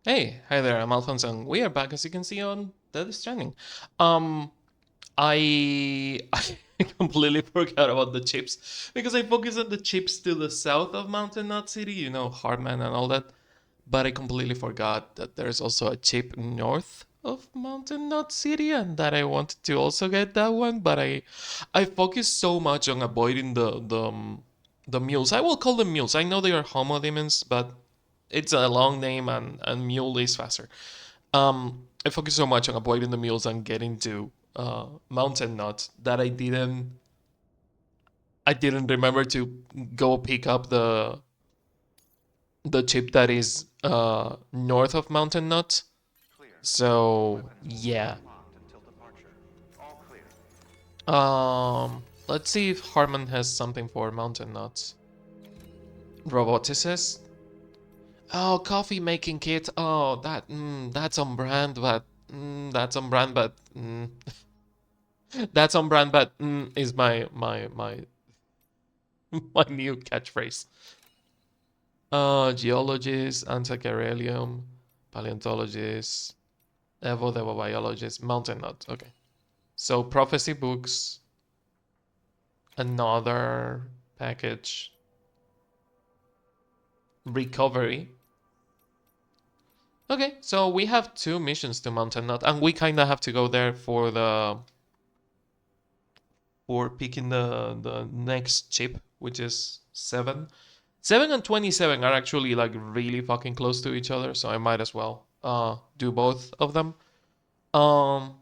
Hey, hi there, I'm Alphonse, and we are back as you can see on Death Stranding. Um, I completely forgot about the chips because I focused on the chips to the south of Mountain Knot City, you know, Hardman and all that. But I completely forgot that there's also a chip north of Mountain Knot City, and that I wanted to also get that one. But I focused so much on avoiding the mules. I will call them mules. I know they are homodemons, but it's a long name, and mule is faster. I focused so much on avoiding the mules and getting to Mountain Knot that I didn't remember to go pick up the chip that is north of Mountain Knot. So yeah. Let's see if Harman has something for Mountain Knot. Roboticist. Oh, coffee making kit. Oh, that's on brand, but that's on brand, but that's on brand, but is my my new catchphrase. Geologist, anticarelium, paleontologist, evodevobiologist, mountain nut. Okay. So prophecy books, another package, recovery. Okay, so we have two missions to Mountain Nut, and we kind of have to go there for picking the next chip, which is 7. 7 and 27 are actually like really fucking close to each other, so I might as well do both of them. Um,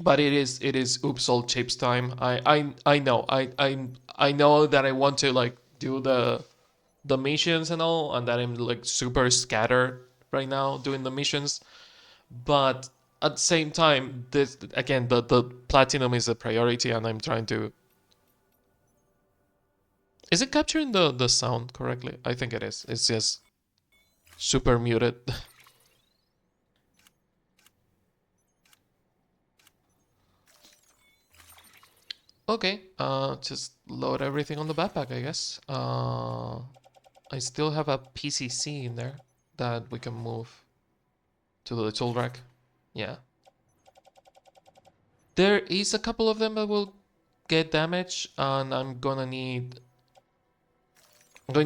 but it is oops all chips time. I know I know that I want to like do the missions and all, and that I'm like super scattered right now doing the missions. But at the same time, this again the platinum is a priority, and I'm trying to. Is it capturing the sound correctly? I think it is. It's just super muted. Okay, just load everything on the backpack, I guess. I still have a PCC in there that we can move to the tool rack. Yeah. There is a couple of them that will get damaged, and I'm going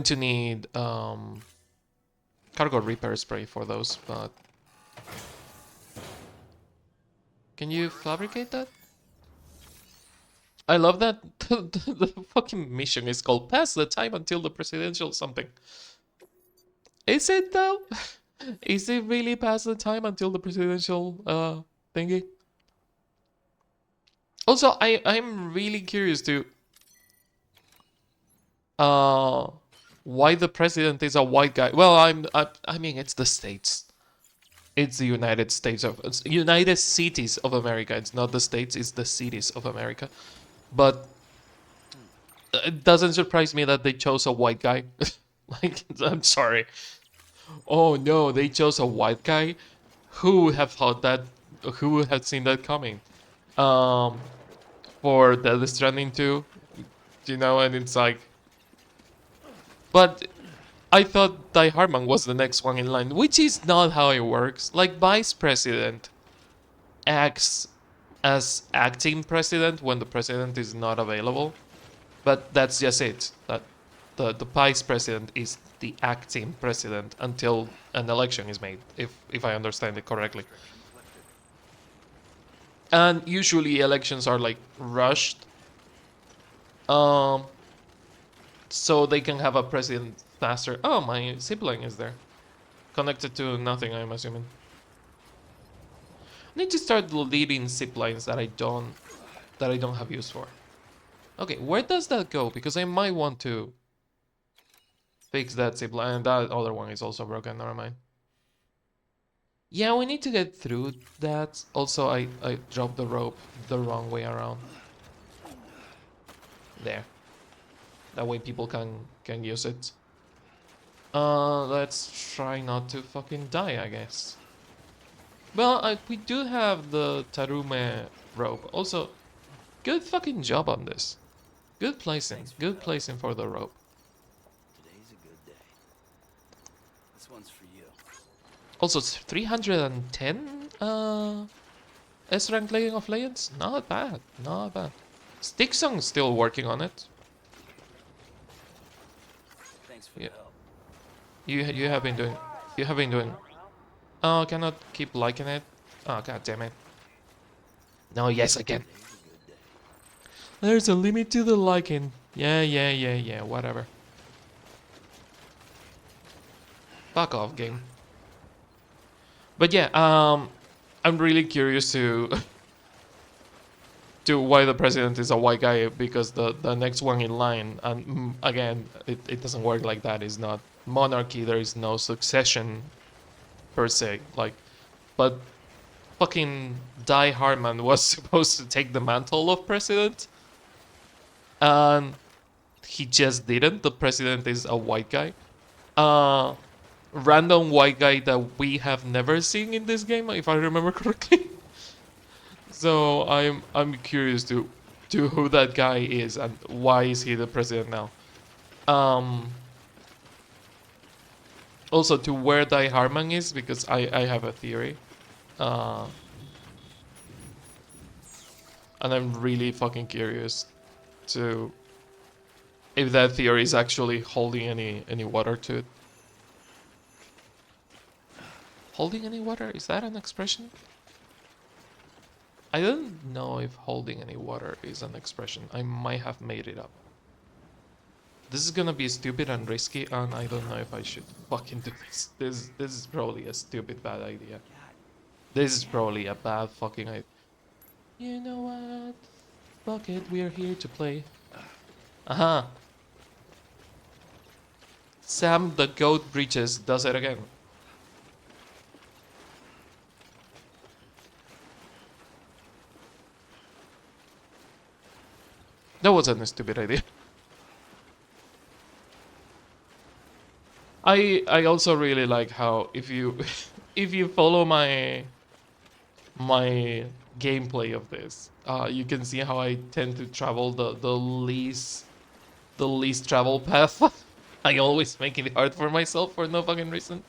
to need cargo repair spray for those, but can you fabricate that? I love that the fucking mission is called Pass the Time Until the Presidential something. Is it though? Is it really past the time until the presidential thingy? Also, I'm really curious to uh why the president is a white guy. Well, I mean it's the states. It's the United States of it's United Cities of America. It's not the states, it's the cities of America. But it doesn't surprise me that they chose a white guy. Like I'm sorry. Oh no, they chose a white guy. Who would have thought that? Who would have seen that coming? Um, for Death Stranding 2, you know, and it's like, but I thought Die Hardman was the next one in line, which is not how it works. Like, vice president acts as acting president when the president is not available, but that's just it. That the vice president is the acting president until an election is made, if I understand it correctly. And usually elections are like rushed, um, so they can have a president faster. Oh, my sibling is there, connected to nothing, I'm assuming. I need to start leading zip lines that I don't have use for. Okay, where does that go? Because I might want to fix that zip line. That other one is also broken. Never mind. Yeah, we need to get through that. Also, I dropped the rope the wrong way around. There. That way people can use it. Let's try not to fucking die, I guess. Well, we do have the Tarume rope. Also, good fucking job on this. Good placing. Good placing for the rope. Also, it's 310 S rank League of Legends. Not bad, not bad. Sticksong's still working on it. Yeah. You have been doing. Oh, I cannot keep liking it. Oh, god damn it. No, yes I can. There's a limit to the liking. Yeah, whatever. Fuck off, game. But yeah, I'm really curious to to why the president is a white guy, because the next one in line, and again, it doesn't work like that. It's not monarchy. There is no succession per se. Like, but fucking Die Hardman was supposed to take the mantle of president, and he just didn't. The president is a white guy. Random white guy that we have never seen in this game, if I remember correctly. So I'm curious to who that guy is and why is he the president now. Um, Also to where Die Harman is, because I have a theory. Uh, and I'm really fucking curious to if that theory is actually holding any water to it. Holding any water? Is that an expression? I don't know if holding any water is an expression. I might have made it up. This is gonna be stupid and risky, and I don't know if I should fucking do this. This is probably a stupid bad idea. This is probably a bad fucking idea. You know what? Fuck it, we're here to play. Aha. Sam the Goat Breaches does it again. That wasn't a stupid idea. I also really like how if you if you follow my gameplay of this, you can see how I tend to travel the least travel path. I always make it hard for myself for no fucking reason.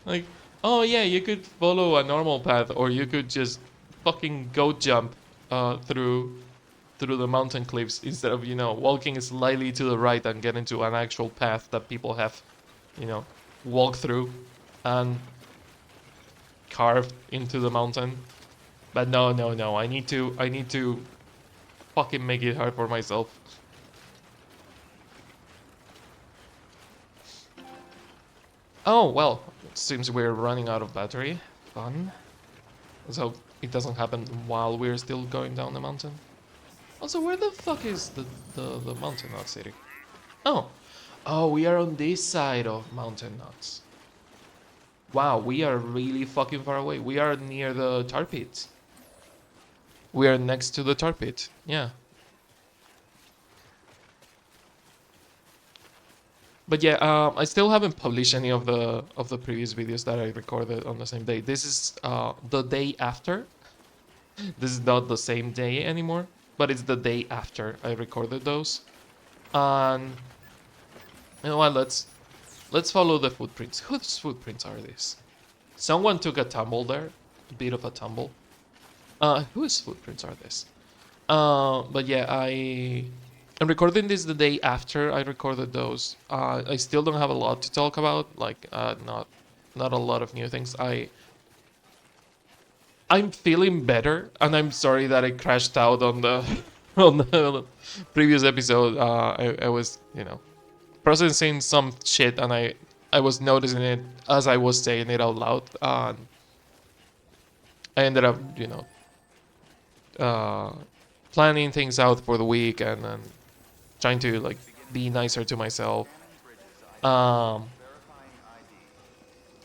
Like, oh yeah, you could follow a normal path, or you could just fucking go jump through the mountain cliffs instead of, walking slightly to the right and get into an actual path that people have, walked through and carved into the mountain. But no, I need to fucking make it hard for myself. Oh, well, seems we're running out of battery. Fun. So it doesn't happen while we're still going down the mountain. Also, where the fuck is the mountain nut city? Oh. Oh, we are on this side of mountain nuts. Wow, we are really fucking far away. We are near the tar pit. We are next to the tar pit. Yeah. But yeah, I still haven't published any of the previous videos that I recorded on the same day. This is the day after. This is not the same day anymore, but it's the day after I recorded those. And you know what? Let's follow the footprints. Whose footprints are these? Someone took a tumble there, a bit of a tumble. Whose footprints are this? But yeah, I'm recording this the day after I recorded those. I still don't have a lot to talk about. Like, not a lot of new things. I'm feeling better, and I'm sorry that I crashed out on the on the previous episode. I was, processing some shit, and I was noticing it as I was saying it out loud. And I ended up, uh, planning things out for the week, and trying to like be nicer to myself. Um,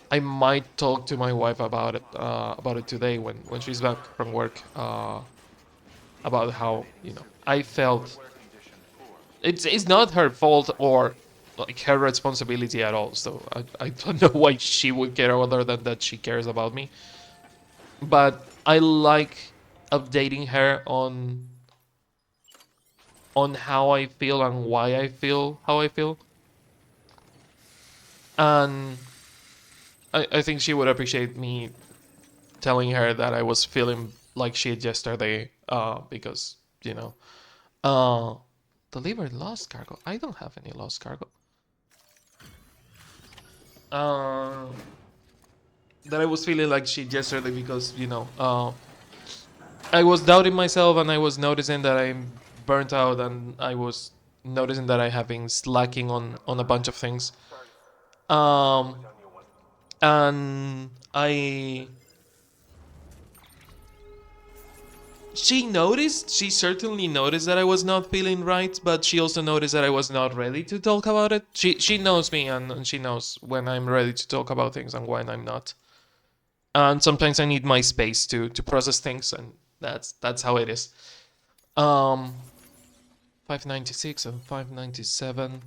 I might talk to my wife about it today when she's back from work. About how I felt. It's not her fault or like her responsibility at all. So I don't know why she would care other than that she cares about me. But I like updating her on how I feel and why I feel how I feel. And I think she would appreciate me telling her that I was feeling like shit yesterday, because uh, delivered lost cargo. I don't have any lost cargo. Uh, that I was feeling like shit yesterday because I was doubting myself and I was noticing that I'm burnt out and I was noticing that I have been slacking on a bunch of things. Um, and she certainly noticed that I was not feeling right, but she also noticed that I was not ready to talk about it. She knows me and she knows when I'm ready to talk about things and when I'm not. And sometimes I need my space to process things, and that's how it is. Um, 596 and 597.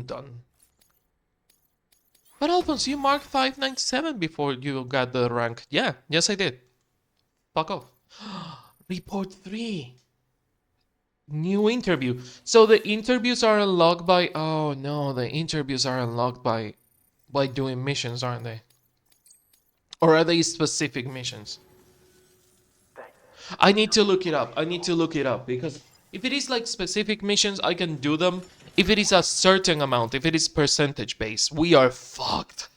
Done. But Alphonse, you marked 597 before you got the rank. Yeah, yes I did. Fuck off. Report 3. New interview. So the interviews are unlocked by... Oh no, the interviews are unlocked by doing missions, aren't they? Or are they specific missions? I need to look it up. I need to look it up because if it is like specific missions, I can do them. If it is a certain amount, if it is percentage based, we are fucked.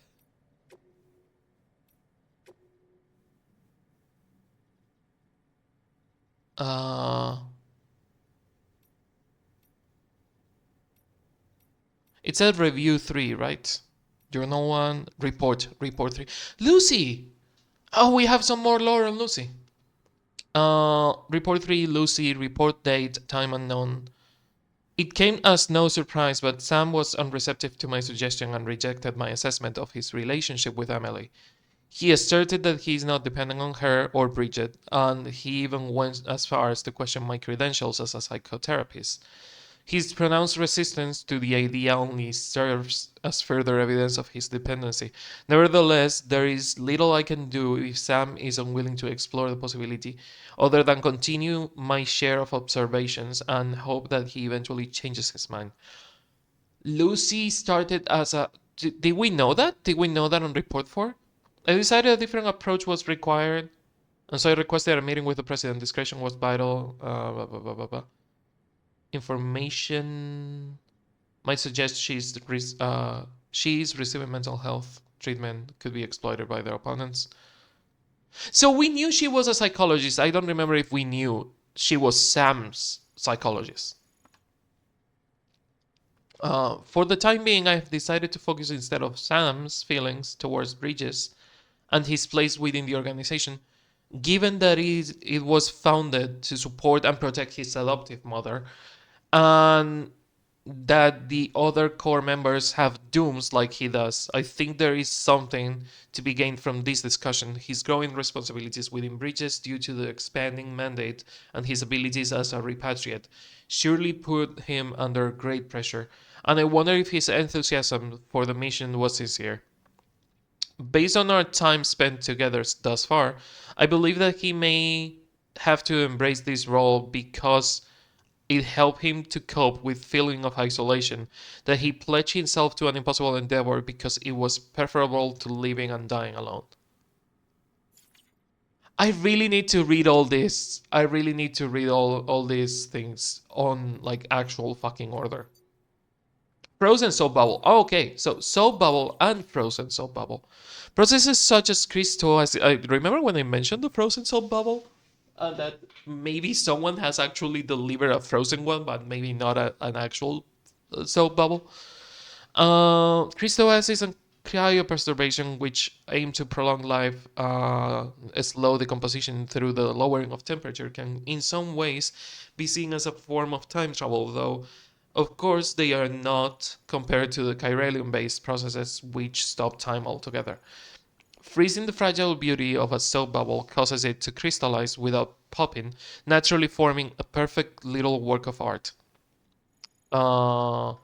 Uh, it said review 3, right? Journal 1, report 3. Lucy! Oh, we have some more lore on Lucy. Report 3, Lucy, report date, time unknown. It came as no surprise, but Sam was unreceptive to my suggestion and rejected my assessment of his relationship with Emily. He asserted that he is not dependent on her or Bridget, and he even went as far as to question my credentials as a psychotherapist. His pronounced resistance to the idea only serves as further evidence of his dependency. Nevertheless, there is little I can do if Sam is unwilling to explore the possibility, other than continue my share of observations and hope that he eventually changes his mind. Lucy started as a. Did we know that? Did we know that on report 4? I decided a different approach was required, and so I requested a meeting with the president. Discretion was vital. Blah, blah, blah, blah, blah. Information might suggest she's receiving mental health treatment, could be exploited by their opponents. So we knew she was a psychologist. I don't remember if we knew she was Sam's psychologist. For the time being, I've decided to focus instead of Sam's feelings towards Bridges and his place within the organization, given that it was founded to support and protect his adoptive mother, and that the other core members have dooms like he does. I think there is something to be gained from this discussion. His growing responsibilities within Bridges due to the expanding mandate and his abilities as a repatriate surely put him under great pressure, and I wonder if his enthusiasm for the mission was sincere. Based on our time spent together thus far, I believe that he may have to embrace this role because it helped him to cope with feeling of isolation, that he pledged himself to an impossible endeavor because it was preferable to living and dying alone. I really need to read all this. I really need to read all these things on like actual fucking order. Frozen soap bubble. Oh, okay, so soap bubble and frozen soap bubble. Processes such as crystal. As I remember when I mentioned the frozen soap bubble, that maybe someone has actually delivered a frozen one, but maybe not an actual soap bubble. Crystallosis and cryopreservation, which aim to prolong life, slow decomposition through the lowering of temperature, can in some ways be seen as a form of time travel, though of course they are not compared to the chiralium-based processes which stop time altogether. Freezing the fragile beauty of a soap bubble causes it to crystallize without popping, naturally forming a perfect little work of art. Uh,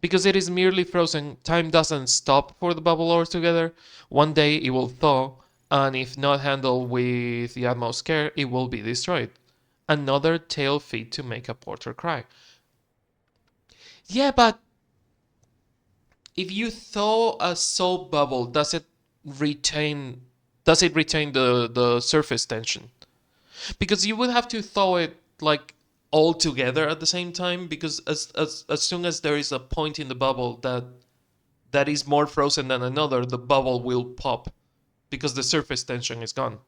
because it is merely frozen, time doesn't stop for the bubble altogether. One day it will thaw, and if not handled with the utmost care, it will be destroyed. Another tale fit to make a porter cry. Yeah, but if you thaw a soap bubble, retain does it retain the surface tension? Because you would have to thaw it like all together at the same time, because as soon as there is a point in the bubble that is more frozen than another, the bubble will pop because the surface tension is gone.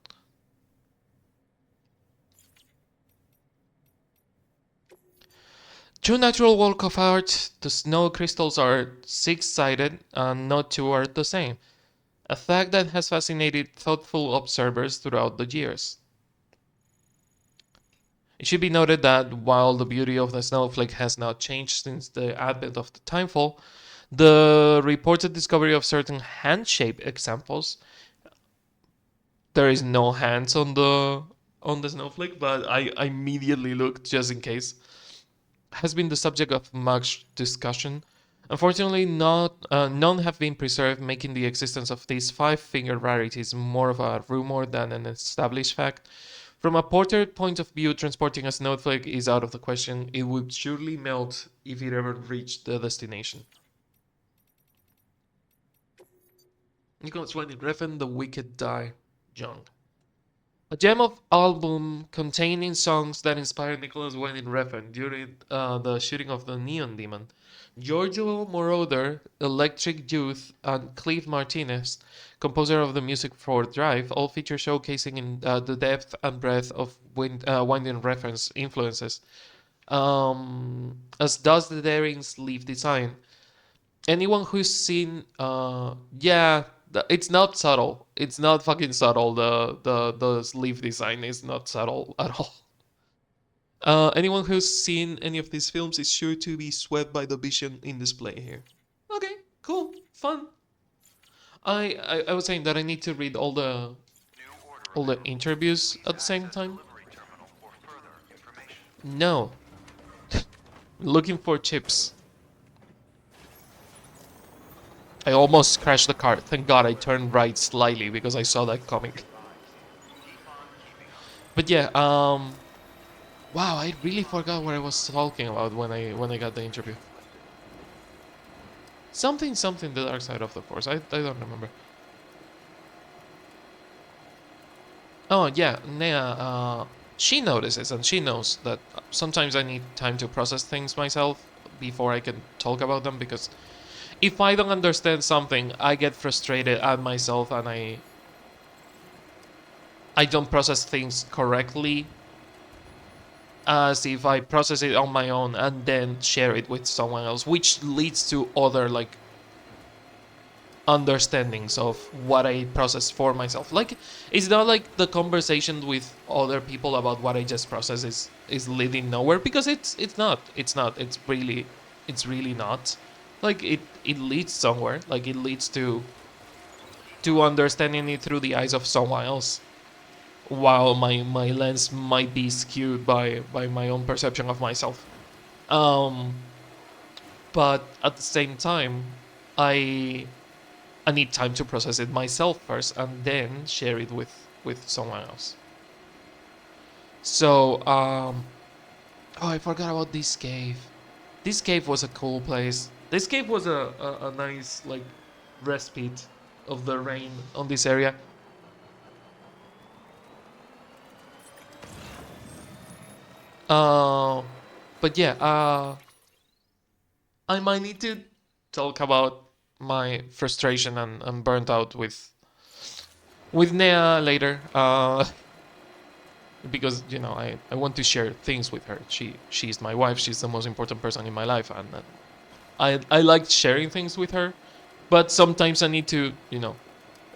True natural work of art, the snow crystals are six-sided and not two are the same, a fact that has fascinated thoughtful observers throughout the years. It should be noted that while the beauty of the snowflake has not changed since the advent of the timefall, the reported discovery of certain hand-shaped examples, there is no hands on the snowflake, but I immediately looked just in case, has been the subject of much discussion. Unfortunately, none have been preserved, making the existence of these five-finger rarities more of a rumor than an established fact. From a portrait point of view, transporting a snowflake is out of the question. It would surely melt if it ever reached the destination. Nicholas Winding Refn, The Wicked Die Young. A gem of album containing songs that inspired Nicholas Winding Refn during the shooting of the Neon Demon. Giorgio Moroder, Electric Youth, and Cliff Martinez, composer of the music for Drive, all feature showcasing in the depth and breadth of Winding Refn's influences, as does the daring sleeve design. Anyone who's seen, yeah, it's not subtle. It's not fucking subtle. The sleeve design is not subtle at all. Anyone who's seen any of these films is sure to be swept by the vision in display here. Okay, cool, fun. I was saying that I need to read all the interviews at the same time. No, looking for chips. I almost crashed the car. Thank God I turned right slightly because I saw that coming. But yeah, wow, I really forgot what I was talking about when I got the interview. Something the dark side of the force. I don't remember. Oh yeah, Nea. She notices and she knows that sometimes I need time to process things myself before I can talk about them, because if I don't understand something, I get frustrated at myself and I don't process things correctly as if I process it on my own and then share it with someone else, which leads to other like understandings of what I process for myself. Like, it's not like the conversation with other people about what I just processed is leading nowhere, because it's really not. Like it leads somewhere. Like it leads to understanding it through the eyes of someone else, while my lens might be skewed by my own perception of myself. Um, but at the same time, I I need time to process it myself first and then share it with someone else. So, oh, I forgot about this cave. This cave was a cool place. This cave was a nice like respite of the rain on this area. Uh, but yeah, I might need to talk about my frustration and burnt out with Nea later. Because I want to share things with her. She's my wife. She's the most important person in my life, and I like sharing things with her. But sometimes I need to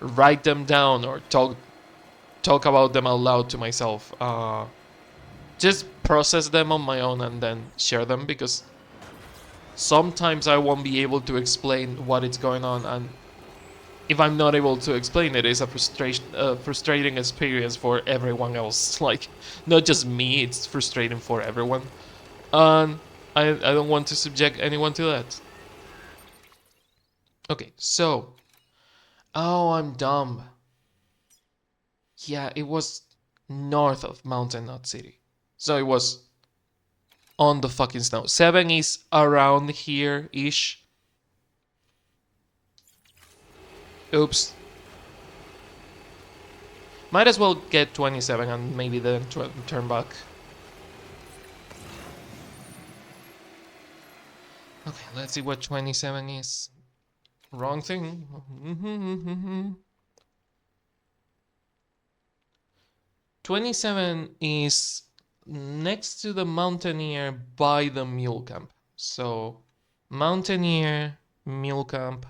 write them down or talk about them out loud to myself. Just process them on my own and then share them, because sometimes I won't be able to explain what is going on, and if I'm not able to explain it, it's a frustrating experience for everyone else. Like, not just me, it's frustrating for everyone. And I don't want to subject anyone to that. Okay, so. Oh, I'm dumb. Yeah, it was north of Mountain, not city. So it was on the fucking snow. 7 is around here ish. Oops. Might as well get 27 and maybe then turn back. Okay, let's see what 27 is. Wrong thing. 27 is next to the Mountaineer by the Mule Camp. So, Mountaineer, Mule Camp,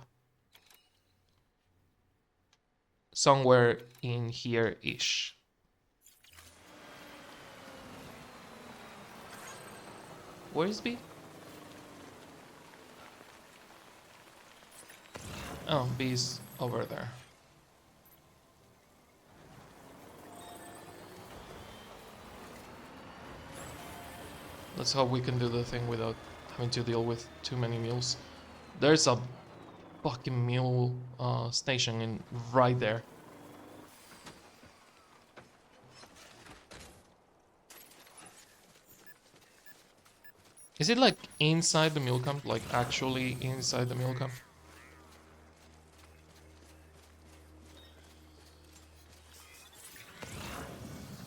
somewhere in here-ish. Where is B? Oh, B's over there. Let's hope we can do the thing without having to deal with too many mules. There's a fucking mule station right there. Is it like inside the mule camp? Like actually inside the mule camp?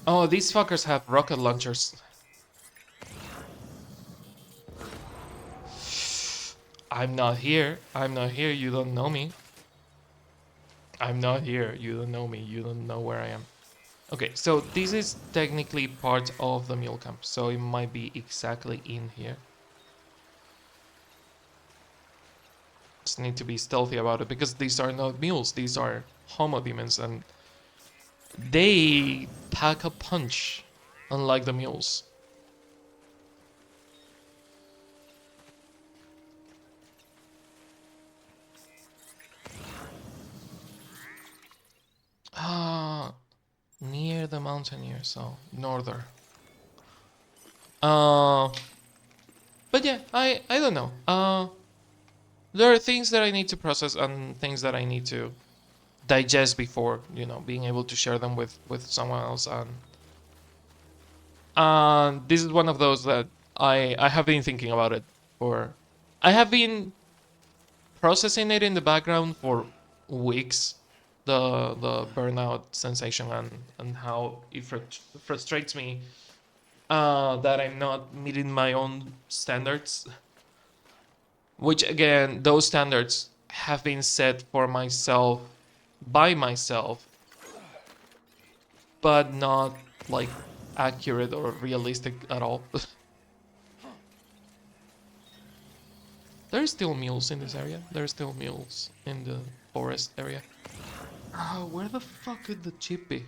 Oh, these fuckers have rocket launchers. I'm not here. I'm not here. You don't know me. I'm not here. You don't know me. You don't know where I am. Okay, so this is technically part of the mule camp, so it might be exactly in here. Just need to be stealthy about it because these are not mules. These are homo demons, and they pack a punch, unlike the mules. Near the Mountaineer, so northern. But yeah, I don't know. There are things that I need to process and things that I need to digest before, you know, being able to share them with someone else. And this is one of those that I have been thinking about it for. I have been processing it in the background for weeks. The burnout sensation and how it frustrates me that I'm not meeting my own standards. Which again, those standards have been set for myself by myself, but not like accurate or realistic at all. There are still mules in this area. There are still mules in the forest area. Where the fuck could the chip be?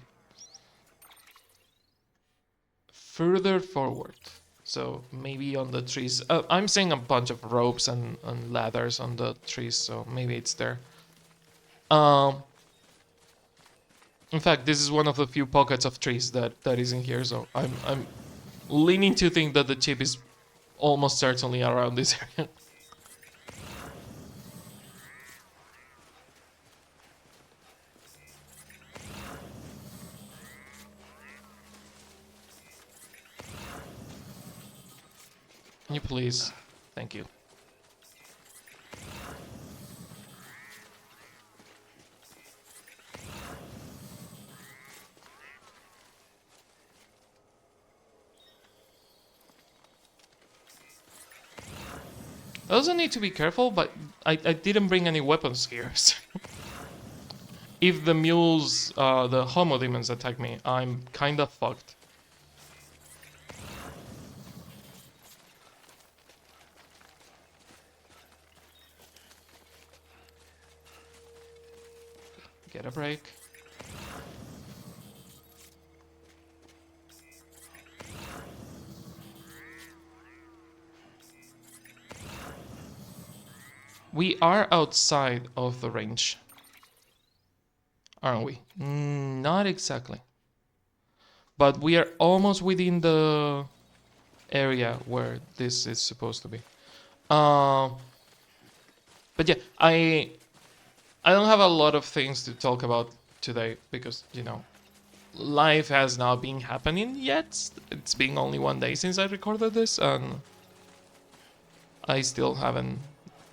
Further forward. So maybe on the trees. I'm seeing a bunch of ropes and ladders on the trees, so maybe it's there. In fact, this is one of the few pockets of trees that is in here, so I'm leaning to think that the chip is almost certainly around this area. Can you please? Thank you. I also need to be careful, but I didn't bring any weapons here. If the mules, the homo demons attack me, I'm kinda fucked. Get a break. We are outside of the range, aren't we? Not exactly. But we are almost within the area where this is supposed to be. But yeah, I don't have a lot of things to talk about today because, you know, life has not been happening yet. It's been only 1 day since I recorded this, and I still haven't,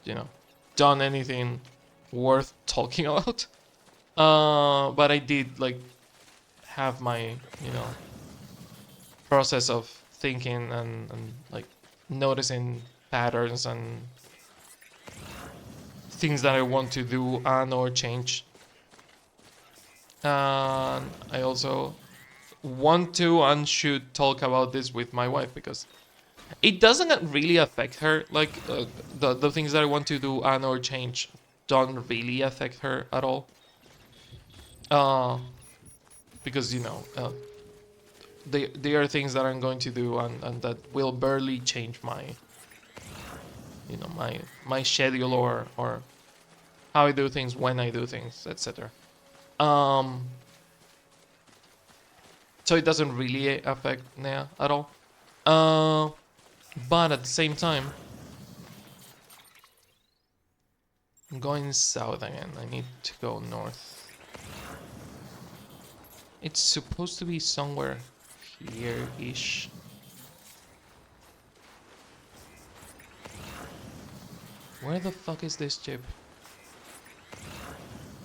you know, done anything worth talking about. But I did like have my, process of thinking and like noticing patterns and things that I want to do and or change. And I also want to and should talk about this with my wife because it doesn't really affect her. Like the things that I want to do and or change don't really affect her at all. Uh, because they are things that I'm going to do and that will barely change my my schedule or how I do things, when I do things, etc. Um, so it doesn't really affect Nea at all. Uh, but at the same time, I'm going south again. I need to go north. It's supposed to be somewhere here-ish. Where the fuck is this chip?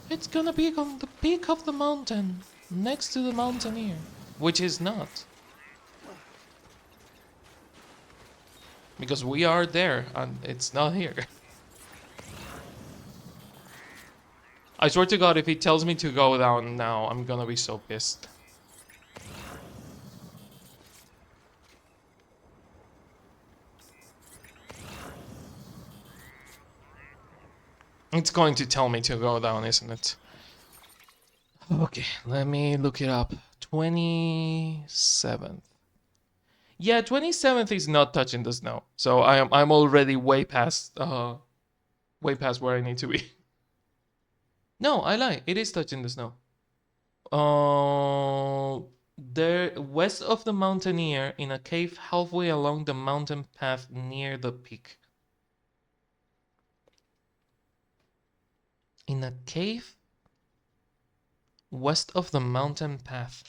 It's gonna be on the peak of the mountain, next to the mountaineer, which is not. Because we are there and it's not here. I swear to God, if he tells me to go down now, I'm gonna be so pissed. It's going to tell me to go down, isn't it? Okay, let me look it up. 27th. Yeah, 27th is not touching the snow. So I'm already way past where I need to be. No, I lie. It is touching the snow. There west of the mountaineer in a cave halfway along the mountain path near the peak. In a cave west of the mountain path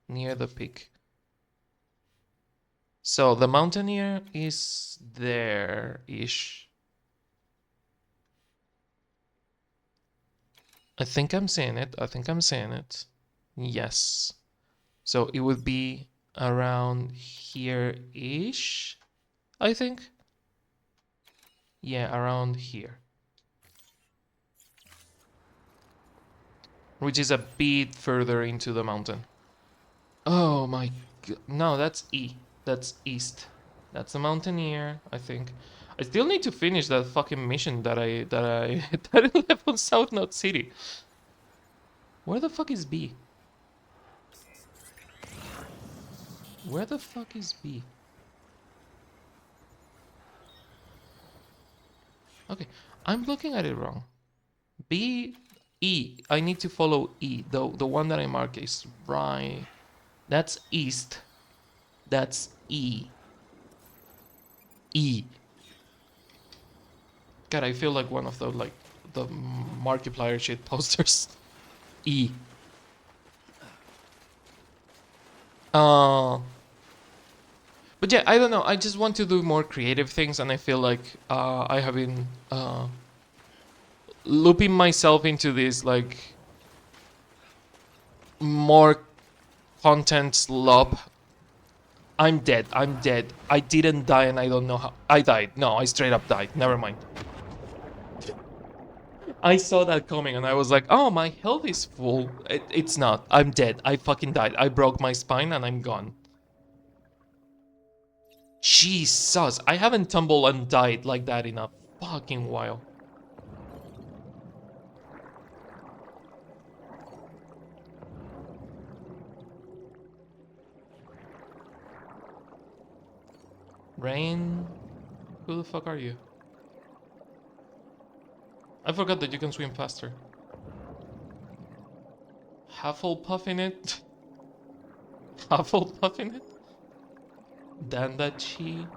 near the peak. So the mountaineer is there-ish. I think I'm seeing it. Yes. So it would be around here-ish, I think. Yeah, around here. Which is a bit further into the mountain. Oh my god. No, that's E. That's east. That's the mountaineer, I think. I still need to finish that fucking mission that I that I left on South Note City. Where the fuck is B? Where the fuck is B? Okay, I'm looking at it wrong. B, E. I need to follow E. The one that I mark is right. That's east. That's E. E. God, I feel like one of the the Markiplier shit posters. E. Uh but yeah, I don't know. I just want to do more creative things, and I feel like I have been looping myself into this like more content slop. I'm dead. I'm dead. I didn't die, and I don't know how. I died. No, I straight up died. Never mind. I saw that coming, and I was like, "Oh, my health is full." It's not. I'm dead. I fucking died. I broke my spine, and I'm gone. Jesus, I haven't tumbled and died like that in a fucking while. Rain? Who the fuck are you? I forgot that you can swim faster. Hufflepuff in it? Hufflepuff in it? Dandachi?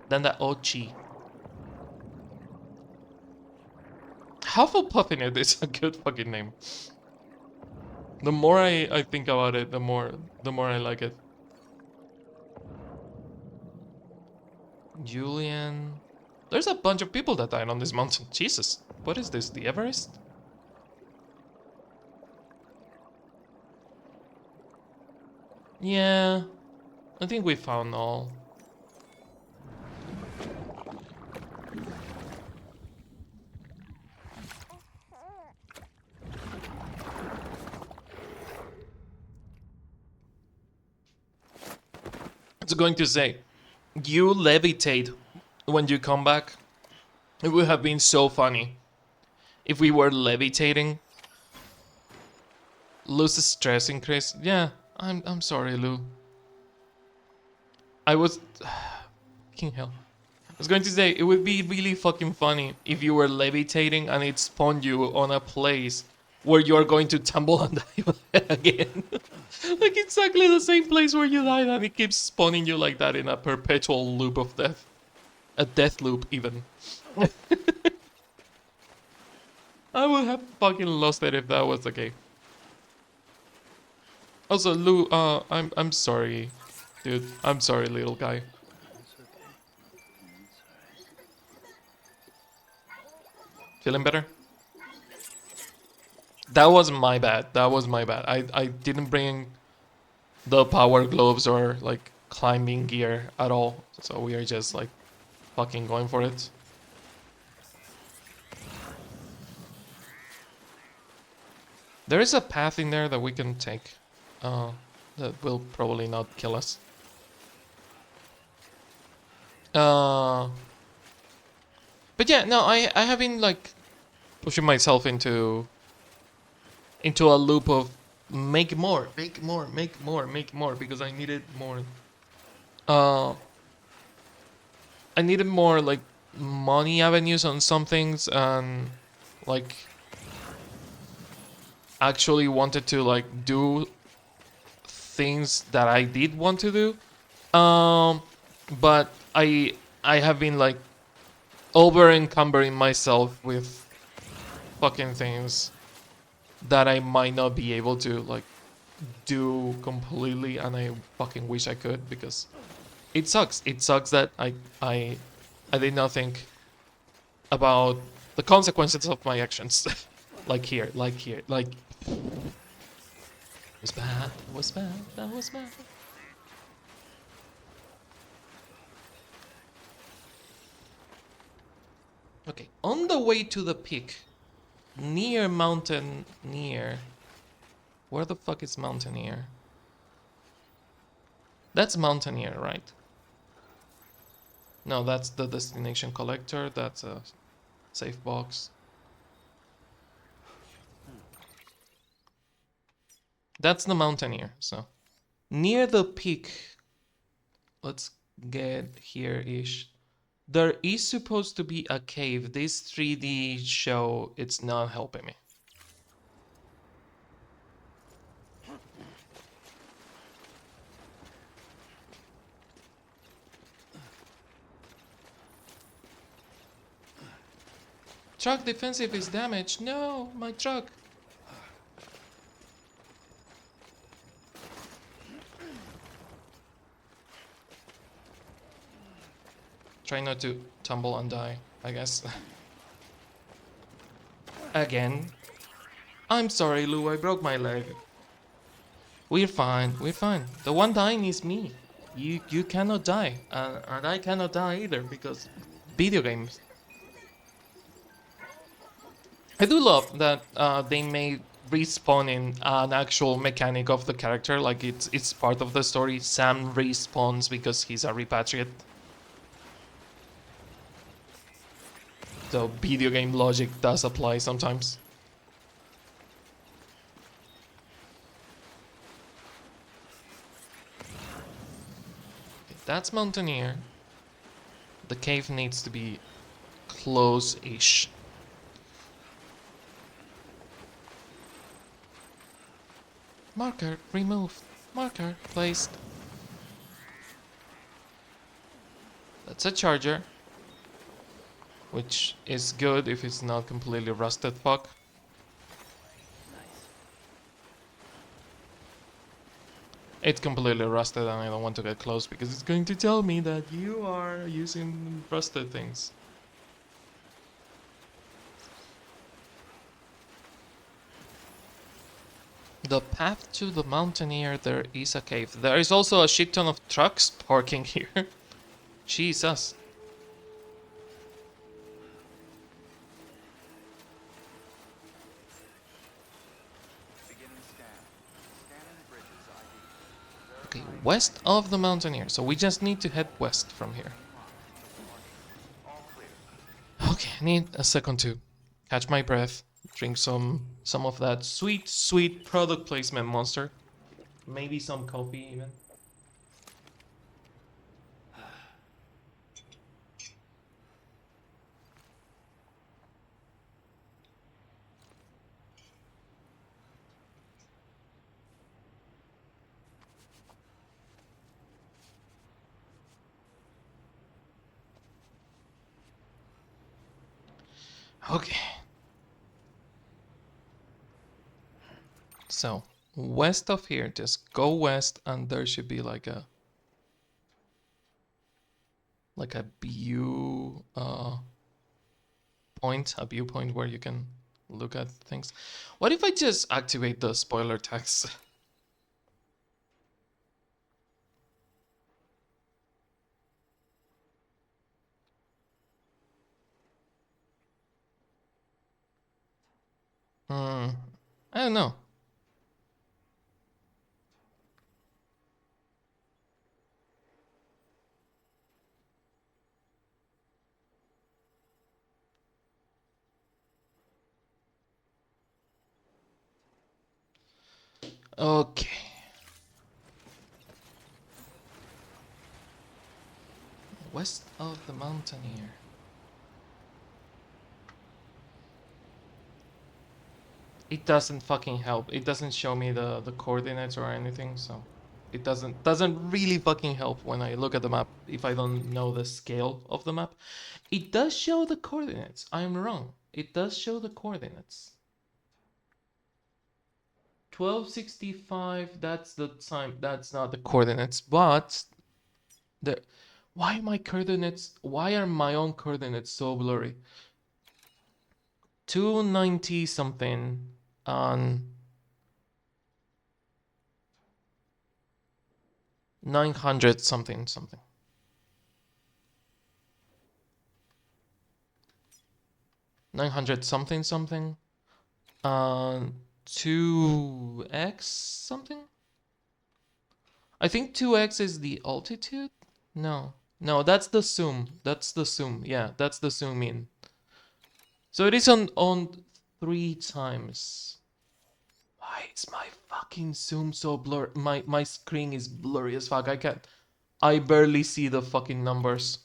Dandaochi. Hufflepuff in it is a good fucking name. The more I think about it, the more I like it. Julian. There's a bunch of people that died on this mountain. Jesus. What is this? The Everest? Yeah, I think we found all. I was going to say, you levitate when you come back. It would have been so funny if we were levitating. Lose stress increase. Yeah, I'm sorry, Lou. I was fucking hell. I was going to say it would be really fucking funny if you were levitating and it spawned you on a place where you're going to tumble and die again. Like exactly the same place where you died and it keeps spawning you like that in a perpetual loop of death. A death loop even. I would have fucking lost it if that was the case. Also, Lou, I'm sorry, dude. I'm sorry, little guy. It's okay. It's alright. Feeling better? That was my bad. That was my bad. I didn't bring the power gloves or like climbing gear at all. So we are just like fucking going for it. There is a path in there that we can take. That will probably not kill us. But yeah, no, I have been like pushing myself into a loop of make more, make more, make more, make more because I needed more. Uh, I needed more like money avenues on some things and like actually wanted to like do things that I did want to do. But I have been like over encumbering myself with fucking things that I might not be able to like do completely, and I fucking wish I could because it sucks. It sucks that I I did not think about the consequences of my actions. Like here, like here, like was bad, that was bad, that was bad. Okay, on the way to the peak, near mountain, near. Where the fuck is Mountaineer? That's Mountaineer, right? No, that's the destination collector. That's a safe box. That's the Mountaineer. So near the peak, let's get here-ish. There is supposed to be a cave. This 3D show, it's not helping me. Truck defensive is damaged. No, my truck. Try not to tumble and die, I guess. Again. I'm sorry, Lou, I broke my leg. We're fine, we're fine. The one dying is me. You cannot die, and I cannot die either because video games. I do love that they made respawning an actual mechanic of the character, like it's part of the story. Sam respawns because he's a repatriate. So video game logic does apply sometimes. That's Mountaineer. The cave needs to be close-ish. Marker removed. Marker placed. That's a charger. Which is good if it's not completely rusted fuck. It's completely rusted and I don't want to get close because it's going to tell me that you are using rusted things. the path to the mountaineer, there is a cave. There is also a shit ton of trucks parking here. Jesus. Okay, west of the mountaineer. So we just need to head west from here. Okay, I need a second to catch my breath, drink some of that sweet, sweet product placement monster. Maybe some coffee even. Okay. So, west of here, just go west and there should be like a view point, a viewpoint where you can look at things. What if I just activate the spoiler text? I don't know. Okay. West of the mountaineer. It doesn't fucking help. It doesn't show me the coordinates or anything, so it doesn't really fucking help when I look at the map if I don't know the scale of the map. It does show the coordinates. I'm wrong. It does show the coordinates. 1265, that's the time. That's not the coordinates, but the why are my own coordinates so blurry? 290 something on 900 something something. 900 something something on 2x something. I think 2x is the altitude. No, that's the zoom. That's the zoom. Yeah, that's the zoom in. So it is on 3 times. Why is my fucking zoom so blurry? My screen is blurry as fuck. I barely see the fucking numbers.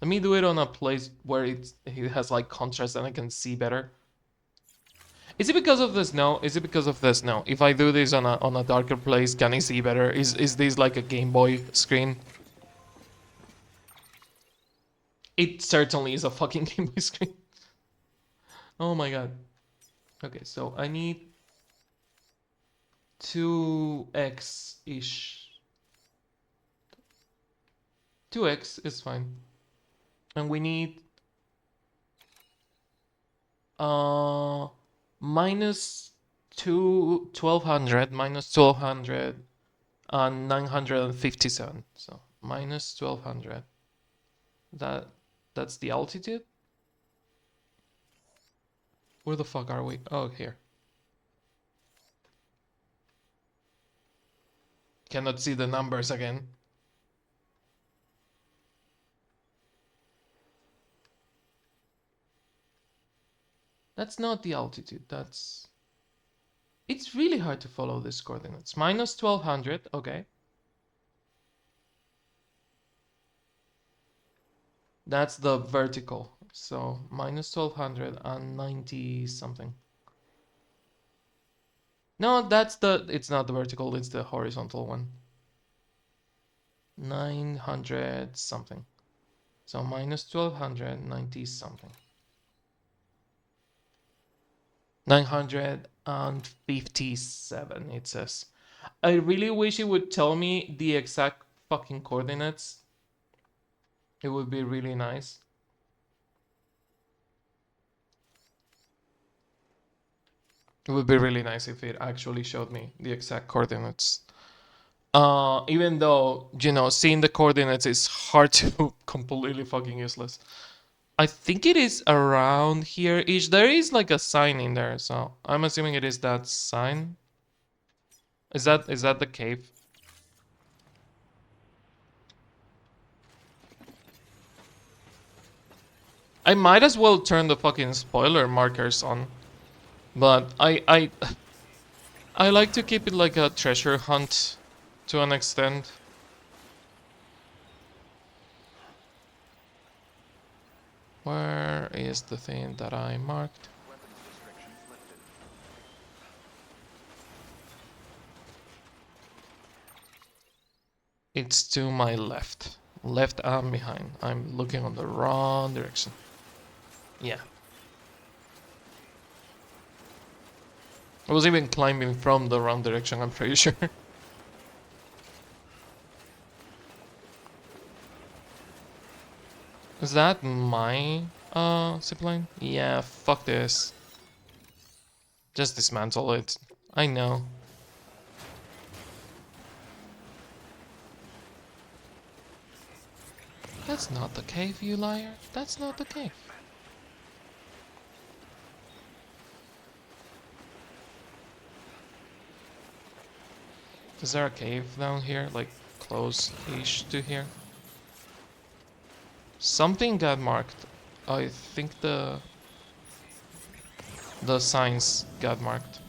Let me do it on a place where it has like contrast and I can see better. Is it because of the snow? Is it because of the snow? If I do this on a darker place, can I see better? Is this like a Game Boy screen? It certainly is a fucking Game Boy screen. Oh my god. Okay, so I need 2x-ish. 2x is fine. And we need minus 1200 minus 1200 and 957. So minus 1200. That's the altitude. Where the fuck are we? Oh, here. Cannot see the numbers again. That's not the altitude. It's really hard to follow these coordinates. Minus 1200, okay. That's the vertical. So minus 1290 something. No, it's not the vertical, it's the horizontal one. 900 something. So minus 1290 something. 957 it says. I really wish it would tell me the exact fucking coordinates. It would be really nice. It would be really nice if it actually showed me the exact coordinates. Even though, you know, seeing the coordinates is hard to completely fucking useless. I think it is around here-ish. There is like a sign in there, so I'm assuming it is that sign. Is that the cave? I might as well turn the fucking spoiler markers on, but I like to keep it like a treasure hunt to an extent. Where is the thing that I marked? It's to my left. Left and behind. I'm looking on the wrong direction. Yeah. I was even climbing from the wrong direction, I'm pretty sure. Is that my zipline? Yeah, fuck this. Just dismantle it. I know. That's not the cave, you liar. That's not the cave. Is there a cave down here? Like, close-ish to here? Something got marked. I think the signs got marked.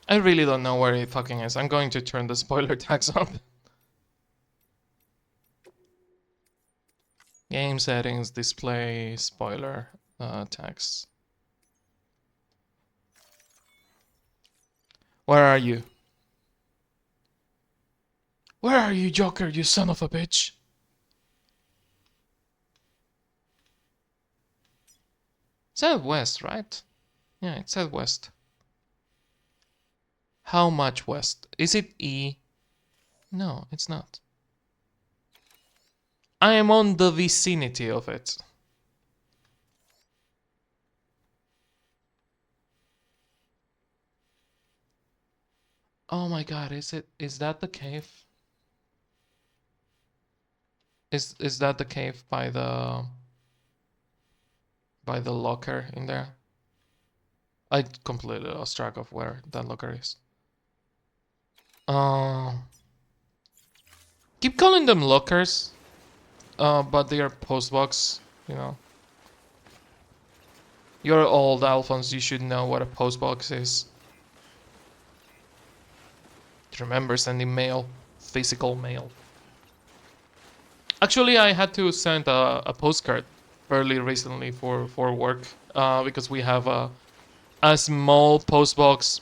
I really don't know where it fucking is. I'm going to turn the spoiler tags on. Game settings, display, spoiler tags. Where are you? Where are you, Joker, you son of a bitch? It said west, right? Yeah, it said west. How much west? Is it E? No, it's not. I am on the vicinity of it. Oh my god, is that the cave? Is that the cave by the locker in there? I completely lost track of where that locker is. Keep calling them lockers, but they are postbox, you know. You're old, Alphonse, you should know what a postbox is. Remember sending mail, physical mail. Actually, I had to send a postcard fairly recently for work because we have a small postbox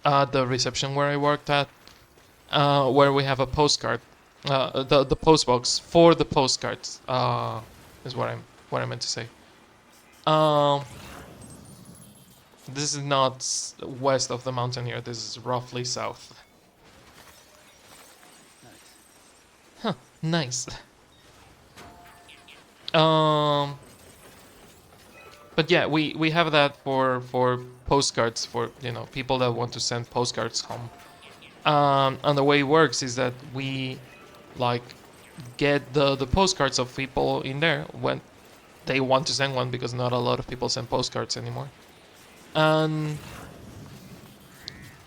at the reception where I worked at, where we have a postcard. The postbox for the postcards is what I meant to say. Um, this is not west of the mountain here. This is roughly south. Nice. Huh, nice. Um, but yeah, we have that for postcards for, you know, people that want to send postcards home. And the way it works is that we like get the postcards of people in there when they want to send one, because not a lot of people send postcards anymore. And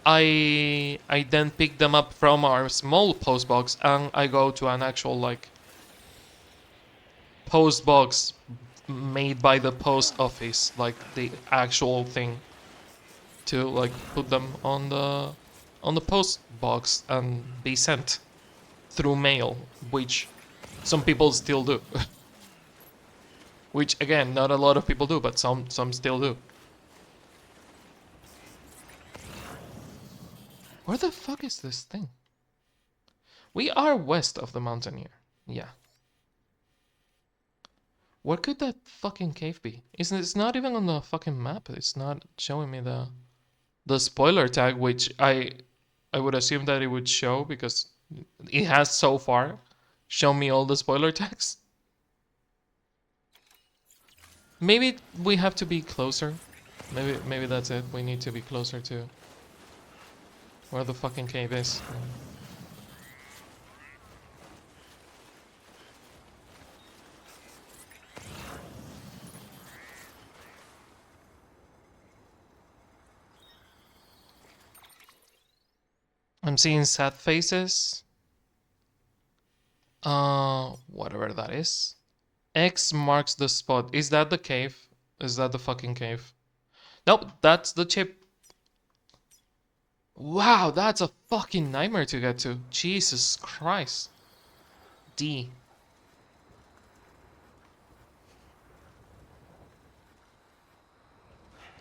I then pick them up from our small post box and I go to an actual like post box made by the post office, like the actual thing, to like put them on the post box and be sent through mail, which some people still do. Which again, not a lot of people do, but some still do. Where the fuck is this thing? We are west of the mountain here. Yeah. Where could that fucking cave be? It's not even on the fucking map. It's not showing me the spoiler tag, which I would assume that it would show because it has so far shown me all the spoiler tags. Maybe we have to be closer. Maybe that's it. We need to be closer to where the fucking cave is. I'm seeing sad faces. Whatever that is. X marks the spot. Is that the cave? Is that the fucking cave? Nope, that's the chip. Wow, that's a fucking nightmare to get to. Jesus Christ. D.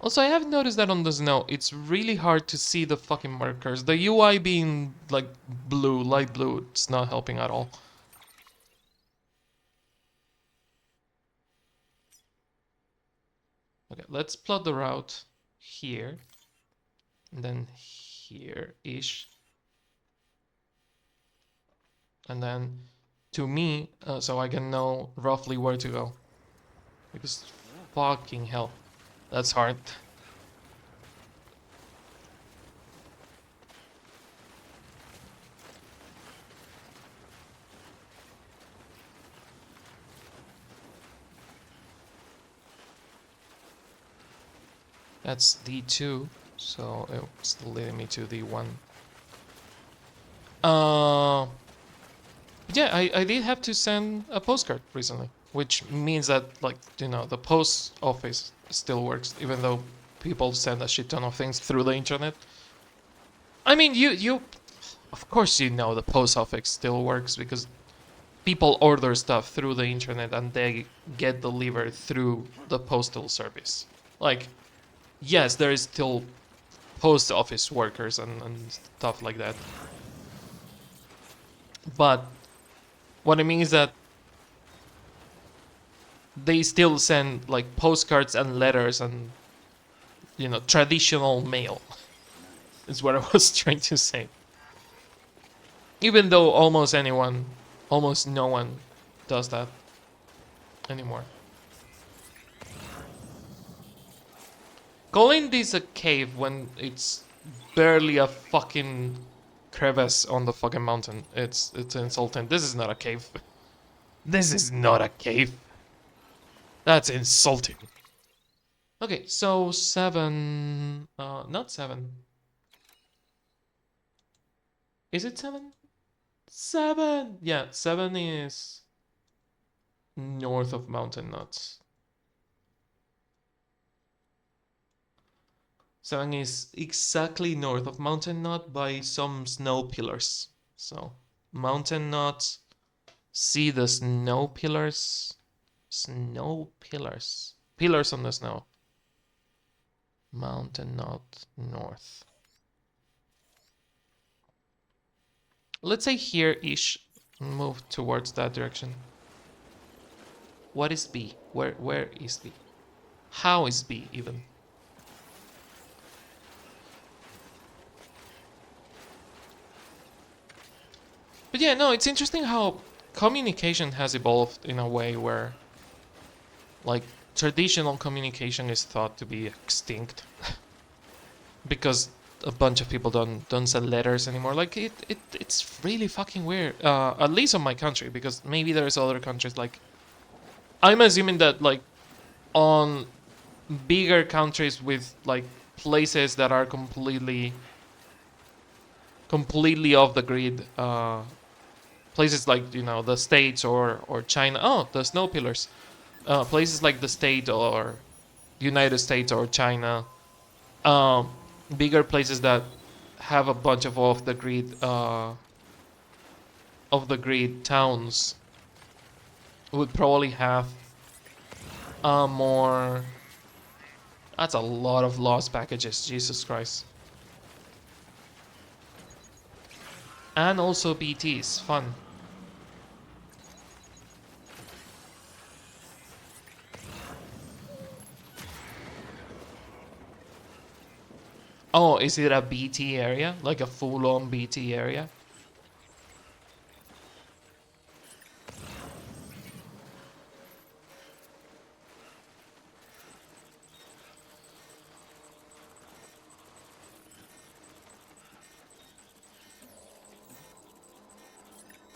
Also, I have noticed that on the snow, it's really hard to see the fucking markers. The UI being like blue, light blue, it's not helping at all. Okay, let's plot the route here. And then here-ish. And then to me, so I can know roughly where to go. Because fucking hell, that's hard. That's D2, so it's leading me to D1. Yeah, I did have to send a postcard recently, which means that, like, you know, the post office still works, even though people send a shit ton of things through the internet. I mean, of course you know the post office still works because people order stuff through the internet and they get delivered through the postal service. Like, yes, there is still post office workers and stuff like that. But what I mean is that they still send like postcards and letters and, you know, traditional mail is what I was trying to say. Even though almost no one does that anymore. Calling this a cave when it's barely a fucking crevice on the fucking mountain, it's insulting. This is not a cave. This is not a cave. That's insulting. Okay, so 7... not 7. Is it 7? 7! Yeah, 7 is north of Mountain Nuts. 7 is exactly north of Mountain Nut by some snow pillars. So, Mountain Nut, see the snow pillars? Snow pillars. Pillars on the snow. Mountain Nut north. Let's say here-ish. Move towards that direction. What is B? Where is B? How is B even? But yeah, no, it's interesting how communication has evolved in a way where, like, traditional communication is thought to be extinct because a bunch of people don't send letters anymore. Like, it's really fucking weird. At least on my country, because maybe there's other countries. Like, I'm assuming that, like, on bigger countries with like places that are completely off the grid, places like, you know, the States or China. Oh, the snow pillars. Places like the State or United States or China. Um, bigger places that have a bunch of off the grid towns would probably have more. That's a lot of lost packages. Jesus Christ. And also BTs. Fun. Oh, is it a BT area? Like a full-on BT area?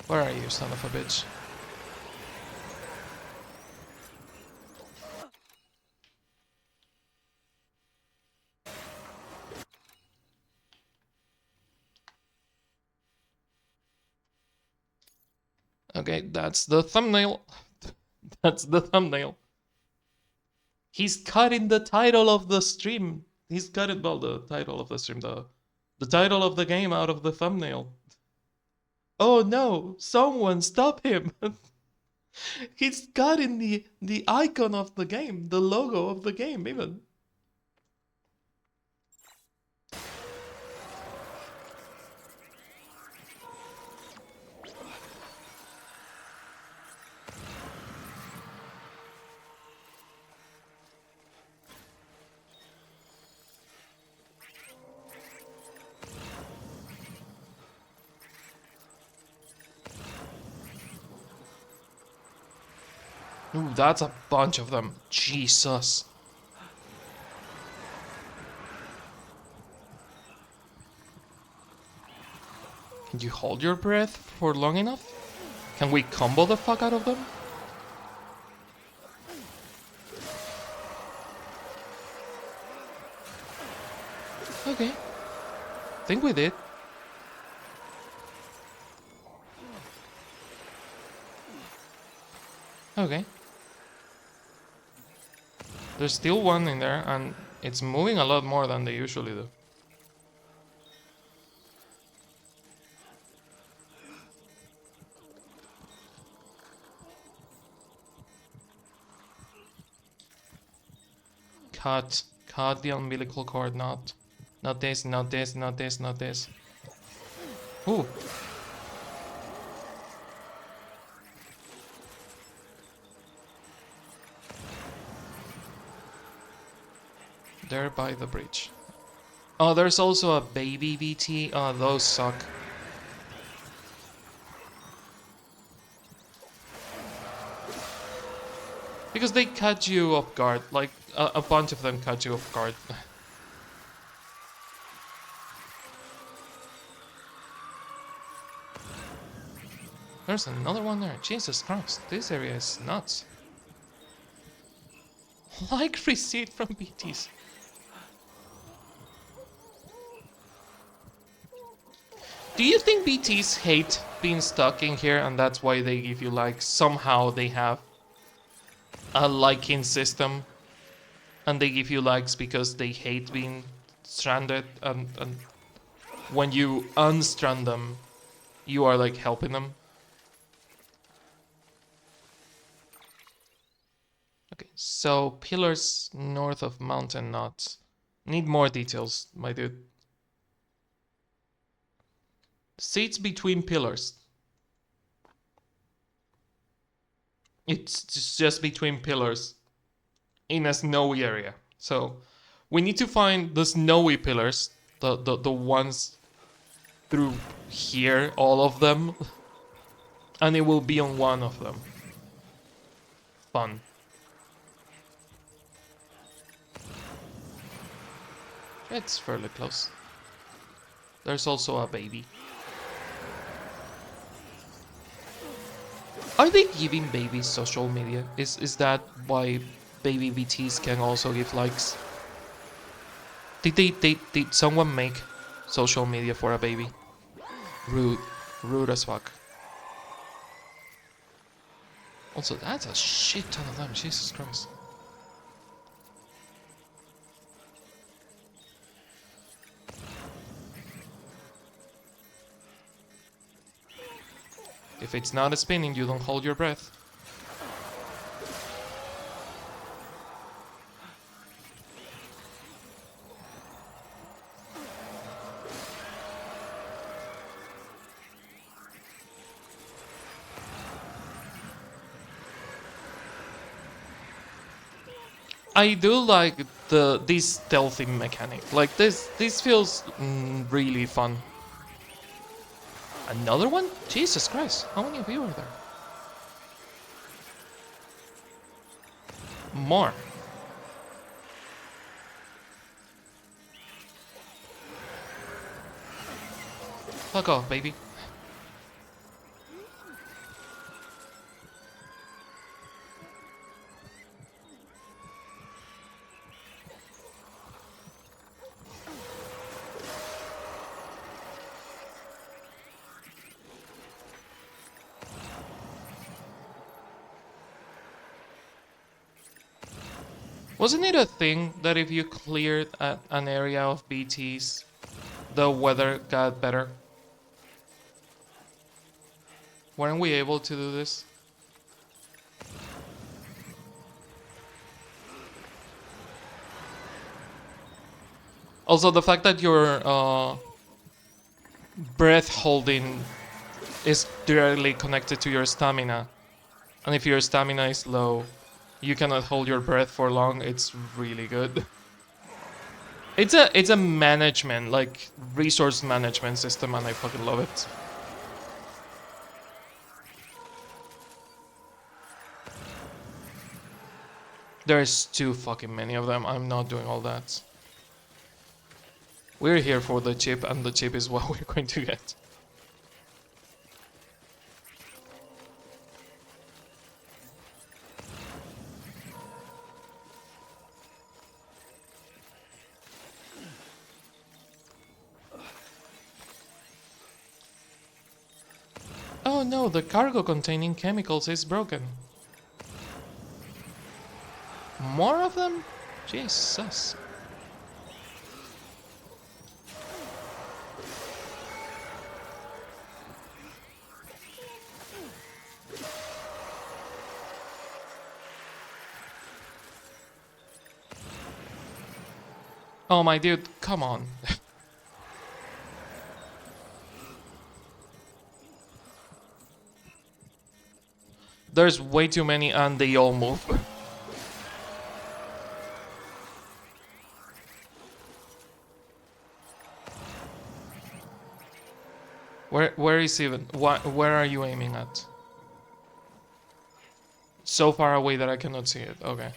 Where are you, son of a bitch? Okay, that's the thumbnail. That's the thumbnail. He's cutting the title of the stream. He's cutting, well, the title of the stream, the title of the game out of the thumbnail. Oh no, someone stop him. He's cutting the icon of the game, the logo of the game even. Ooh, that's a bunch of them. Jesus. Can you hold your breath for long enough? Can we combo the fuck out of them? Okay. Think we did. Okay. There's still one in there, and it's moving a lot more than they usually do. Cut. Cut the umbilical cord, not. Not this, not this, not this, not this. Ooh. There by the bridge. Oh, there's also a baby VT. Oh, those suck. Because they cut you off guard. Like, a bunch of them cut you off guard. There's another one there. Jesus Christ, this area is nuts. Like receipt from BTs. Do you think BTs hate being stuck in here and that's why they give you like, somehow they have a liking system and they give you likes because they hate being stranded and when you unstrand them, you are like helping them? Okay, so pillars north of mountain knots. Need more details, my dude. Seats between pillars. It's just between pillars in a snowy area. So we need to find the snowy pillars, the ones through here, all of them, and it will be on one of them. Fun. It's fairly close. There's also a baby. Are they giving babies social media? Is that why baby VTs can also give likes? Did someone make social media for a baby? Rude. Rude as fuck. Also, that's a shit ton of them, Jesus Christ. If it's not a spinning, you don't hold your breath. I do like this stealthy mechanic. Like this feels really fun. Another one? Jesus Christ! How many of you are there? More. Fuck off, baby. Wasn't it a thing that if you cleared an area of BTs, the weather got better? Weren't we able to do this? Also, the fact that your breath holding is directly connected to your stamina, and if your stamina is low, you cannot hold your breath for long. It's really good. It's a management, like resource management system, and I fucking love it. There's too fucking many of them. I'm not doing all that. We're here for the chip, and the chip is what we're going to get. Oh no, the cargo containing chemicals is broken. More of them? Jesus. Oh my dude, come on. There's way too many and they all move. Where is even? Where are you aiming at? So far away that I cannot see it. Okay.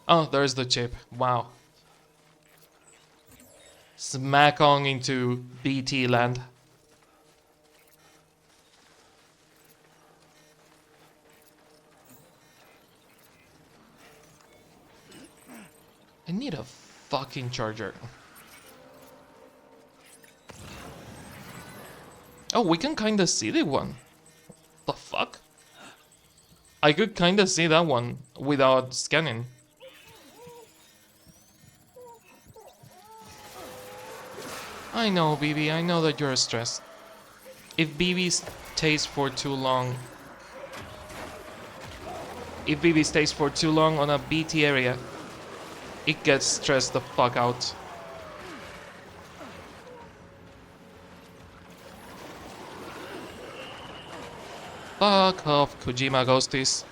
Oh, there's the chip. Wow. Smack on into BT land. I need a fucking charger. Oh, we can kinda see the one. The fuck? I could kinda see that one without scanning. I know, BB, I know that you're stressed. If BB stays for too long... If BB stays for too long on a BT area, it gets stressed the fuck out. Fuck off, Kojima ghosties.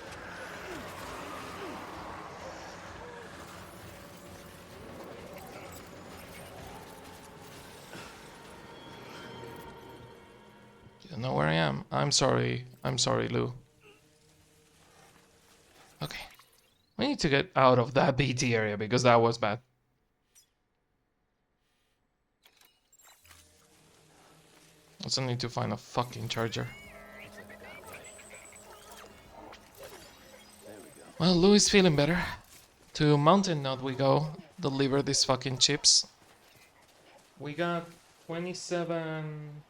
You don't know where I am. I'm sorry, Lou. Okay. We need to get out of that BT area because that was bad. Also need to find a fucking charger. Well, Lou is feeling better. To Mountain Nut we go. Deliver these fucking chips. We got 27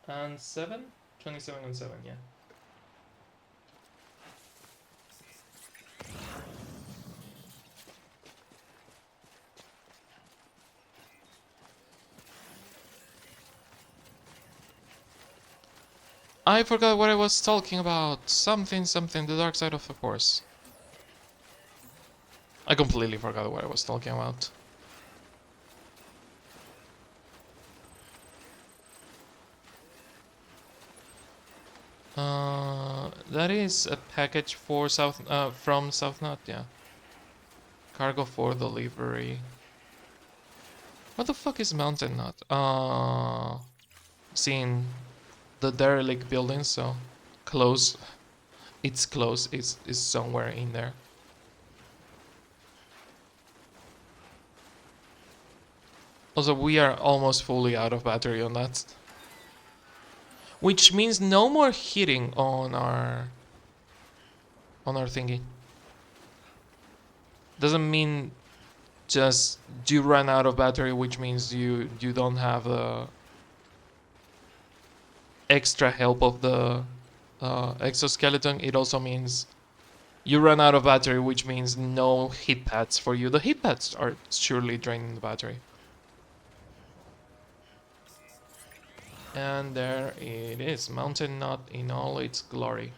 and 7? 27 and 7, yeah. I forgot what I was talking about. Something, the dark side of the Force. I completely forgot what I was talking about. That is a package for from South Nut, yeah. Cargo for delivery. What the fuck is Mountain Nut? Seeing the derelict building, so close. It's close. It's somewhere in there. Also, we are almost fully out of battery on that. Which means no more hitting on our thingy. Doesn't mean just you run out of battery, which means you don't have the extra help of the exoskeleton. It also means you run out of battery, which means no hit pads for you. The hit pads are surely draining the battery. And there it is, Mountain Nut in all its glory.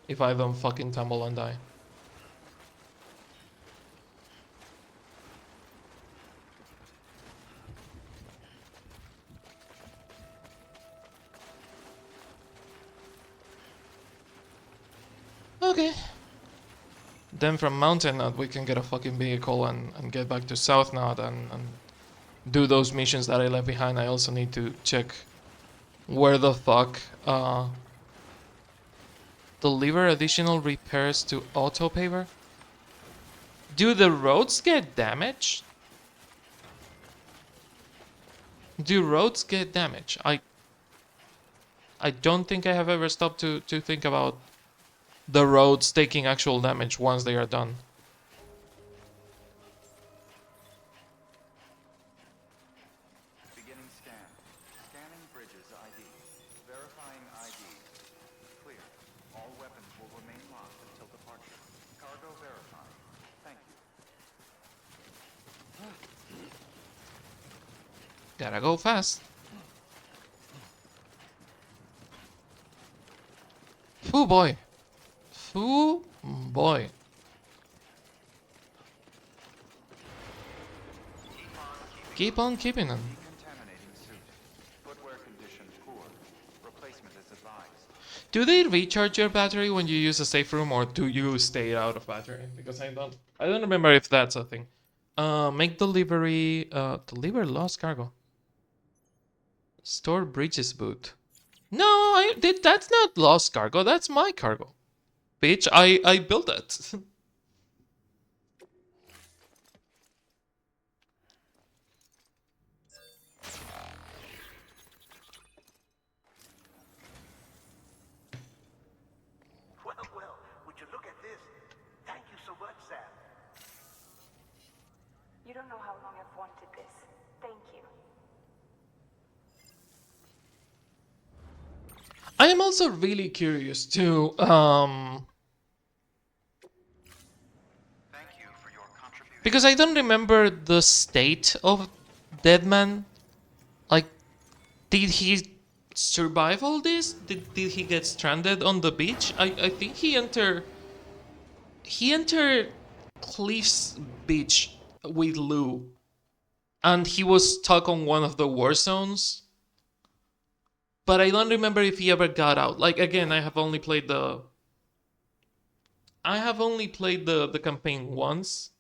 If I don't fucking tumble and die. Okay. Then from Mountain Nut we can get a fucking vehicle and get back to South Nut and do those missions that I left behind. I also need to check where the fuck deliver additional repairs to Autopaver. Do the roads get damaged? Do roads get damaged? I don't think I have ever stopped to think about the roads taking actual damage once they are done. Beginning scan. Scanning bridges ID. Verifying ID. Clear. All weapons will remain locked until departure. Cargo verified. Thank you. Gotta go fast. Foo boy. Foo boy. Keep on keeping on. Decontaminating suit. Footwear condition poor. Replacement is advised. Do they recharge your battery when you use a safe room, or do you stay out of battery? Because I don't remember if that's a thing. Make delivery. Deliver lost cargo. Store bridges boot. No, that's not lost cargo. That's my cargo. Bitch, I built that. Well, would you look at this? Thank you so much, Sam. You don't know how long I've wanted this. Thank you. I am also really curious to Thank you for your contribution. because I don't remember the state of Deadman. Like, did he survive all this? Did he get stranded on the beach? I think he entered Cliff's beach with Lou, and he was stuck on one of the war zones. But I don't remember if he ever got out. Like, again, I have only played the campaign once.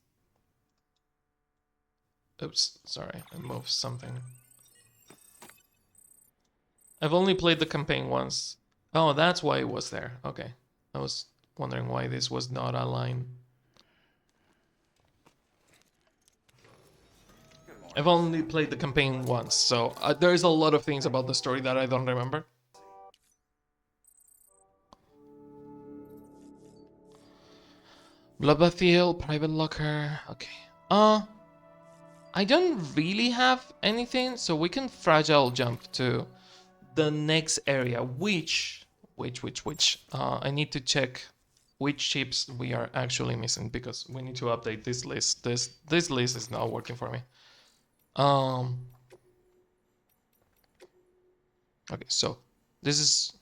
Oops, sorry, I moved something. I've only played the campaign once. Oh, that's why it was there. Okay. I was wondering why this was not a line. I've only played the campaign once, so there's a lot of things about the story that I don't remember. Bloodbath Field, private locker. Okay. I don't really have anything, so we can fragile jump to the next area, which I need to check which ships we are actually missing, because we need to update this list. This list is not working for me. Okay, so this is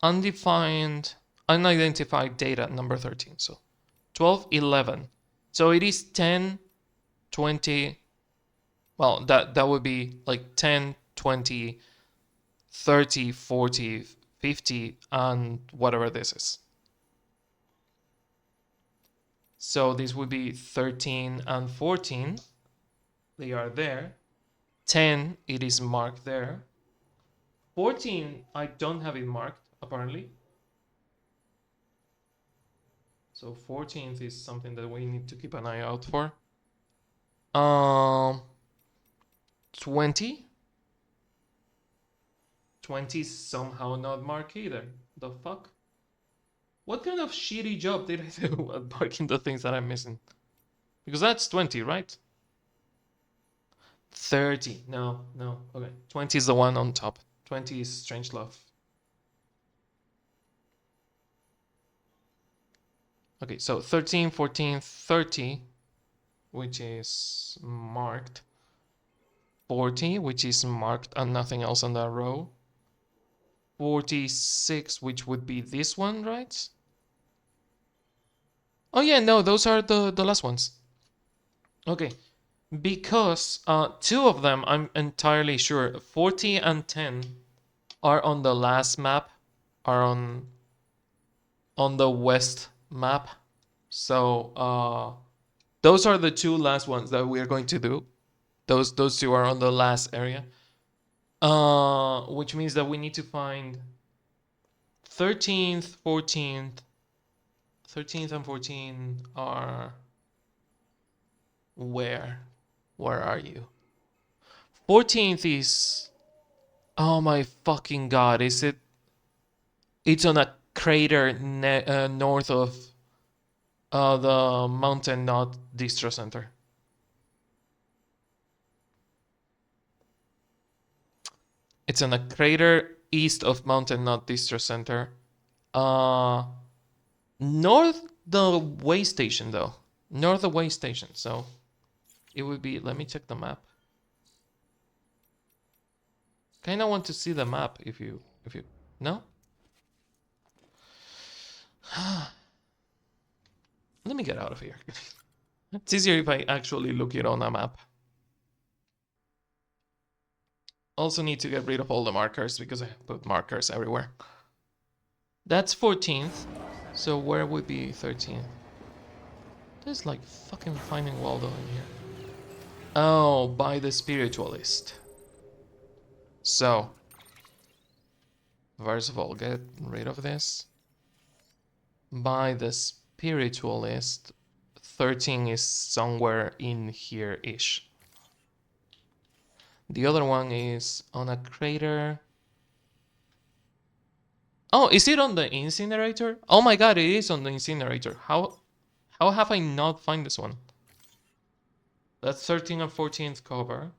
unidentified data number 13. So 12, 11. So it is 10, 20. Well, that would be like 10, 20, 30, 40, 50, and whatever this is. So this would be 13 and 14. They are there. 10, it is marked there. 14, I don't have it marked, apparently. So 14th is something that we need to keep an eye out for. 20. 20 is somehow not marked either. The fuck? What kind of shitty job did I do at marking the things that I'm missing? Because that's 20, right? 30. No. Okay. 20 is the one on top. 20 is Strangelove. Okay, so 13, 14, 30, which is marked. 40, which is marked and nothing else on that row. 46, which would be this one, right? Oh yeah, no, those are the last ones. Okay, because two of them, I'm entirely sure, 40 and 10 are on the last map, are on the west map. So those are the two last ones that we are going to do. Those two are on the last area. Which means that we need to find 13th, 14th. 13th and 14 are where? Where are you? 14th is, oh my fucking god, is it? It's on a crater north of the Mountain Knot Distro Center. It's on a crater east of Mountain Knot Distro Center. North the way station though. North the way station. So it would be, let me check the map. Kinda want to see the map if you no? Let me get out of here. It's easier if I actually look it on a map. Also need to get rid of all the markers because I put markers everywhere. That's 14th. So where would be 13th? There's like fucking finding Waldo in here. Oh, by the spiritualist. So, first of all, get rid of this. By the spiritualist, 13 is somewhere in here-ish. The other one is on a crater. Oh, is it on the incinerator? Oh my god, it is on the incinerator. How have I not find this one? That's 13 and 14th cover.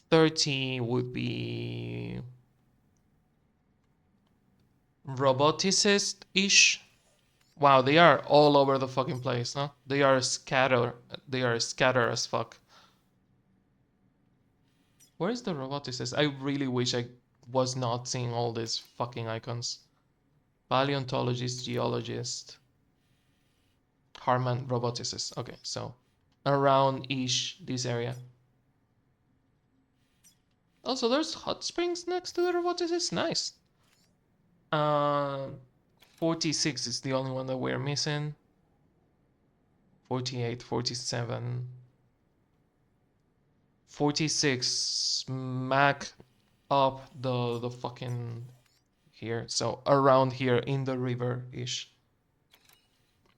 30 would be roboticist-ish. Wow, they are all over the fucking place, huh? They are scattered as fuck. Where is the roboticist? I really wish I was not seeing all these fucking icons. Paleontologist, geologist, Harman, roboticist. Okay, so around-ish this area. Also, there's hot springs next to the roboticist. Nice. 46 is the only one that we're missing. 48, 47. 46 smack up the fucking here. So around here in the river-ish.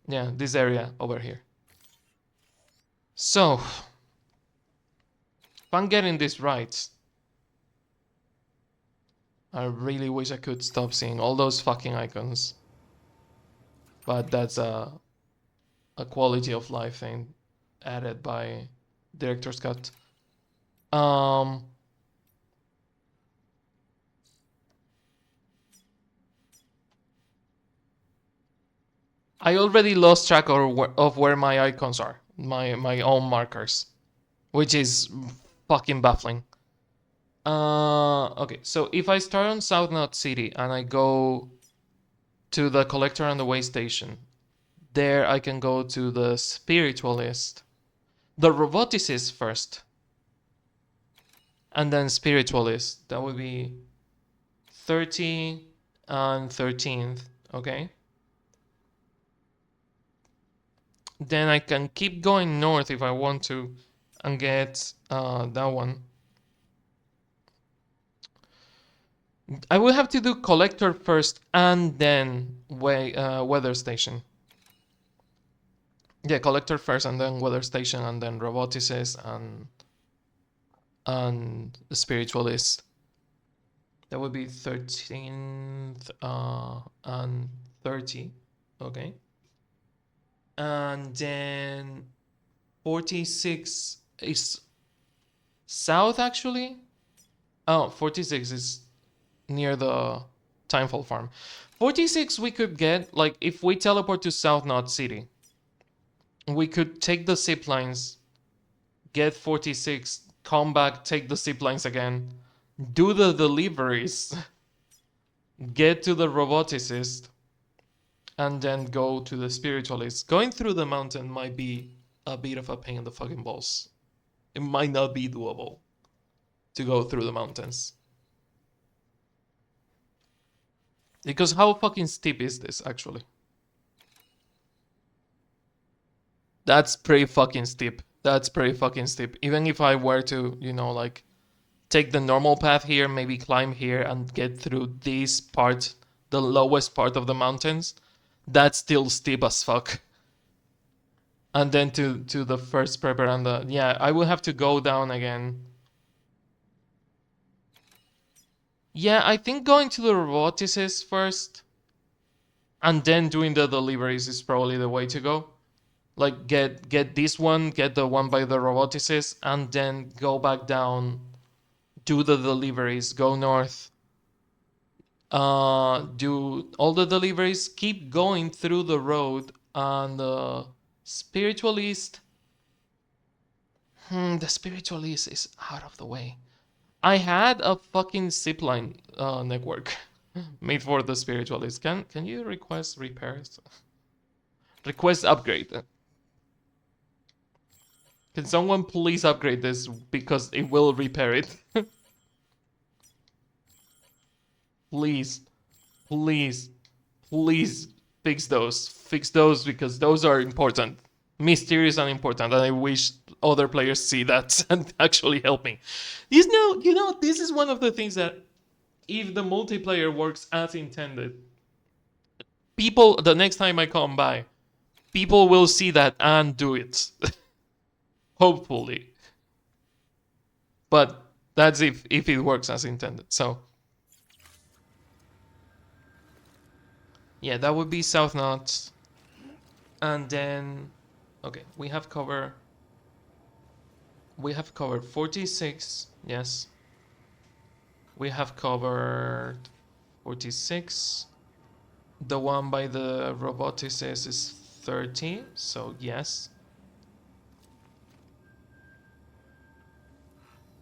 Yeah, this area over here. So, if I'm getting this right, I really wish I could stop seeing all those fucking icons. But that's a quality of life thing added by director's cut. I already lost track of where my icons are, my own markers, which is fucking baffling. Okay, so if I start on South Knot City and I go to the collector and the way station, there I can go to the spiritualist, the roboticist first, and then spiritualist. That would be 30 and 13th, okay? Then I can keep going north if I want to and get that one. I will have to do collector first and then weather station. Yeah, collector first and then weather station and then roboticist and the spiritualist. That would be 13th and 30. Okay. And then 46 is south actually. Oh, 46 is near the Timefall farm. 46 we could get, like, if we teleport to South Knot City, we could take the zip lines, get 46, come back, take the zip lines again, do the deliveries, get to the roboticist, and then go to the spiritualist. Going through the mountain might be a bit of a pain in the fucking balls. It might not be doable to go through the mountains. Because how fucking steep is this, actually? That's pretty fucking steep. That's pretty fucking steep. Even if I were to, you know, like, take the normal path here, maybe climb here and get through this part, the lowest part of the mountains, that's still steep as fuck. And then to the first prepper and the... Yeah, I will have to go down again. Yeah, I think going to the roboticist first and then doing the deliveries is probably the way to go. Like, get this one, get the one by the roboticist, and then go back down, do the deliveries, go north, do all the deliveries, keep going through the road, and the spiritualist... the spiritualist is out of the way. I had a fucking zipline network made for the spiritualist. Can you request repairs? Request upgrade. Can someone please upgrade this because it will repair it? Please, please, please fix those. Fix those because those are important. Mysterious and important, and I wish other players see that and actually help me. You know, this is one of the things that if the multiplayer works as intended, people, the next time I come by, people will see that and do it. Hopefully. But that's if it works as intended. So yeah, that would be South Knot. And then okay, we have covered 46, yes. We have covered 46. The one by the roboticist is 30, so yes.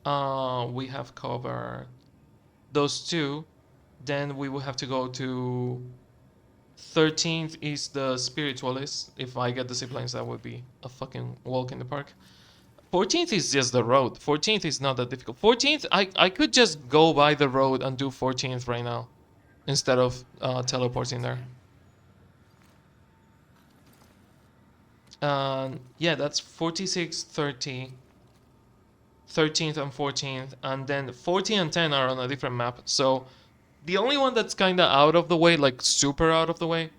We have covered those two. Then we will have to go to 13th is the spiritualist. If I get the ziplines, that would be a fucking walk in the park. 14th is just the road. 14th is not that difficult. 14th, I could just go by the road and do 14th right now instead of teleporting there. Yeah, that's 46, 30, 13th and 14th, and then 14 and 10 are on a different map. So the only one that's kind of out of the way, like super out of the way,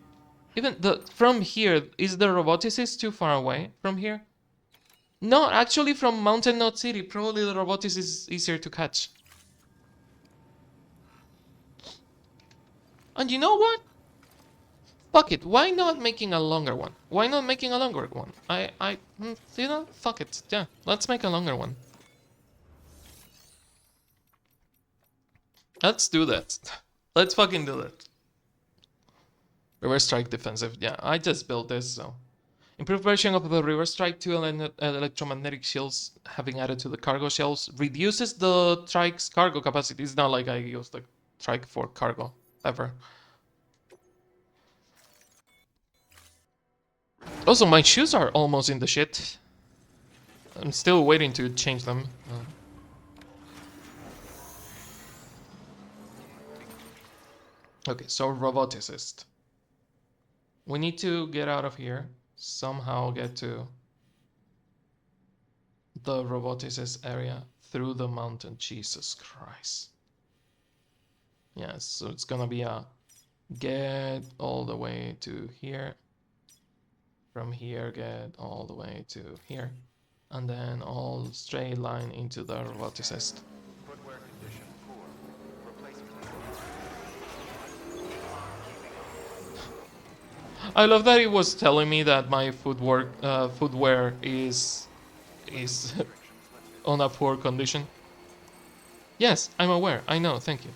even from here, is the roboticist too far away from here? No, actually from Mountain Knot City, probably the roboticist is easier to catch. And you know what? Fuck it, why not making a longer one? Why not making a longer one? You know, fuck it, yeah, let's make a longer one. Let's do that. Let's fucking do that. Reverse strike defensive, yeah, I just built this, so. Improved version of the reverse strike, 2 electromagnetic shields having added to the cargo shells. Reduces the trike's cargo capacity. It's not like I use the trike for cargo, ever. Also, my shoes are almost in the shit. I'm still waiting to change them. Okay, so roboticist. We need to get out of here. Somehow get to the roboticist area through the mountain. Jesus Christ. Yeah, so it's gonna be a get all the way to here. From here, get all the way to here. And then all straight line into the roboticist. Footwear condition poor. Replacement. I love that it was telling me that my footwear is Restrictions lifted. on a poor condition. Yes, I'm aware. I know. Thank you.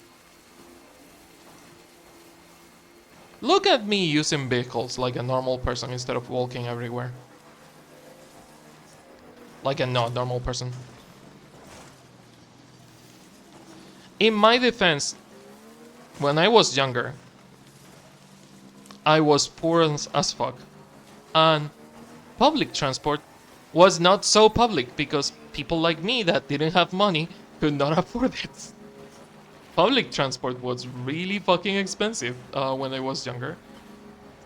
Look at me using vehicles like a normal person instead of walking everywhere. Like a not normal person. In my defense, when I was younger, I was poor as fuck. And public transport was not so public because people like me that didn't have money could not afford it. Public transport was really fucking expensive when I was younger.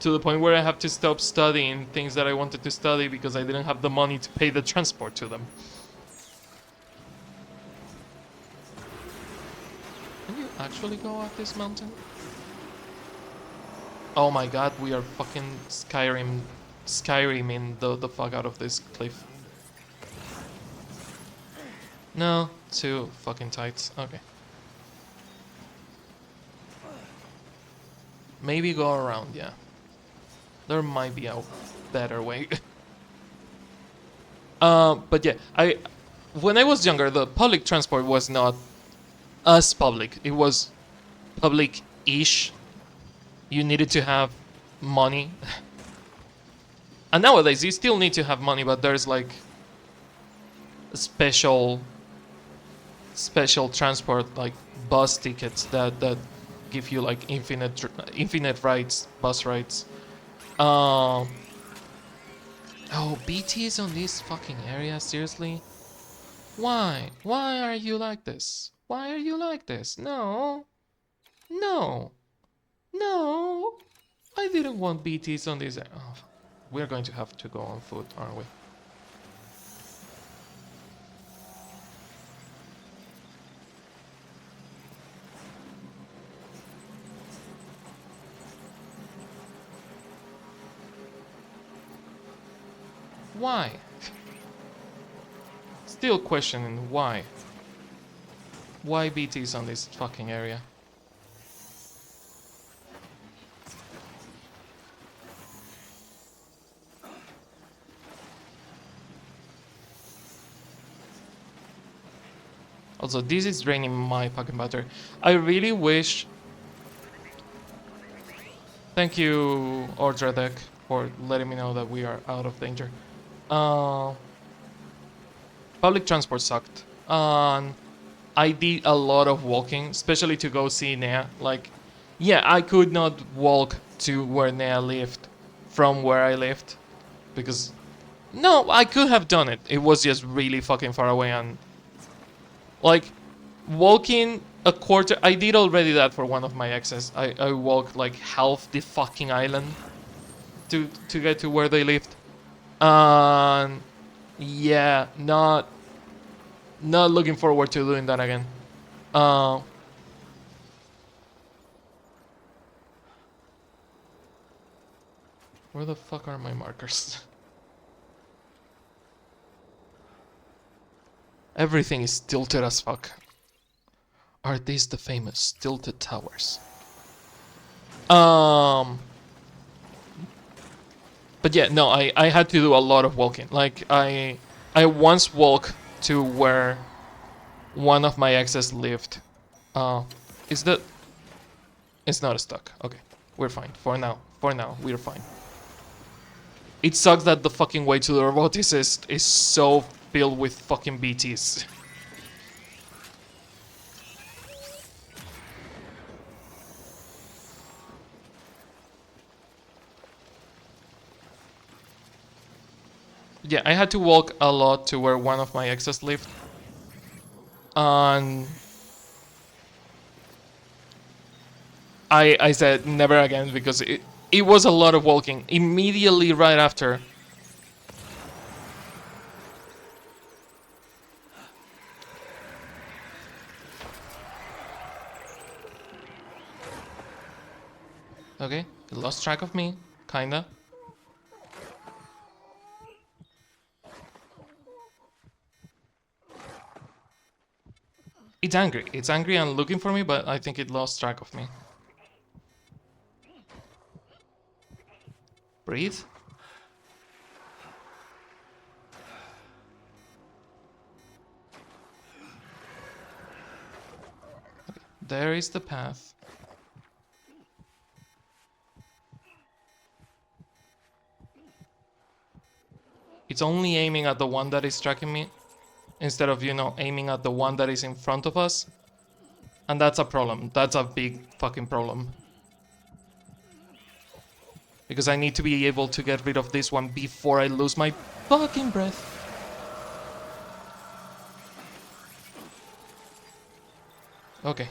To the point where I have to stop studying things that I wanted to study because I didn't have the money to pay the transport to them. Can you actually go up this mountain? Oh my god, we are fucking Skyriming the fuck out of this cliff. No, too fucking tight. Okay. Maybe go around, yeah. There might be a better way. But yeah, when I was younger, the public transport was not as public. It was public-ish. You needed to have money. And nowadays, you still need to have money, but there's like special transport, like bus tickets that give you like infinite rides, bus rides. Oh, BT is on this fucking area, seriously? Why? Why are you like this? Why are you like this? No. No. No. I didn't want BTs on this. Oh, we're going to have to go on foot, aren't we? Why? Still questioning why. Why BTs on this fucking area? Also, this is draining my fucking battery. I really wish... Thank you, Ordredek, for letting me know that we are out of danger. Public transport sucked. I did a lot of walking, especially to go see Nea. Like, yeah, I could not walk to where Nea lived from where I lived. Because, no, I could have done it. It was just really fucking far away and... Like, walking a quarter... I did already that for one of my exes. I walked like half the fucking island to get to where they lived. Yeah, not looking forward to doing that again. Where the fuck are my markers? Everything is tilted as fuck. Are these the famous tilted towers? But yeah, no, I had to do a lot of walking. Like, I once walked to where one of my exes lived. Is that... It's not stuck. Okay, we're fine. For now, we're fine. It sucks that the fucking way to the roboticist is so filled with fucking BTs. Yeah, I had to walk a lot to where one of my exes lived. And I said never again because it was a lot of walking immediately right after. Okay, it lost track of me, kinda. It's angry. It's angry and looking for me, but I think it lost track of me. Breathe. Okay, there is the path. It's only aiming at the one that is tracking me, instead of, you know, aiming at the one that is in front of us. And that's a problem. That's a big fucking problem. Because I need to be able to get rid of this one before I lose my fucking breath. Okay.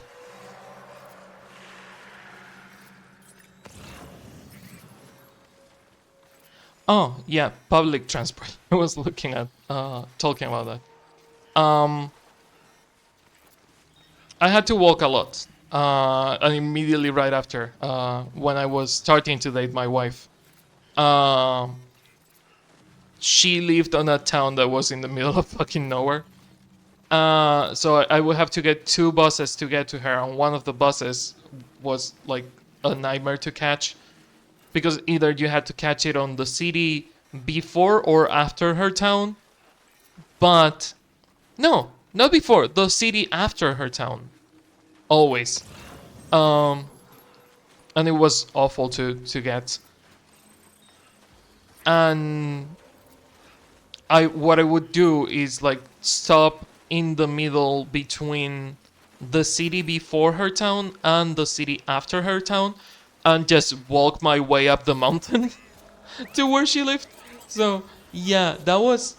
Oh, yeah, public transport. I was looking at, talking about that. I had to walk a lot. And immediately right after, when I was starting to date my wife. She lived on a town that was in the middle of fucking nowhere. So I would have to get 2 buses to get to her, and one of the buses was like a nightmare to catch. Because either you had to catch it on the city before or after her town. But no, not before, the city after her town. Always. And it was awful to get. And what I would do is like stop in the middle between the city before her town and the city after her town and just walk my way up the mountain to where she lived. So yeah, that was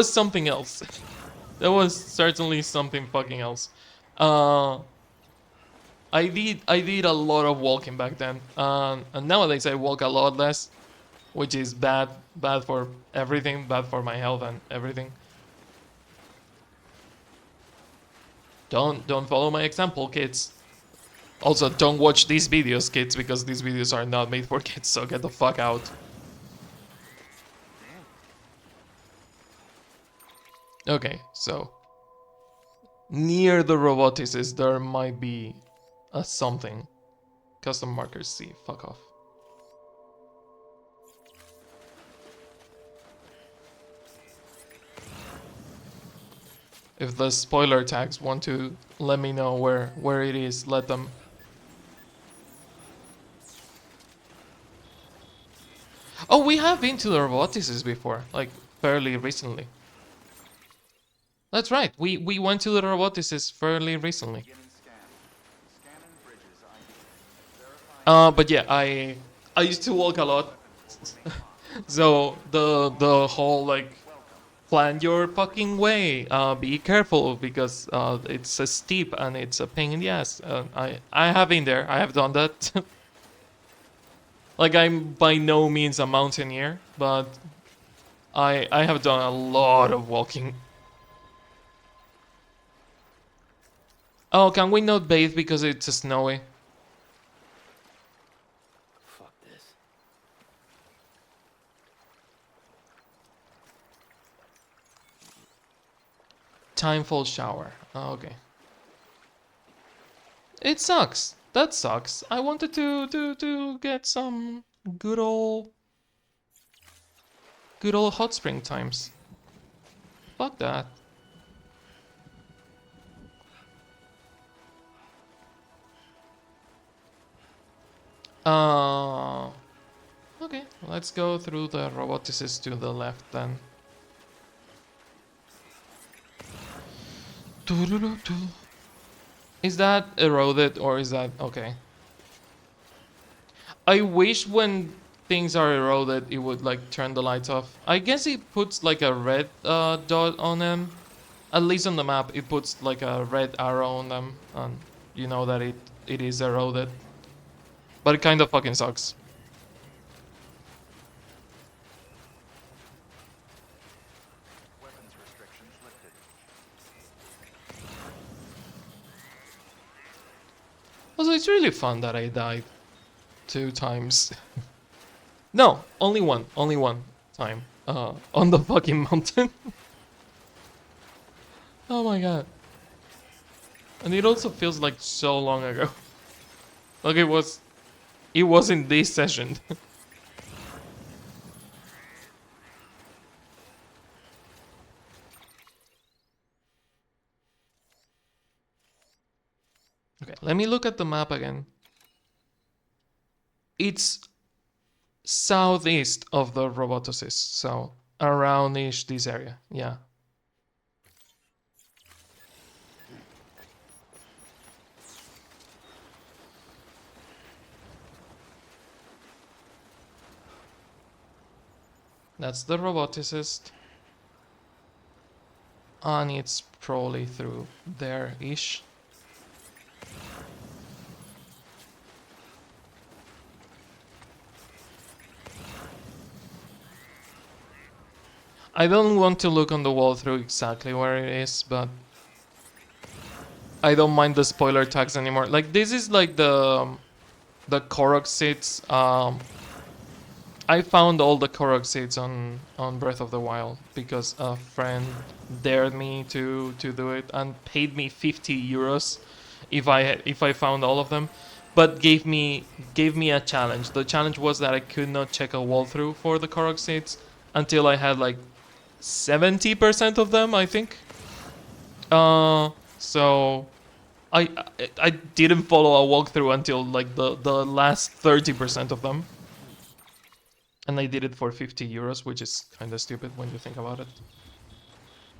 something else. That was certainly something fucking else. I did a lot of walking back then, and nowadays I walk a lot less, which is bad for everything, bad for my health and everything. Don't follow my example, kids. Also, don't watch these videos, kids, because these videos are not made for kids, so get the fuck out. Okay, so near the roboticist there might be a something. Custom markers C, fuck off. If the spoiler tags want to let me know where it is, let them. Oh, we have been to the roboticist before, like fairly recently. That's right, we went to the roboticist fairly recently. Beginning scan. Scanning bridges ID. Verifying But yeah, I used to walk a lot, so the whole like plan your fucking way. Be careful because it's a steep and it's a pain in the ass. I have been there. I have done that. Like I'm by no means a mountaineer, but I have done a lot of walking. Oh, can we not bathe because it's snowy? Fuck this. Time for shower. Oh, okay. It sucks. That sucks. I wanted to get some good old hot spring times. Fuck that. Okay, let's go through the roboticist to the left then. Is that eroded or is that okay? I wish when things are eroded it would like turn the lights off. I guess it puts like a red dot on them. At least on the map it puts like a red arrow on them and you know that it is eroded. But it kind of fucking sucks. Weapons restrictions lifted. Also, it's really fun that I died 2 times. No, only one time. On the fucking mountain. Oh my god. And it also feels like so long ago. Like it was in this session. Okay, let me look at the map again. It's southeast of the Robotosis, so around-ish this area, yeah. That's the Roboticist. And it's probably through there-ish. I don't want to look on the wall through exactly where it is, but I don't mind the spoiler tags anymore. Like, this is like the Korok seeds. I found all the Korok seeds on Breath of the Wild because a friend dared me to do it and paid me 50 euros if I found all of them, but gave me a challenge. The challenge was that I could not check a wall-through for the Korok seeds until I had like 70% of them, I think. So I didn't follow a walkthrough until like the last 30% of them. And I did it for 50 euros, which is kind of stupid when you think about it.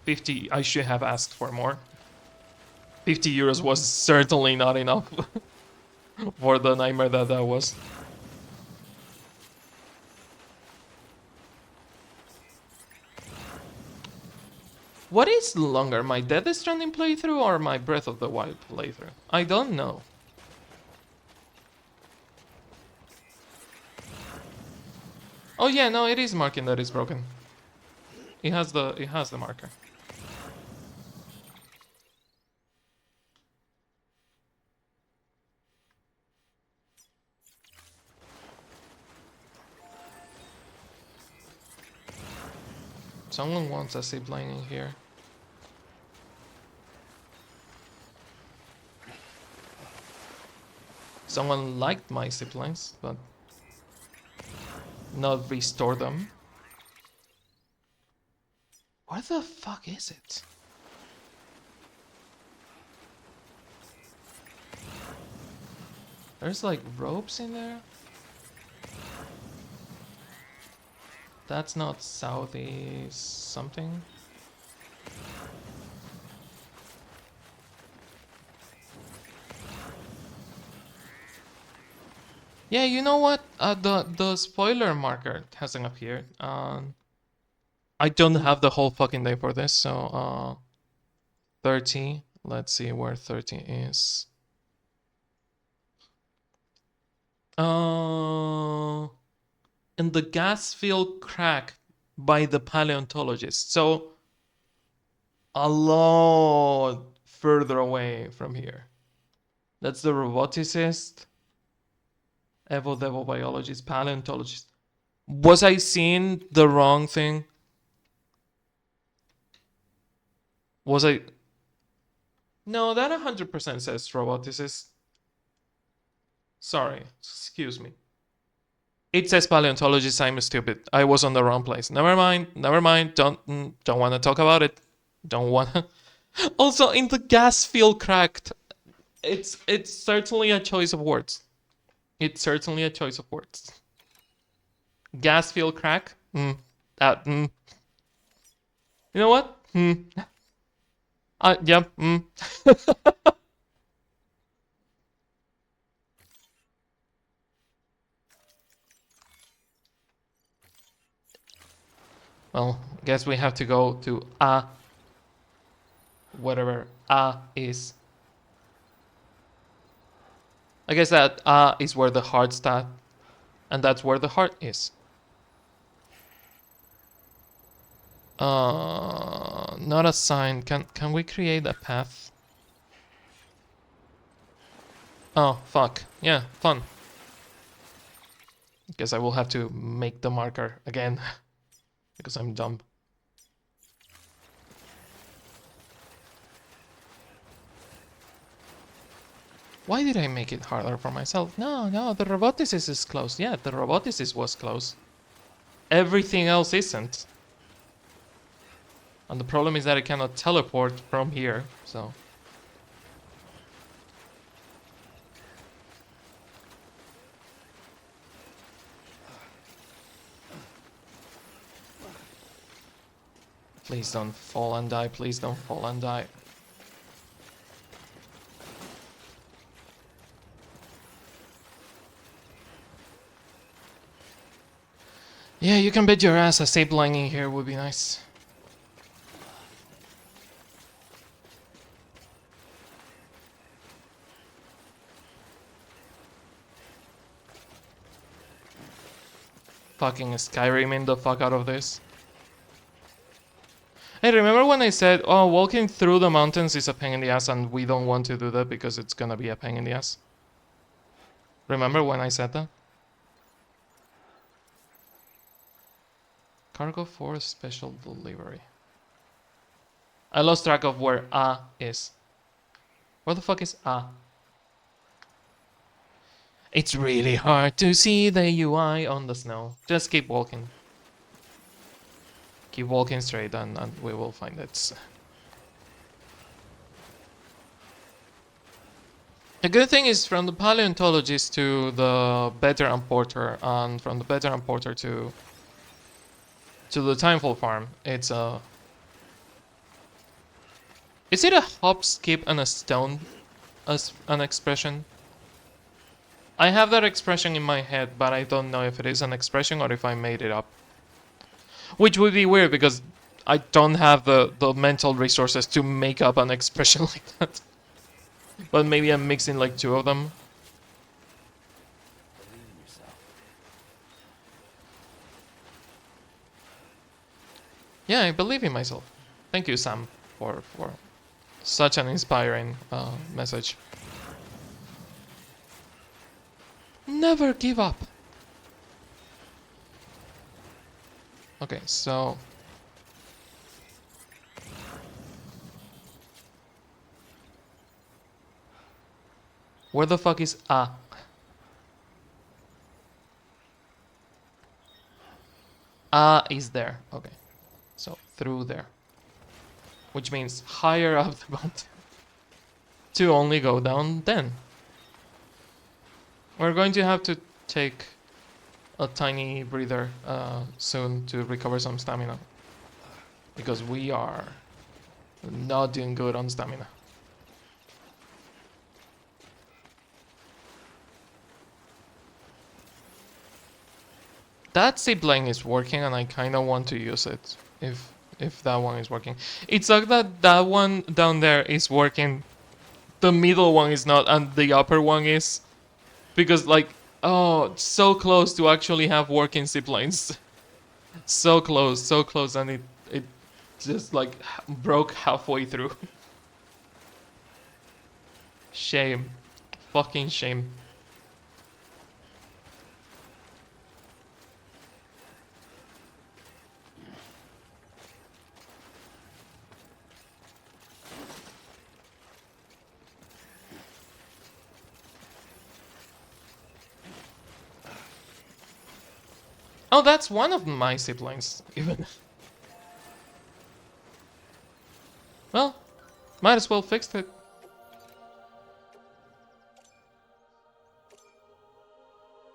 50, I should have asked for more. 50 euros was certainly not enough for the nightmare that was. What is longer, my Death Stranding playthrough or my Breath of the Wild playthrough? I don't know. Oh yeah, no, it is marking that it's broken. It has the marker. Someone wants a zipline in here. Someone liked my ziplines, but not restore them. Where the fuck is it? There's like ropes in there. That's not southeast something. Yeah, you know what? The spoiler marker hasn't appeared. I don't have the whole fucking day for this, so 30. Let's see where 30 is. In the gas field crack by the paleontologist. So a lot further away from here. That's the roboticist. Evo Devo biologist, paleontologist. Was I seeing the wrong thing? Was I? No, that 100% says roboticist. Sorry, excuse me. It says paleontologist. I'm stupid. I was on the wrong place. Never mind. Never mind. Don't want to talk about it. Don't want. Also, in the gas field cracked, it's certainly a choice of words. It's certainly a choice of words. Gas field crack. You know what? Yeah. Well, guess we have to go to whatever is. I guess that is where the heart's at, and that's where the heart is. Not a sign. Can we create a path? Oh, fuck. Yeah, fun. Guess I will have to make the marker again. Because I'm dumb. Why did I make it harder for myself? No, the roboticist is close. Yeah, the roboticist was close. Everything else isn't. And the problem is that I cannot teleport from here, so... Please don't fall and die, please don't fall and die. Yeah, you can bet your ass a zip lining here would be nice. Fucking Skyriming the fuck out of this. Hey, remember when I said, oh, walking through the mountains is a pain in the ass and we don't want to do that because it's gonna be a pain in the ass? Remember when I said that? Cargo for special delivery. I lost track of where A is. Where the fuck is A? It's really hard to see the UI on the snow. Just keep walking. Keep walking straight and we will find it. The good thing is from the paleontologist to the veteran porter and from the veteran porter to the timefall farm, it's a... Is it a hop, skip and a stone as an expression? I have that expression in my head, but I don't know if it is an expression or if I made it up. Which would be weird because I don't have the mental resources to make up an expression like that. But maybe I'm mixing like two of them. Believe in yourself. Yeah, I believe in myself. Thank you, Sam, for such an inspiring message. Never give up. Okay, so... Where the fuck is A? A is there. Okay. So, through there. Which means higher up the mountain. To only go down then. We're going to have to take a tiny breather soon to recover some stamina. Because we are not doing good on stamina. That zipline is working and I kind of want to use it. If that one is working. It's like that one down there is working. The middle one is not and the upper one is. Because like, oh, so close to actually have working ziplines. So close, and it just like broke halfway through. Shame. Fucking shame. Oh, that's one of my siblings, even. Well, might as well fix it.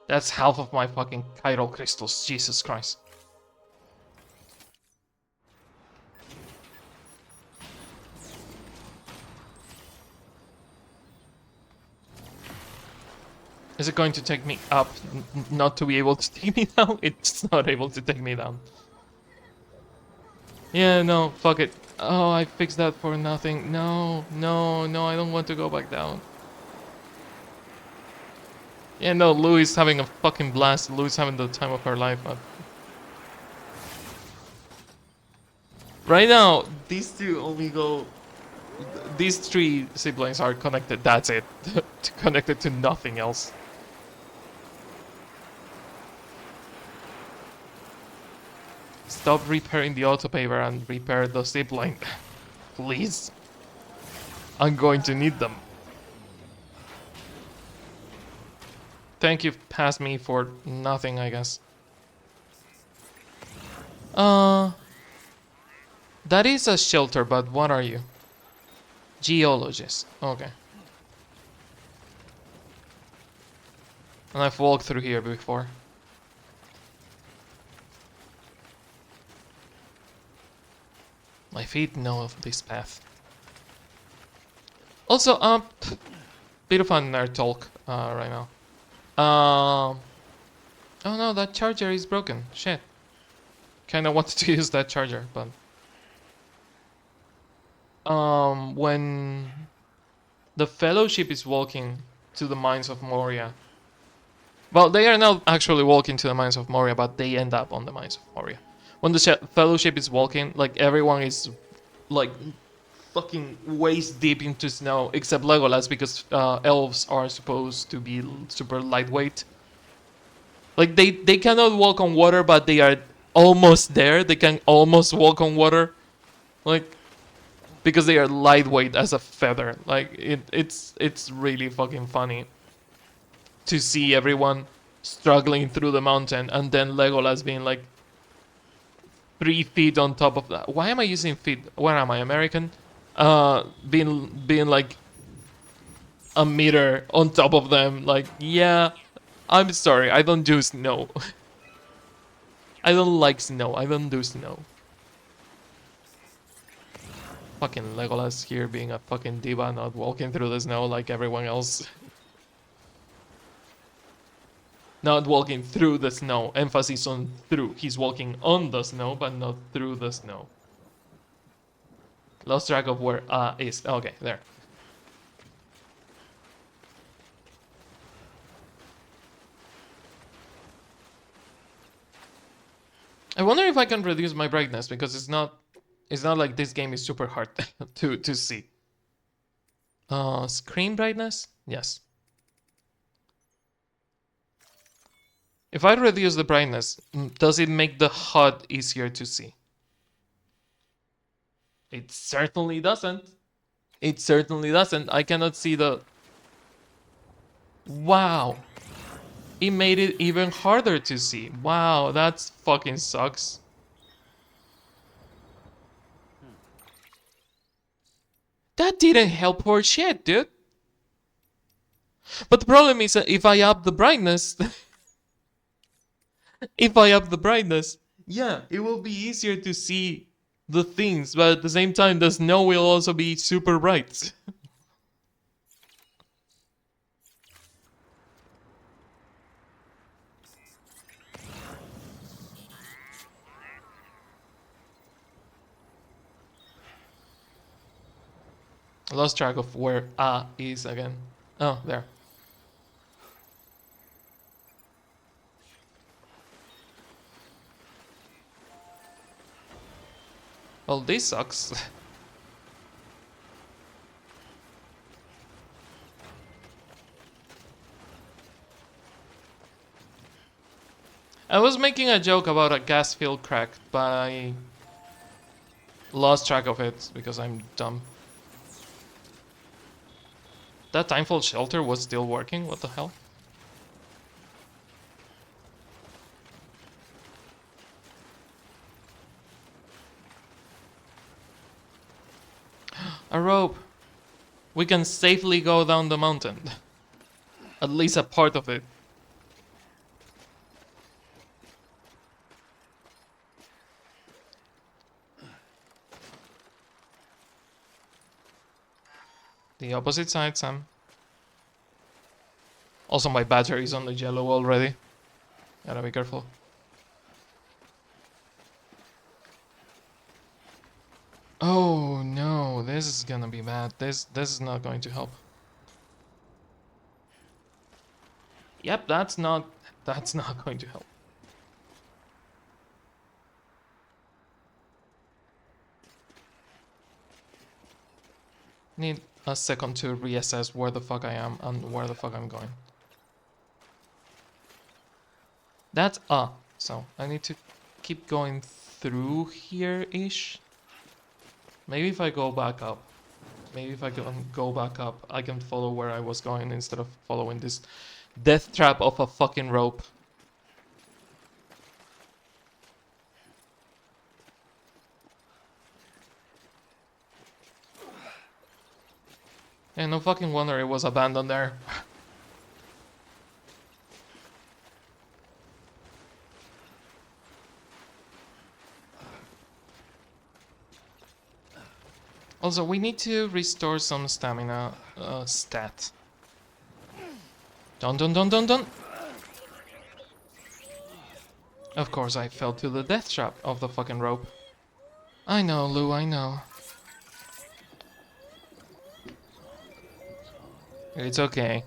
That's half of my fucking chiral crystals, Jesus Christ. Is it going to take me up, not to be able to take me down? It's not able to take me down. Yeah, no, fuck it. Oh, I fixed that for nothing. No, I don't want to go back down. Yeah, no, Louis having a fucking blast. Louis having the time of her life. But right now, these two only go. These three siblings are connected. That's it. Connected to nothing else. Stop repairing the autopaver and repair the sibling. Please. I'm going to need them. Thank you, past me for nothing, I guess. Uh, that is a shelter, but what are you? Geologist. Okay. And I've walked through here before. My feet know of this path. Also, bit of a nerd talk right now. Oh no, that charger is broken. Shit. Kinda wanted to use that charger, but when the Fellowship is walking to the mines of Moria. Well, they are not actually walking to the mines of Moria, but they end up on the mines of Moria. When the Fellowship is walking, like everyone is like fucking waist deep into snow, except Legolas because elves are supposed to be super lightweight. Like they cannot walk on water, but they are almost there. They can almost walk on water, like because they are lightweight as a feather. Like it's really fucking funny to see everyone struggling through the mountain, and then Legolas being like 3 feet on top of that. Why am I using feet? Where am I? American? Being like a meter on top of them. Like, yeah, I'm sorry, I don't do snow. I don't like snow. I don't do snow. Fucking Legolas here being a fucking diva, not walking through the snow like everyone else. Not walking through the snow. Emphasis on through. He's walking on the snow, but not through the snow. Lost track of where is. Okay, there. I wonder if I can reduce my brightness because it's not like this game is super hard to see. Screen brightness? Yes. If I reduce the brightness, does it make the HUD easier to see? It certainly doesn't. It certainly doesn't. I cannot see the... Wow. It made it even harder to see. Wow, that fucking sucks. That didn't help for shit, dude. But the problem is that if I up the brightness... if I up the brightness, yeah, it will be easier to see the things, but at the same time, the snow will also be super bright. I lost track of where is again. Oh, there. Well, this sucks. I was making a joke about a gas field crack, but I lost track of it because I'm dumb. That Timefall shelter was still working? What the hell? A rope! We can safely go down the mountain. At least a part of it. The opposite side, Sam. Also, my battery is on the yellow already. Gotta be careful. Oh no, this is gonna be bad. This is not going to help. Yep, that's not going to help. Need a second to reassess where the fuck I am and where the fuck I'm going. That's so I need to keep going through here-ish. Maybe if I go back up. Maybe if I go back up, I can follow where I was going instead of following this death trap of a fucking rope. And no fucking wonder it was abandoned there. Also, we need to restore some stamina stat. Dun. Of course, I fell to the death trap of the fucking rope. I know, Lou, I know. It's okay.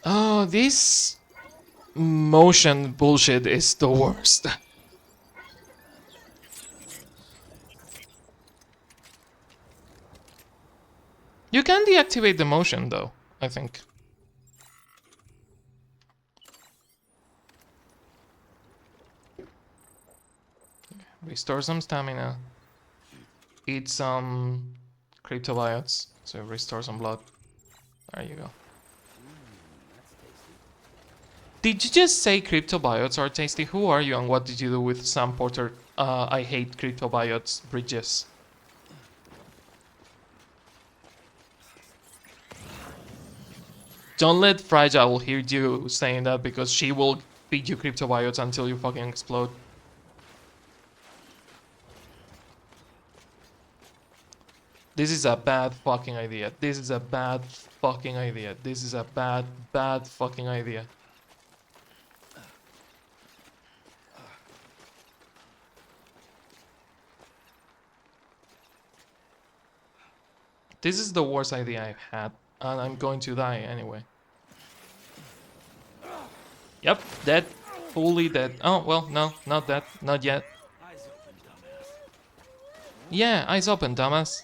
Oh, this motion bullshit is the worst. You can deactivate the motion though, I think. Restore some stamina. Eat some cryptobiotes, so restore some blood. There you go. Did you just say cryptobiotes are tasty? Who are you and what did you do with Sam Porter? I hate cryptobiotes bridges. Don't let Fragile hear you saying that because she will feed you cryptobiotes until you fucking explode. This is a bad fucking idea. This is a bad fucking idea. This is a bad fucking idea. This is the worst idea I've had, and I'm going to die anyway. Yep, dead. Fully dead. Oh, well, no, not that. Not yet. Yeah, eyes open, dumbass.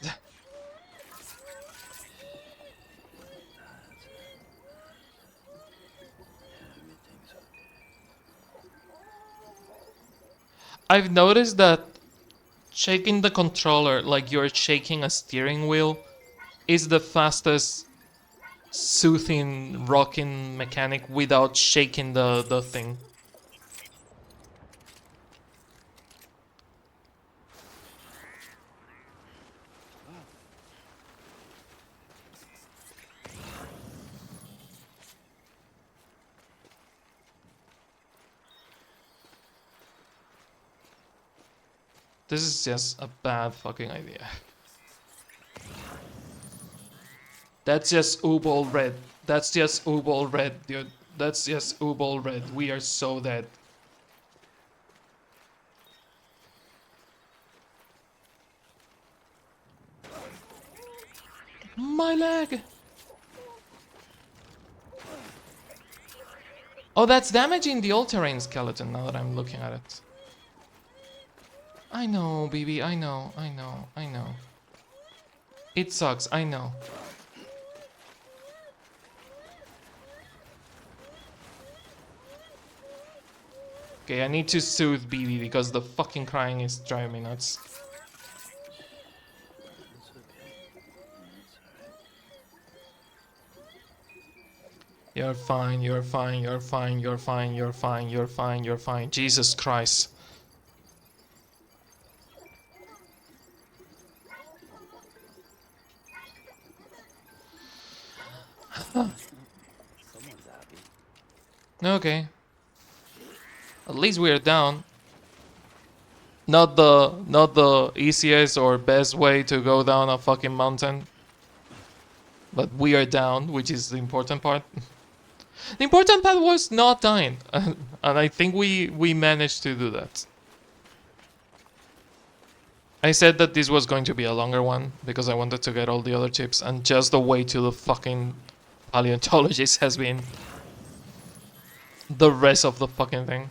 I've noticed that shaking the controller like you're shaking a steering wheel is the fastest soothing rocking mechanic without shaking the thing. This is just a bad fucking idea. That's just Ubol red. That's just Ubol red, dude. That's just Ubol red. We are so dead. My leg! Oh, that's damaging the all-terrain skeleton now that I'm looking at it. I know, baby, I know. It sucks, I know. Okay, I need to soothe BB because the fucking crying is driving me nuts. You're fine, you're fine, you're fine, you're fine, you're fine, you're fine, you're fine. Jesus Christ. Someone's happy. Okay. At least we're down. Not the easiest or best way to go down a fucking mountain. But we are down, which is the important part. The important part was not dying. And I think we managed to do that. I said that this was going to be a longer one because I wanted to get all the other chips, and just the way to the fucking paleontologist has been the rest of the fucking thing.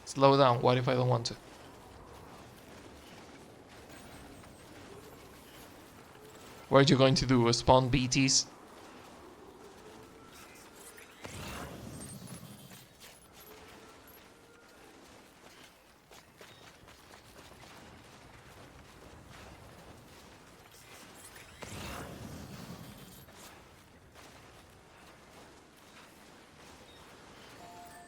Slow down, what if I don't want to? What are you going to do, spawn BTs?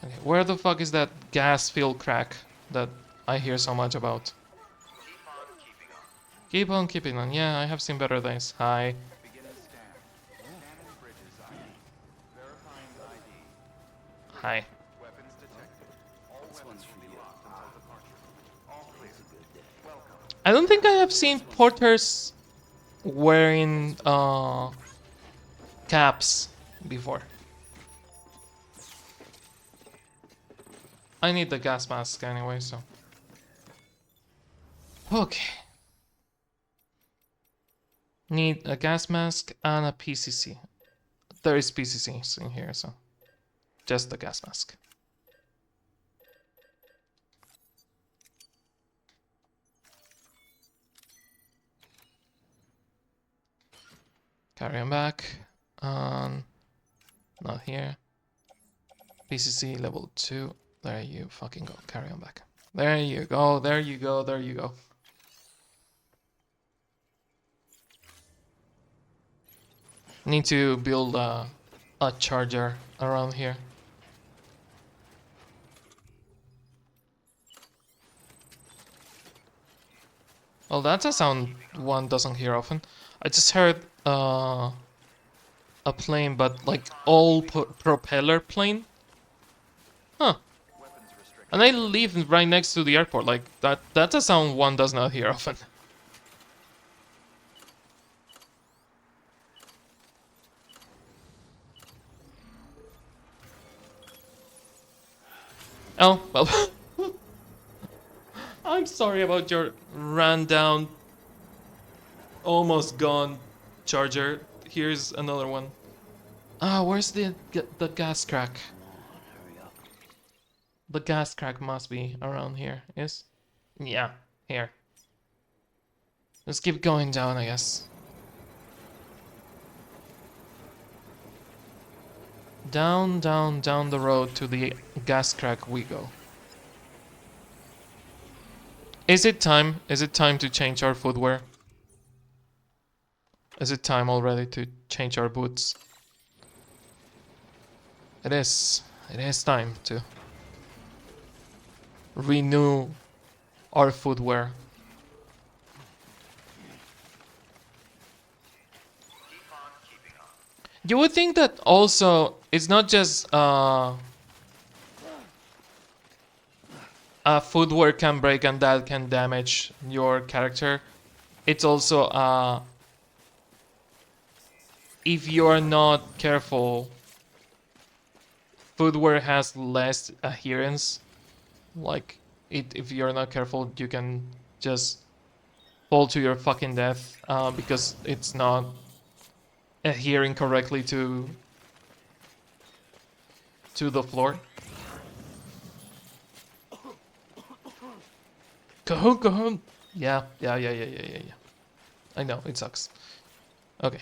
Okay, where the fuck is that gas-filled crack that I hear so much about? Keep on keeping on. Yeah, I have seen better days. Hi. Beginning scan. Scanning bridges ID. Verifying ID. Hi. Weapons detected. All weapons will be locked until departure. All clear. Welcome. I don't think I have seen porters wearing caps before. I need the gas mask anyway, so. Okay. Need a gas mask and a PCC. There is PCCs in here, so. Just the gas mask. Carry on back. Not here. PCC level 2. There you fucking go. Carry on back. There you go. There you go. There you go. Need to build a charger around here. Well, that's a sound one doesn't hear often. I just heard a plane, but like all propeller plane. Huh. And I live right next to the airport. Like that's a sound one does not hear often. Oh, well. I'm sorry about your ran down, almost gone charger. Here's another one. Ah, where's the gas crack? Hurry up. The gas crack must be around here, yes? Yeah, here. Let's keep going down, I guess. Down, down, down the road to the gas crack we go. Is it time? Is it time to change our footwear? Is it time already to change our boots? It is. It is time to renew our footwear. You would think that also it's not just footwear can break and that can damage your character. It's also if you're not careful, footwear has less adherence. Like if you're not careful, you can just fall to your fucking death because it's not adhering correctly to the floor. Cahoon. Yeah. I know, it sucks. Okay.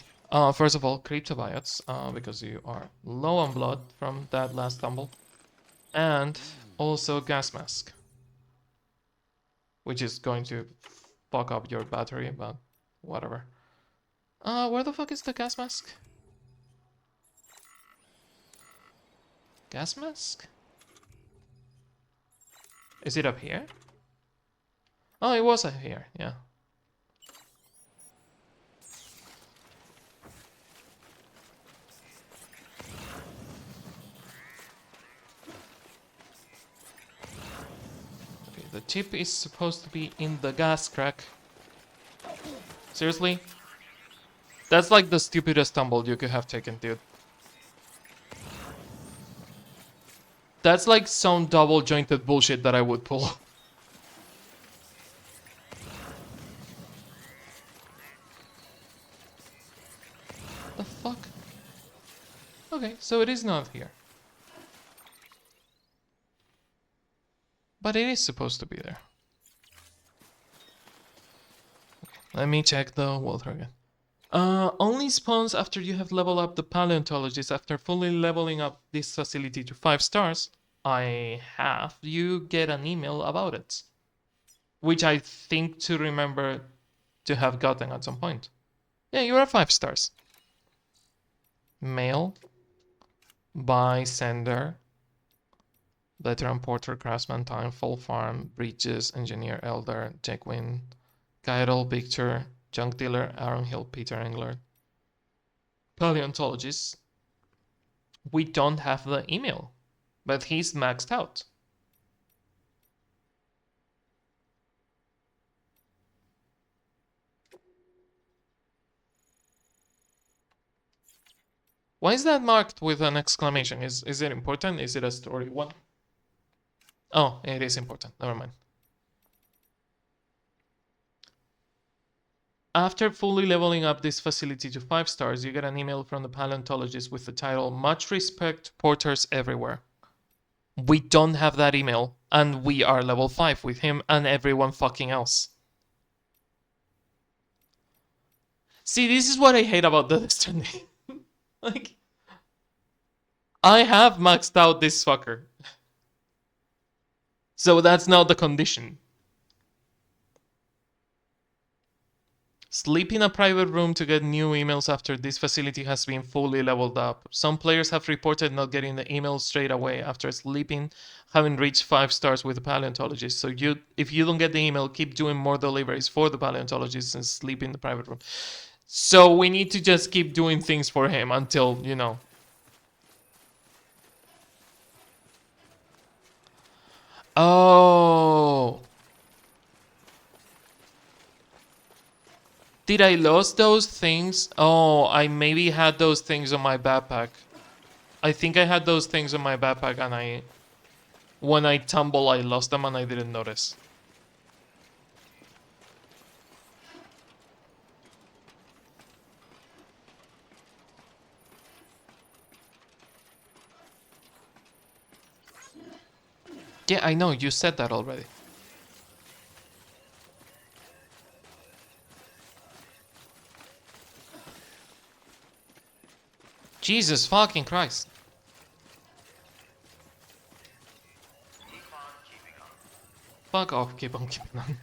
First of all, cryptobiotes, because you are low on blood from that last tumble. And also gas mask. Which is going to fuck up your battery, but whatever. Where the fuck is the gas mask? Gas mask? Is it up here? Oh, it was up here, yeah. Okay, the chip is supposed to be in the gas crack. Seriously? That's like the stupidest tumble you could have taken, dude. That's like some double jointed bullshit that I would pull. The fuck? Okay, so it is not here. But it is supposed to be there. Let me check the water again. Only spawns after you have leveled up the paleontologist. After fully leveling up this facility to 5 stars, I have you get an email about it. Which I think to remember to have gotten at some point. Yeah, you are 5 stars. Mail by sender. Veteran Porter, Craftsman, Time, Full Farm, Bridges, Engineer, Elder, Jackwin, Kyril, Picture, Junk Dealer, Aaron Hill, Peter Engler. Paleontologist. We don't have the email, but he's maxed out. Why is that marked with an exclamation? Is it important? Is it a story one? Oh, it is important. Never mind. After fully leveling up this facility to 5 stars, you get an email from the paleontologist with the title, Much respect, porters everywhere. We don't have that email, and we are level 5 with him and everyone fucking else. See, this is what I hate about the Stranding. Like, I have maxed out this fucker. So that's now the condition. Sleep in a private room to get new emails after this facility has been fully leveled up. Some players have reported not getting the emails straight away after sleeping, having reached 5 stars with the paleontologist. So if you don't get the email, keep doing more deliveries for the paleontologist and sleep in the private room. So we need to just keep doing things for him until, you know. Oh. Did I lose those things? Oh, I maybe had those things on my backpack. I think I had those things on my backpack and when I tumble, I lost them and I didn't notice. Yeah, I know, you said that already. Jesus fucking Christ. Fuck off, keep on keeping on.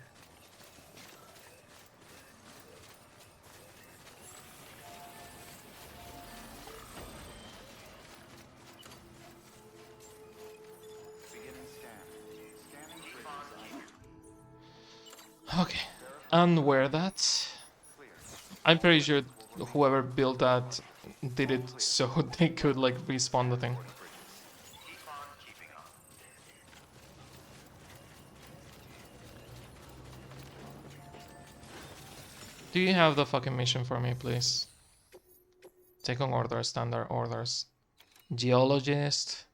Beginning scan. Scanning bridges Okay, unwear that. clear. I'm pretty sure whoever built that did it so they could like respawn the thing. Do you have the fucking mission for me, please? Take on orders, standard orders. Geologist.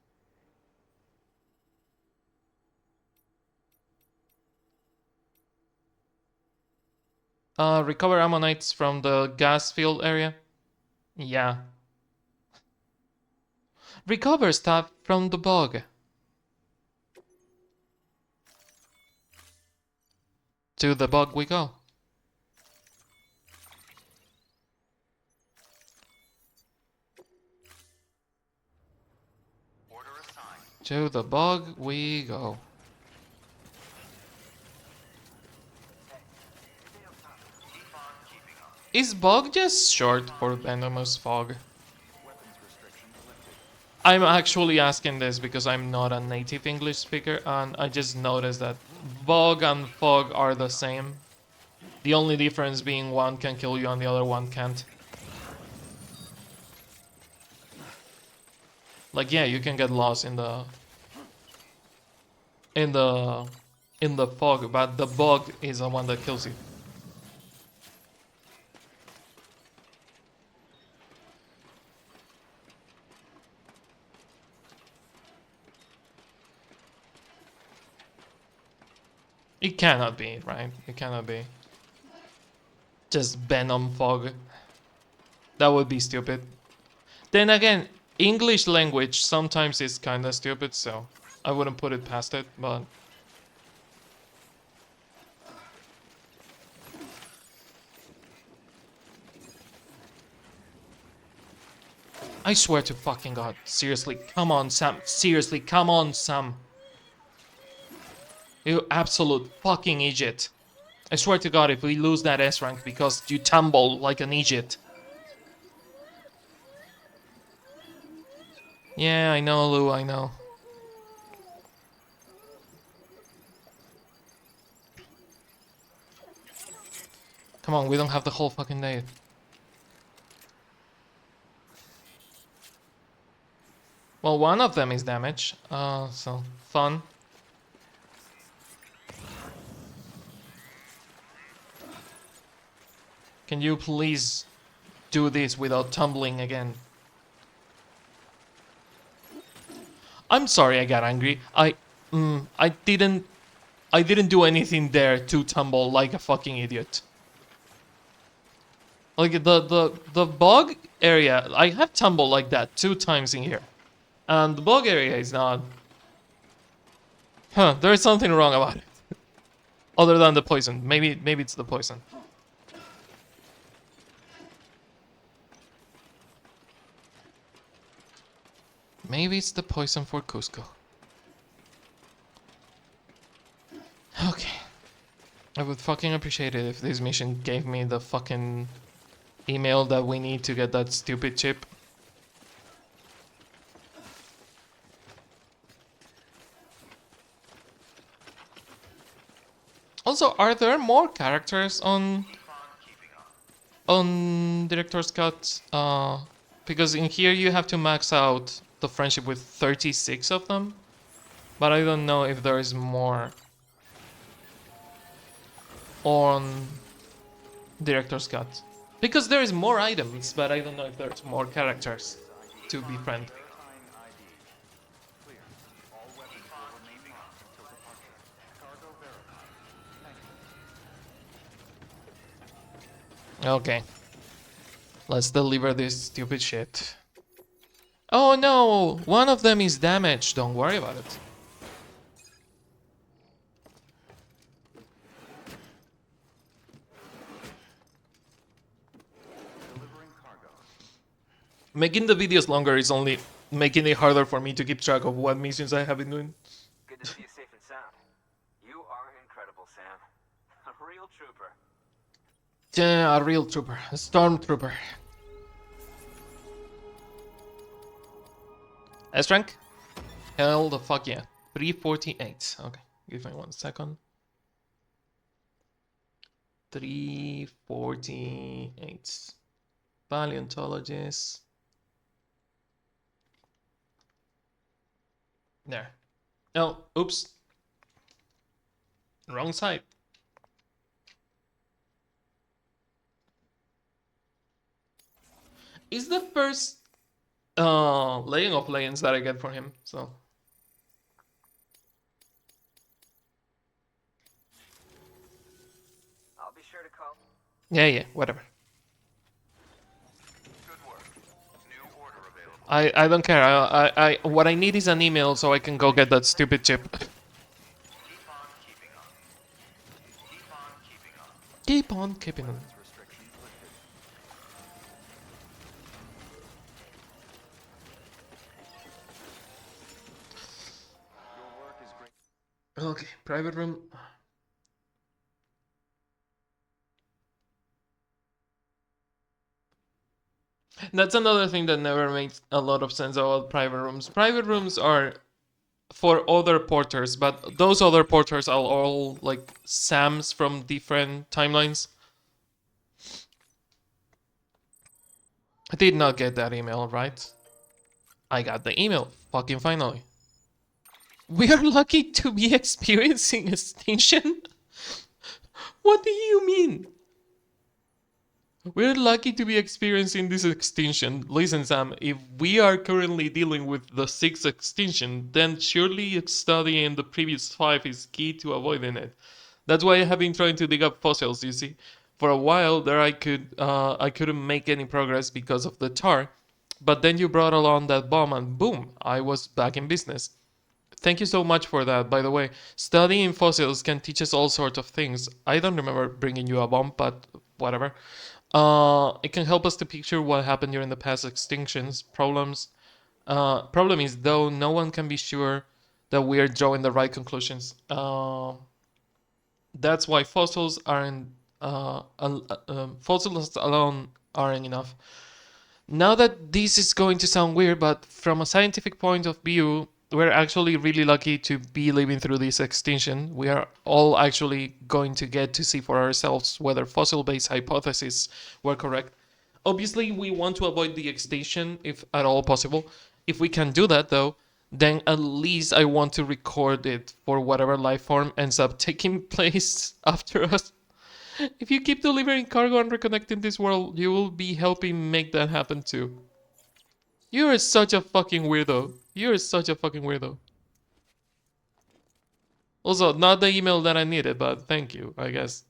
Recover ammonites from the gas field area. Yeah. Recover stuff from the bog. To the bog we go. Order assigned. To the bog we go. Is bog just short for venomous fog? Weapons restrictions lifted. I'm actually asking this because I'm not a native English speaker and I just noticed that bog and fog are the same. The only difference being one can kill you and the other one can't. Like yeah, you can get lost in the in the fog, but the bog is the one that kills you. It cannot be, right? It cannot be. Just Venom Fog. That would be stupid. Then again, English language sometimes is kind of stupid, so I wouldn't put it past it, but... I swear to fucking God. Seriously, come on, Sam. Seriously, come on, Sam. You absolute fucking idiot. I swear to God, if we lose that S rank because you tumble like an idiot. Yeah, I know, Lou, I know. Come on, we don't have the whole fucking day. Well, one of them is damaged, so fun. Can you please do this without tumbling again? I'm sorry I got angry. I didn't do anything there to tumble like a fucking idiot. Like the bug area, I have tumbled like that 2 times in here. And the bug area is not... Huh, there is something wrong about it. Other than the poison. Maybe it's the poison. Maybe it's the poison for Cusco. Okay. I would fucking appreciate it if this mission gave me the fucking email that we need to get that stupid chip. Also, are there more characters on Director's Cut? Because in here you have to max out the friendship with 36 of them, but I don't know if there is more on Director's Cut. Because there is more items, but I don't know if there's more characters to befriend. Verifying IDs. Clear. All weapons will remain locked until departure. Cargo verified. Thank you. Okay. Let's deliver this stupid shit. Oh no! One of them is damaged. Don't worry about it. Delivering cargo. Making the videos longer is only making it harder for me to keep track of what missions I have been doing. Good to see you safe and sound. You are incredible, Sam. A real trooper. Yeah, a real trooper. A stormtrooper. S rank? Hell the fuck yeah. 348. Okay, give me 1 second. 348. Paleontologist. There. Oh, oops. Wrong side. Is the first laying of legends that I get for him, so I'll be sure to call. yeah, whatever. Good work. New order available. I don't care. I what I need is an email so I can go get that stupid chip. Keep on keeping on. Keep on keeping on. Keep on keeping on. Restrictions lifted. Your work is great. Okay, private room. That's another thing that never makes a lot of sense about private rooms. Private rooms are for other porters, but those other porters are all like Sams from different timelines. I did not get that email, right? I got the email, fucking finally. We are lucky to be experiencing extinction? What do you mean? We're lucky to be experiencing this extinction. Listen, Sam, if we are currently dealing with the 6th extinction, then surely studying the previous 5 is key to avoiding it. That's why I have been trying to dig up fossils, you see. For a while there I couldn't make any progress because of the tar. But then you brought along that bomb and boom, I was back in business. Thank you so much for that, by the way. Studying fossils can teach us all sorts of things. I don't remember bringing you a bomb, but whatever. It can help us to picture what happened during the past extinctions. Problem is, though, no one can be sure that we are drawing the right conclusions. That's why fossils alone aren't enough. Now that this is going to sound weird, but from a scientific point of view, we're actually really lucky to be living through this extinction. We are all actually going to get to see for ourselves whether fossil based hypotheses were correct. Obviously, we want to avoid the extinction if at all possible. If we can do that, though, then at least I want to record it for whatever life form ends up taking place after us. If you keep delivering cargo and reconnecting this world, you will be helping make that happen too. You are such a fucking weirdo. You are such a fucking weirdo. Also, not the email that I needed, but thank you, I guess.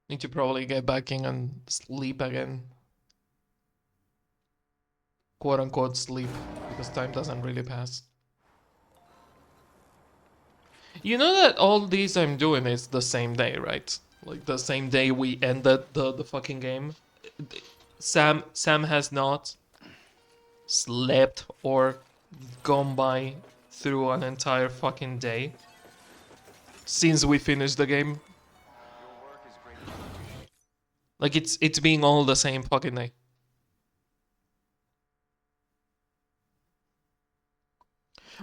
Need to probably get back in and sleep again. Quote unquote sleep, because time doesn't really pass. You know that all these I'm doing is the same day, right? Like the same day we ended the fucking game. Sam has not slept or gone by through an entire fucking day since we finished the game. Your work is greatly appreciated. Like it's being all the same fucking day.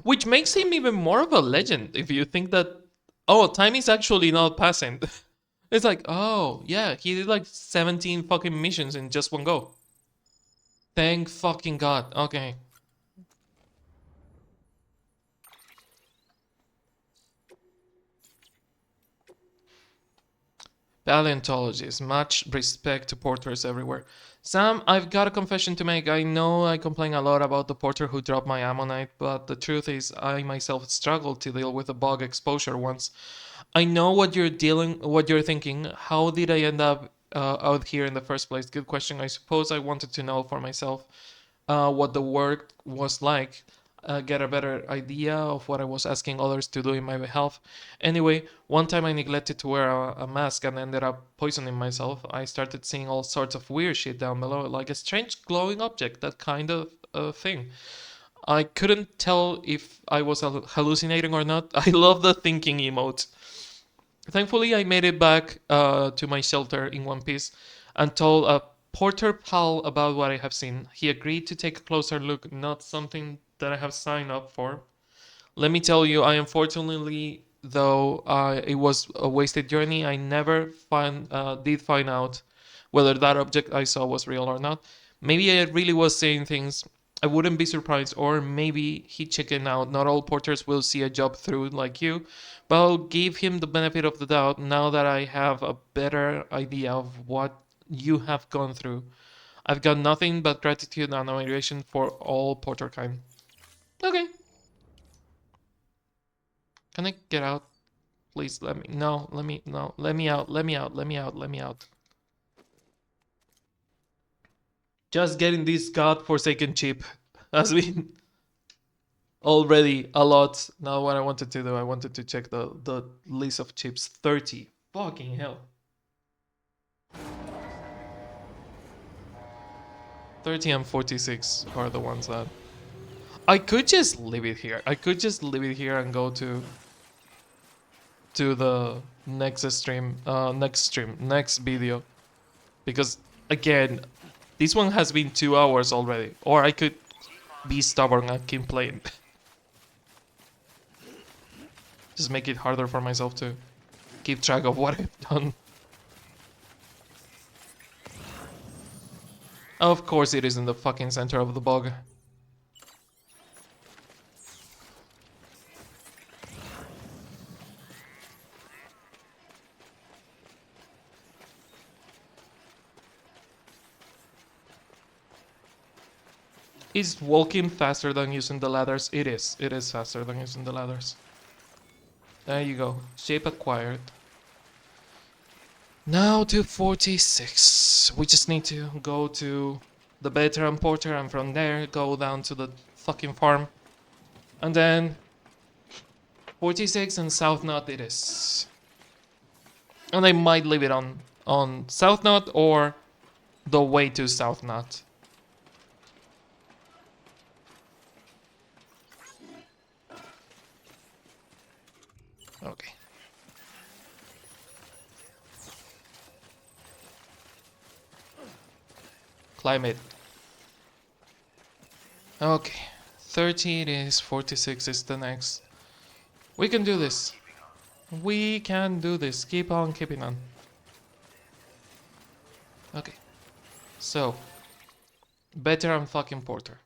Which makes him even more of a legend if you think that time is actually not passing. It's like, oh yeah, he did like 17 fucking missions in just one go. Thank fucking god. Okay. Paleontologists, much respect to porters everywhere. Sam, I've got a confession to make. I know I complain a lot about the porter who dropped my ammonite, but the truth is I myself struggled to deal with a bug exposure once. I know what you're thinking. How did I end up out here in the first place? Good question. I suppose I wanted to know for myself what the work was like, get a better idea of what I was asking others to do in my behalf. Anyway, one time I neglected to wear a mask and ended up poisoning myself. I started seeing all sorts of weird shit down below, like a strange glowing object, that kind of thing. I couldn't tell if I was hallucinating or not. I love the thinking emote. Thankfully, I made it back to my shelter in one piece and told a porter pal about what I have seen. He agreed to take a closer look, not something that I have signed up for. Let me tell you, I unfortunately, though it was a wasted journey, I never did find out whether that object I saw was real or not. Maybe I really was saying things I wouldn't be surprised, or maybe he chickened out. Not all porters will see a job through like you, but I'll give him the benefit of the doubt now that I have a better idea of what you have gone through. I've got nothing but gratitude and admiration for all porter kind. Okay, can I get out? Please let me. No, let me. No, let me out. Let me out. Let me out. Let me out. Just getting this godforsaken chip has been already a lot. Now what I wanted to do, I wanted to check the list of chips. 30. Fucking hell. 30 and 46 are the ones that I could just leave it here. I could just leave it here and go to the next video, because again, this one has been 2 hours already. Or I could be stubborn and keep playing. Just make it harder for myself to keep track of what I've done. Of course it is in the fucking center of the bog. Is walking faster than using the ladders? It is. It is faster than using the ladders. There you go. Shape acquired. Now to 46. We just need to go to the veteran porter and from there go down to the fucking farm. And then 46 and South Knot it is. And I might leave it on South Knot or the way to South Knot. Okay. Climb it. Okay. 30 it is, 46 is the next. We can do this. We can do this. Keep on keeping on. Okay. So, veteran fucking porter.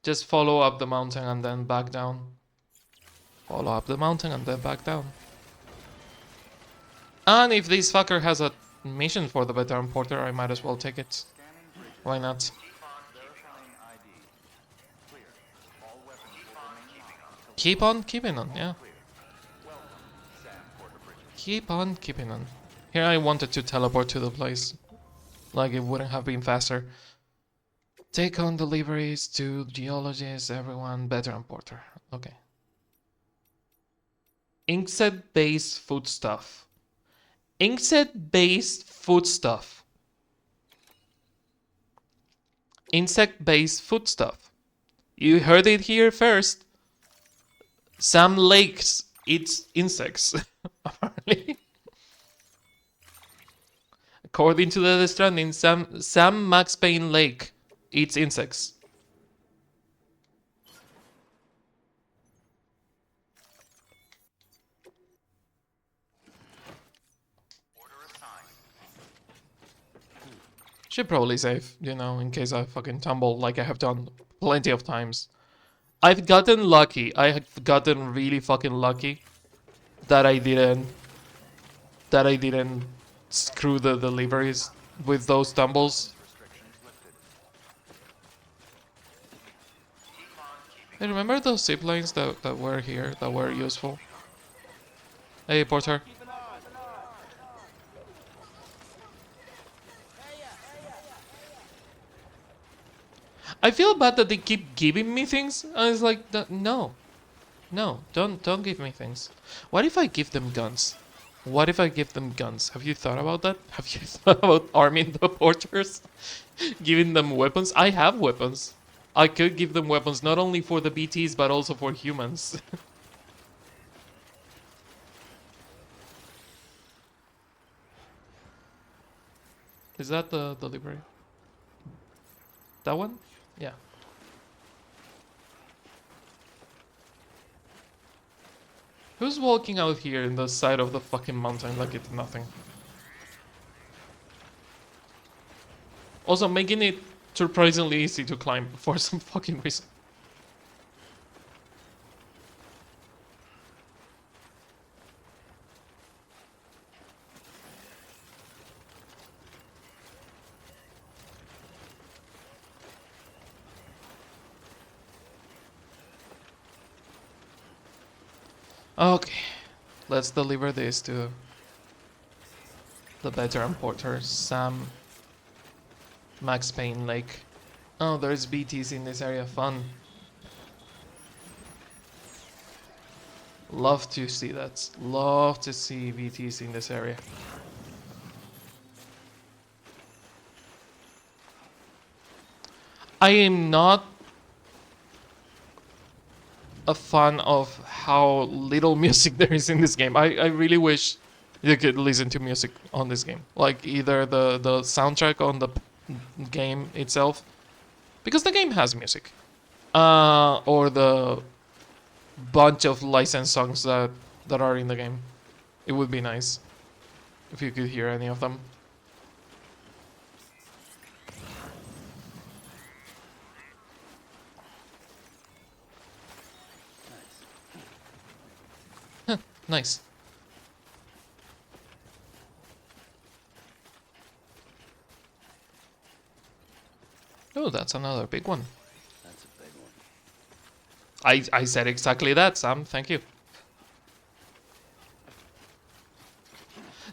Just follow up the mountain and then back down. Follow up the mountain and then back down. And if this fucker has a mission for the veteran porter, I might as well take it. Scanning bridges. Why not? Verifying ID. Clear. All weapons will remain locked until Keep on keeping on, yeah. clear. Welcome, Sam Porter Bridges. Keep on keeping on. Here I wanted to teleport to the place. Like it wouldn't have been faster. Take on deliveries to geologists, everyone, veteran porter. Okay. Inkset-based foodstuff. Insect-based foodstuff. Insect-based foodstuff. You heard it here first. Sam Lakes eats insects, apparently. According to the Stranding, Sam Max Payne Lake eats insects. Order assigned. Should probably save, you know, in case I fucking tumble like I have done plenty of times. I've gotten lucky. I have gotten really fucking lucky that I didn't screw the deliveries with those tumbles. Restrictions lifted. Hey, remember those zip lines that were here, that were useful? Hey, Porter. I feel bad that they keep giving me things. I was like, no, don't give me things. What if I give them guns? What if I give them guns? Have you thought about that? Have you thought about arming the porters? Giving them weapons? I have weapons. I could give them weapons not only for the BTs but also for humans. Is that the delivery? That one? Yeah. Who's walking out here in the side of the fucking mountain like it's nothing? Also making it surprisingly easy to climb for some fucking reason. Okay, let's deliver this to the veteran porter, Sam Max Payne Lake. Oh, there's BTs in this area, fun. Love to see that. Love to see BTs in this area. I am not a fan of how little music there is in this game. I really wish you could listen to music on this game. Like either the soundtrack on the game itself, because the game has music, or the bunch of licensed songs that are in the game. It would be nice if you could hear any of them. Nice. Oh, that's another big one. That's a big one. I said exactly that, Sam. Thank you.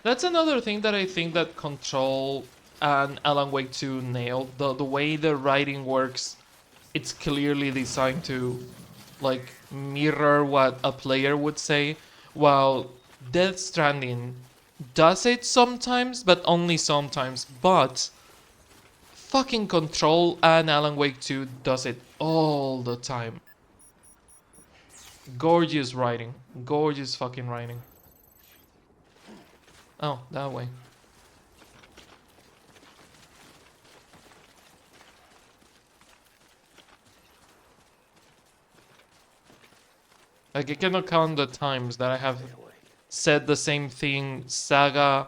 That's another thing that I think that Control and Alan Wake 2 nailed. The way the writing works, it's clearly designed to like mirror what a player would say, while Death Stranding does it sometimes, but only sometimes. But fucking Control and Alan Wake 2 does it all the time. Gorgeous writing. Gorgeous fucking writing. Oh, that way. Like, I cannot count the times that I have said the same thing. Saga,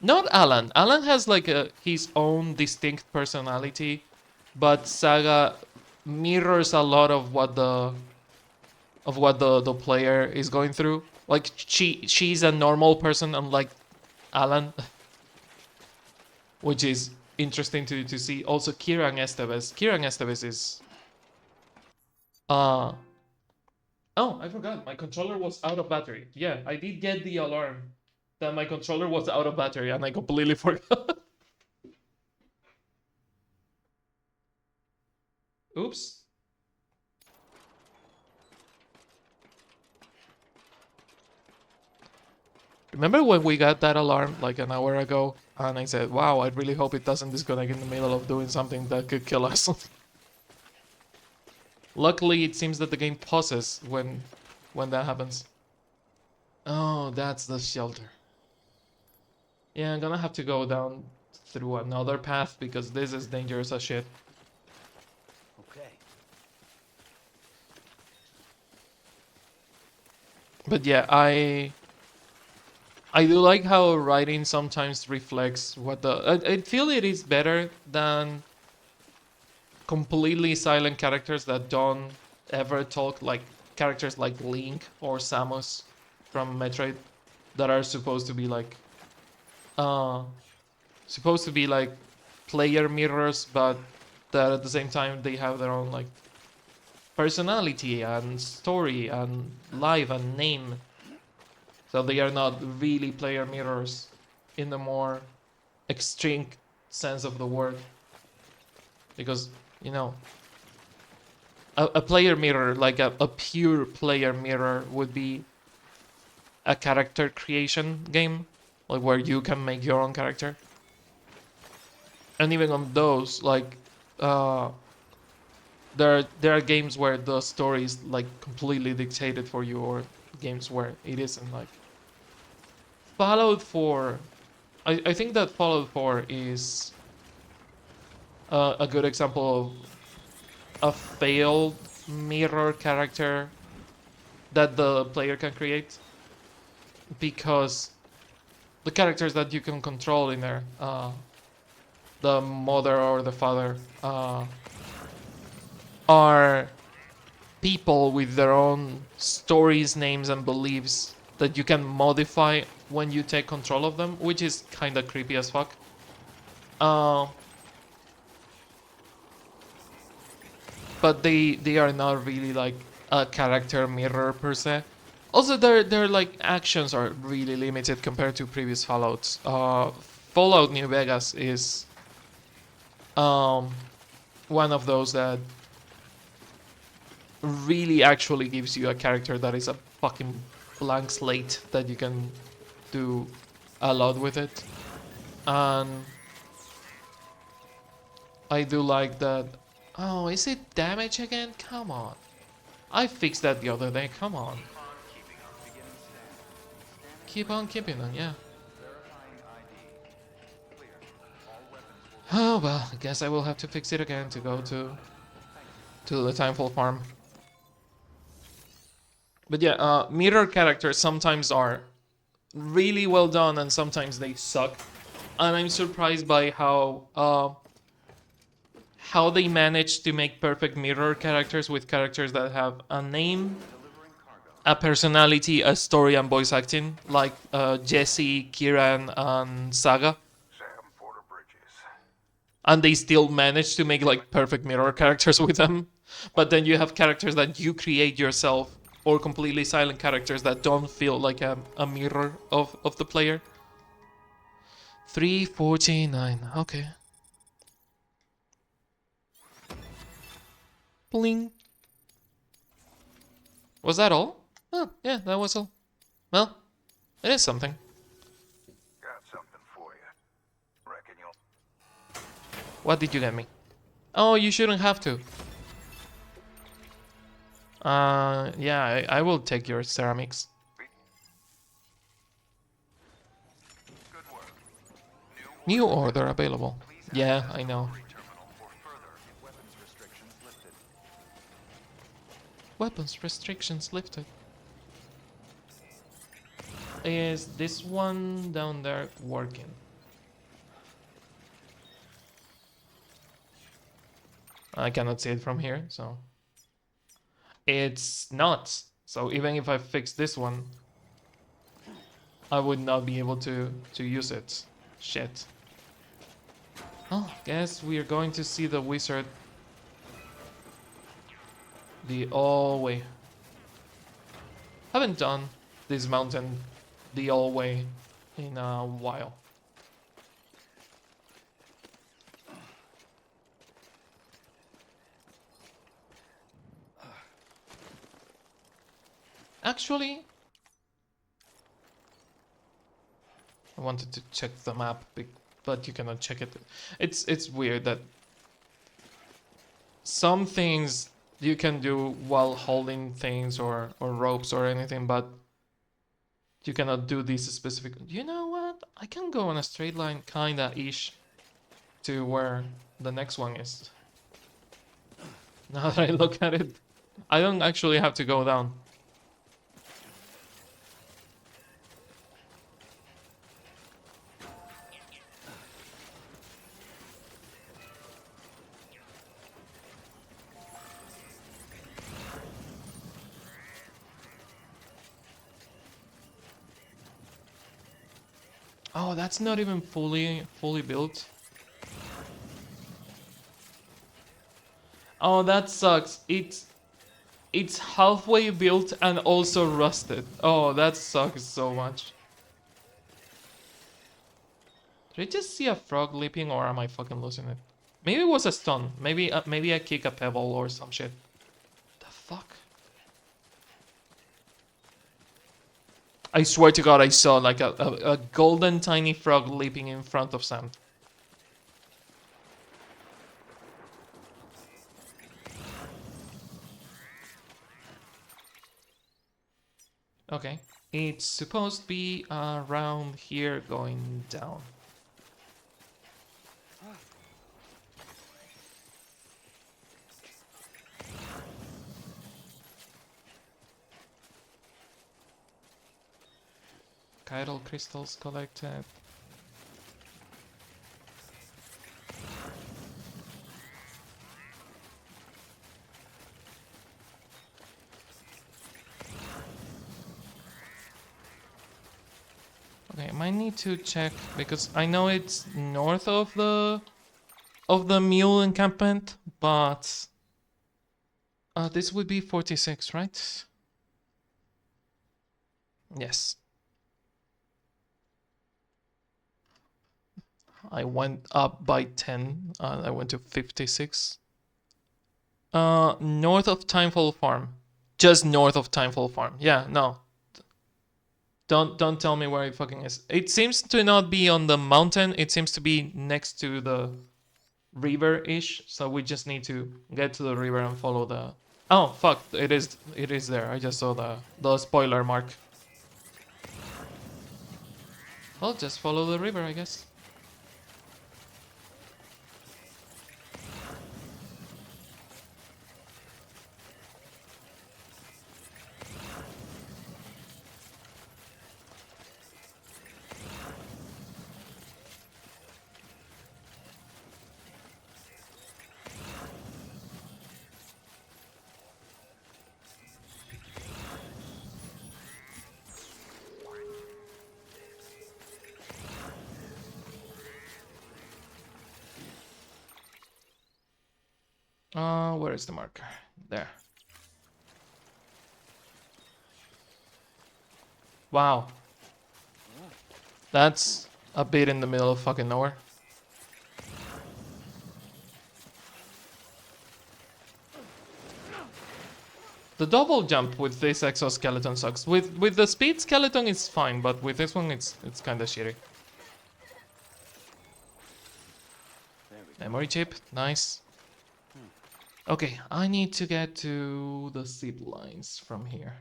not Alan. Alan has like his own distinct personality, but Saga mirrors a lot of what the player is going through. Like she's a normal person, unlike Alan, which is interesting to see. Also, Kieran Estevez. Kieran Estevez is uh oh, I forgot. My controller was out of battery. Yeah, I did get the alarm that my controller was out of battery, and I completely forgot. Oops. Remember when we got that alarm like an hour ago, and I said, wow, I really hope it doesn't disconnect in the middle of doing something that could kill us. Luckily, it seems that the game pauses when that happens. Oh, that's the shelter. Yeah, I'm gonna have to go down through another path because this is dangerous as shit. Okay. But yeah, I do like how writing sometimes reflects what the... I feel it is better than completely silent characters that don't ever talk, like characters like Link or Samus from Metroid that are supposed to be like player mirrors, but that at the same time they have their own like personality and story and life and name. So they are not really player mirrors in the more extreme sense of the word. Because, you know, a player mirror, like a pure player mirror, would be a character creation game, like where you can make your own character. And even on those, like, there are games where the story is like completely dictated for you, or games where it isn't. Like Fallout 4, I think that Fallout 4 is a good example of a failed mirror character that the player can create, because the characters that you can control in there, the mother or the father, are people with their own stories, names, and beliefs that you can modify when you take control of them, which is kind of creepy as fuck. But they are not really like a character mirror per se. Also, their like actions are really limited compared to previous Fallouts. Fallout New Vegas is one of those that really actually gives you a character that is a fucking blank slate that you can do a lot with it. And I do like that. Oh, is it damage again? Come on. I fixed that the other day. Come on. Keep on keeping on, yeah. Oh well, I guess I will have to fix it again to go to the Timefall farm. But yeah, mirror characters sometimes are really well done and sometimes they suck. And I'm surprised by how they manage to make perfect mirror characters with characters that have a name, a personality, a story, and voice acting, like Jesse, Kieran, and Saga. and they still manage to make like perfect mirror characters with them. But then you have characters that you create yourself, or completely silent characters that don't feel like a mirror of the player. 349. Okay. Bling. Was that all? Oh, yeah, that was all. Well, it is something. Got something for you. Reckon you'll... What did you get me? Oh, you shouldn't have to. Yeah, I will take your ceramics. Good work. New order available. Yeah, I know. Terminal for further weapons restrictions lifted. Weapons restrictions lifted. Is this one down there working? I cannot see it from here, so... It's not. So even if I fix this one, I would not be able to use it. Shit. Oh, guess we are going to see the wizard the all way. Haven't done this mountain the all way in a while. Actually, I wanted to check the map, but you cannot check it. It's weird that some things you can do while holding things or ropes or anything, but you cannot do these specific. You know what? I can go on a straight line, kinda ish, to where the next one is. Now that I look at it, I don't actually have to go down. Oh, that's not even fully built. Oh, that sucks. It's halfway built and also rusted. Oh, that sucks so much. Did I just see a frog leaping, or am I fucking losing it? Maybe it was a stun. Maybe maybe I kick a pebble or some shit. The fuck? I swear to God, I saw like a golden tiny frog leaping in front of Sam. Okay. It's supposed to be around here going down. Chiral crystals collected. Okay, I might need to check because I know it's north of the mule encampment, but this would be 46, right? Yes. I went up by 10. I went to 56. North of Timefall Farm. Just north of Timefall Farm. Yeah, no. Don't tell me where it fucking is. It seems to not be on the mountain. It seems to be next to the river-ish. So we just need to get to the river and follow the... Oh, fuck. It is there. I just saw the spoiler mark. Well, just follow the river, I guess. Where is the marker? There. Wow. That's a bit in the middle of fucking nowhere. The double jump with this exoskeleton sucks. With the speed skeleton it's fine, but with this one it's kind of shitty. Memory chip, nice. Okay, I need to get to the zip lines from here.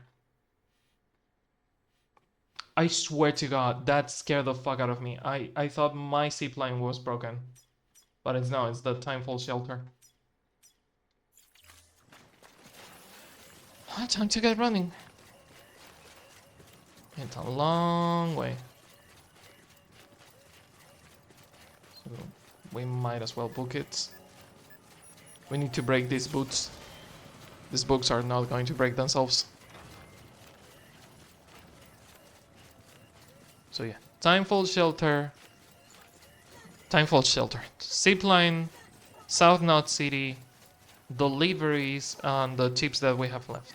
I swear to God, that scared the fuck out of me. I thought my zip line was broken, but it's no, it's the Timefall shelter. Time to get running. It's a long way. So we might as well book it. We need to break these boots. These books are not going to break themselves. So yeah, Timefall shelter. Timefall shelter. Zipline, South Knot City, deliveries, and the chips that we have left.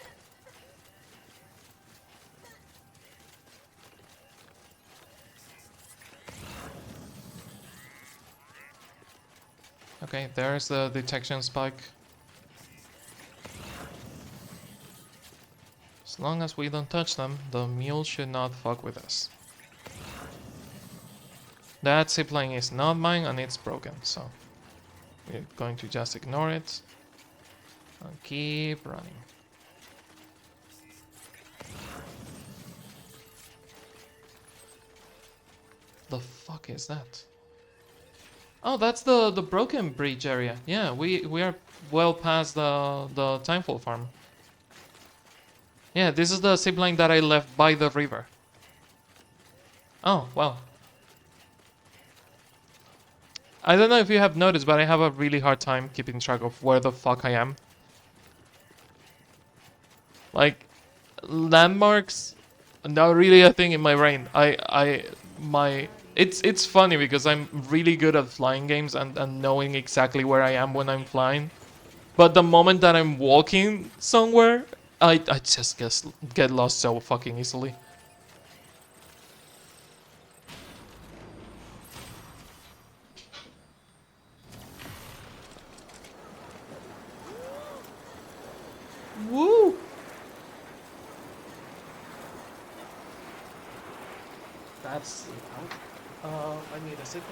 Okay, there's the detection spike. As long as we don't touch them, the mule should not fuck with us. That zipline is not mine and it's broken, so we're going to just ignore it and keep running. The fuck is that? Oh, that's the broken bridge area. Yeah, we are well past the Timefall farm. Yeah, this is the zipline that I left by the river. Oh, well. I don't know if you have noticed, but I have a really hard time keeping track of where the fuck I am. Like, landmarks, not really a thing in my brain. It's funny because I'm really good at flying games and knowing exactly where I am when I'm flying. But the moment that I'm walking somewhere, I just get lost so fucking easily. Woo! That's I need a second.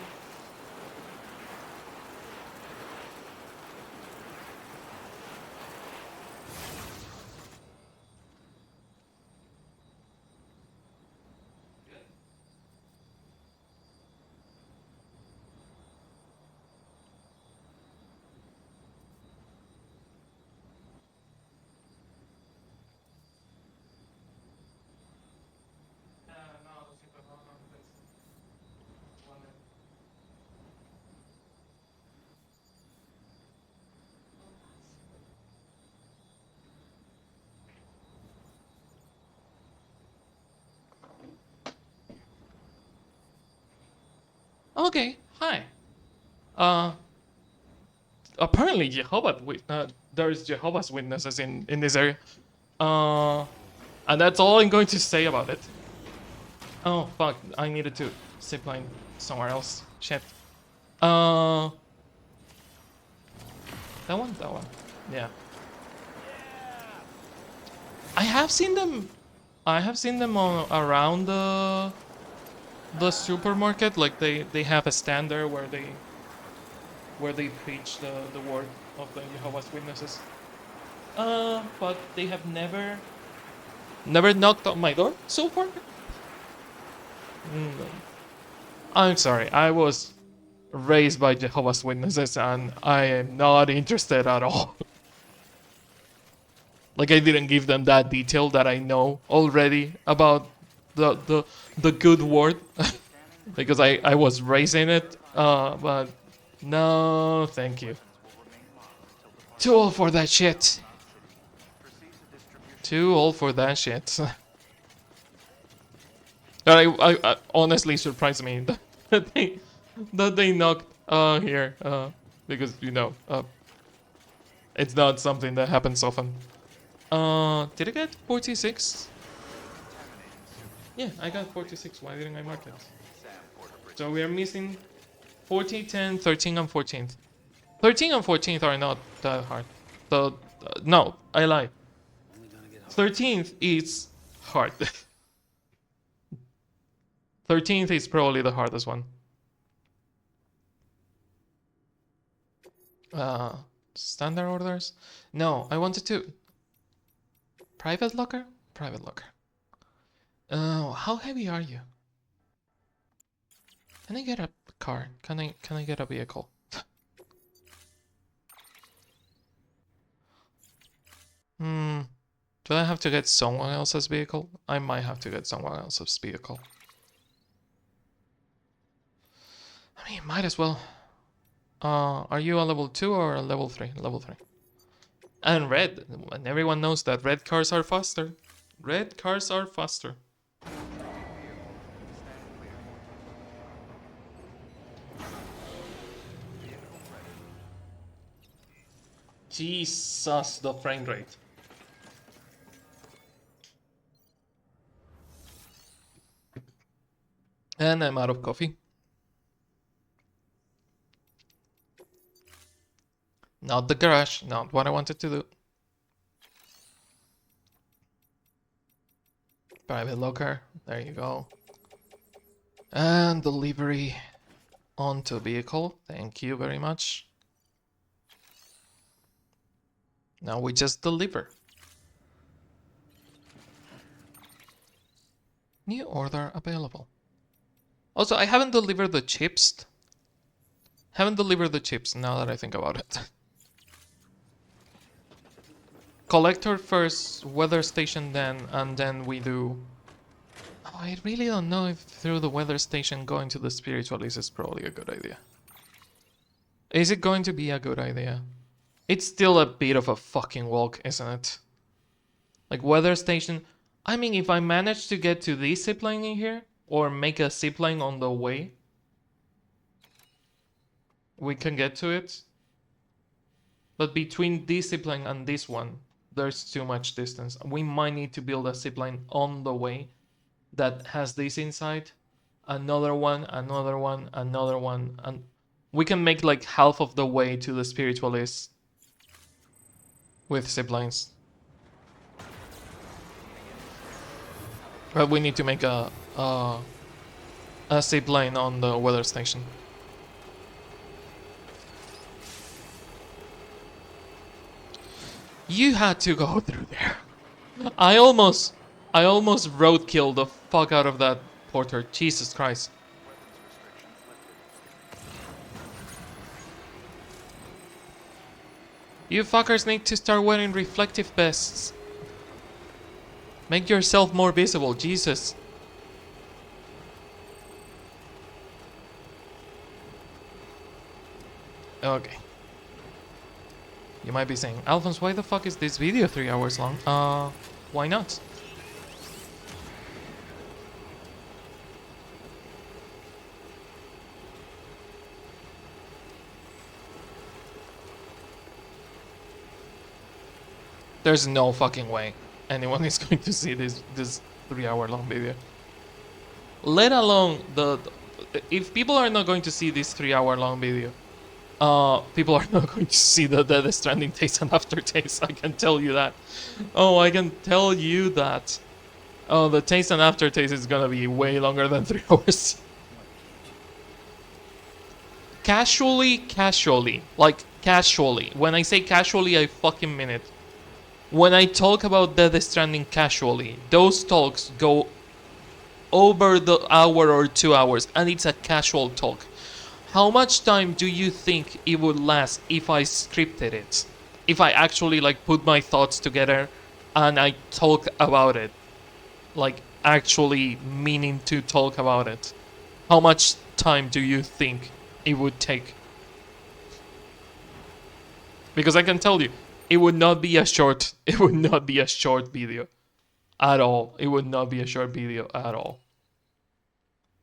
Okay, hi. Apparently there's Jehovah's Witnesses in this area. And that's all I'm going to say about it. Oh fuck! I needed to zipline somewhere else. Shit. That one. Yeah. I have seen them. I have seen them around the supermarket. Like they have a stand there where they preach the word of the Jehovah's Witnesses. But they have never knocked on my door so far. I'm sorry, I was raised by Jehovah's Witnesses and I am not interested at all. Like I didn't give them that detail that I know already about the good word because I was raised in it. But no, thank you. Too old for that shit. Too old for that shit. I honestly surprised me that they knocked here because you know It's not something that happens often. Did I get 46? Yeah, I got 46. Why didn't I mark it? So we are missing 40, 10, 13, and 14th. 13 and 14th are not that hard. So, no, I lie. 13th is hard. 13th is probably the hardest one. Standard orders? No, I wanted to... Private locker? Private locker. How heavy are you? Can I get a car? Can I get a vehicle? Do I have to get someone else's vehicle? I might have to get someone else's vehicle. I mean, might as well. Are you a level 2 or a level 3? Level 3. And red. And everyone knows that red cars are faster. Red cars are faster. Jesus, the frame rate. And I'm out of coffee. Not the garage, not what I wanted to do. Private locker, there you go. And delivery onto vehicle, thank you very much. Now we just deliver. New order available. Also, I haven't delivered the chips. Haven't delivered the chips now that I think about it. Collector first, weather station then, and then we do... Oh, I really don't know if through the weather station going to the spiritualist is probably a good idea. Is it going to be a good idea? It's still a bit of a fucking walk, isn't it? Like weather station... I mean, if I manage to get to this zipline in here, or make a zipline on the way, we can get to it. But between this zipline and this one, there's too much distance. We might need to build a zipline on the way that has this inside. Another one, another one, another one. And we can make like half of the way to the spiritualist with ziplines. But we need to make a zipline on the weather station. You had to go through there. I almost roadkill the fuck out of that porter. Jesus Christ. You fuckers need to start wearing reflective vests. Make yourself more visible, Jesus. Okay. You might be saying, Alphonse, why the fuck is this video 3 hours long? Why not? There's no fucking way anyone is going to see this 3 hour long video. Let alone if people are not going to see this 3 hour long video, people are not going to see the Death Stranding taste and aftertaste. I can tell you that. Oh, I can tell you that. Oh, the taste and aftertaste is gonna be way longer than 3 hours. Casually. Like, casually. When I say casually, I fucking mean it. When I talk about Death Stranding casually, those talks go over the hour or 2 hours, and it's a casual talk. How much time do you think it would last if I scripted it? If I actually like put my thoughts together and I talk about it? Like actually meaning to talk about it. How much time do you think it would take? Because I can tell you, it would not be a short video at all. It would not be a short video at all.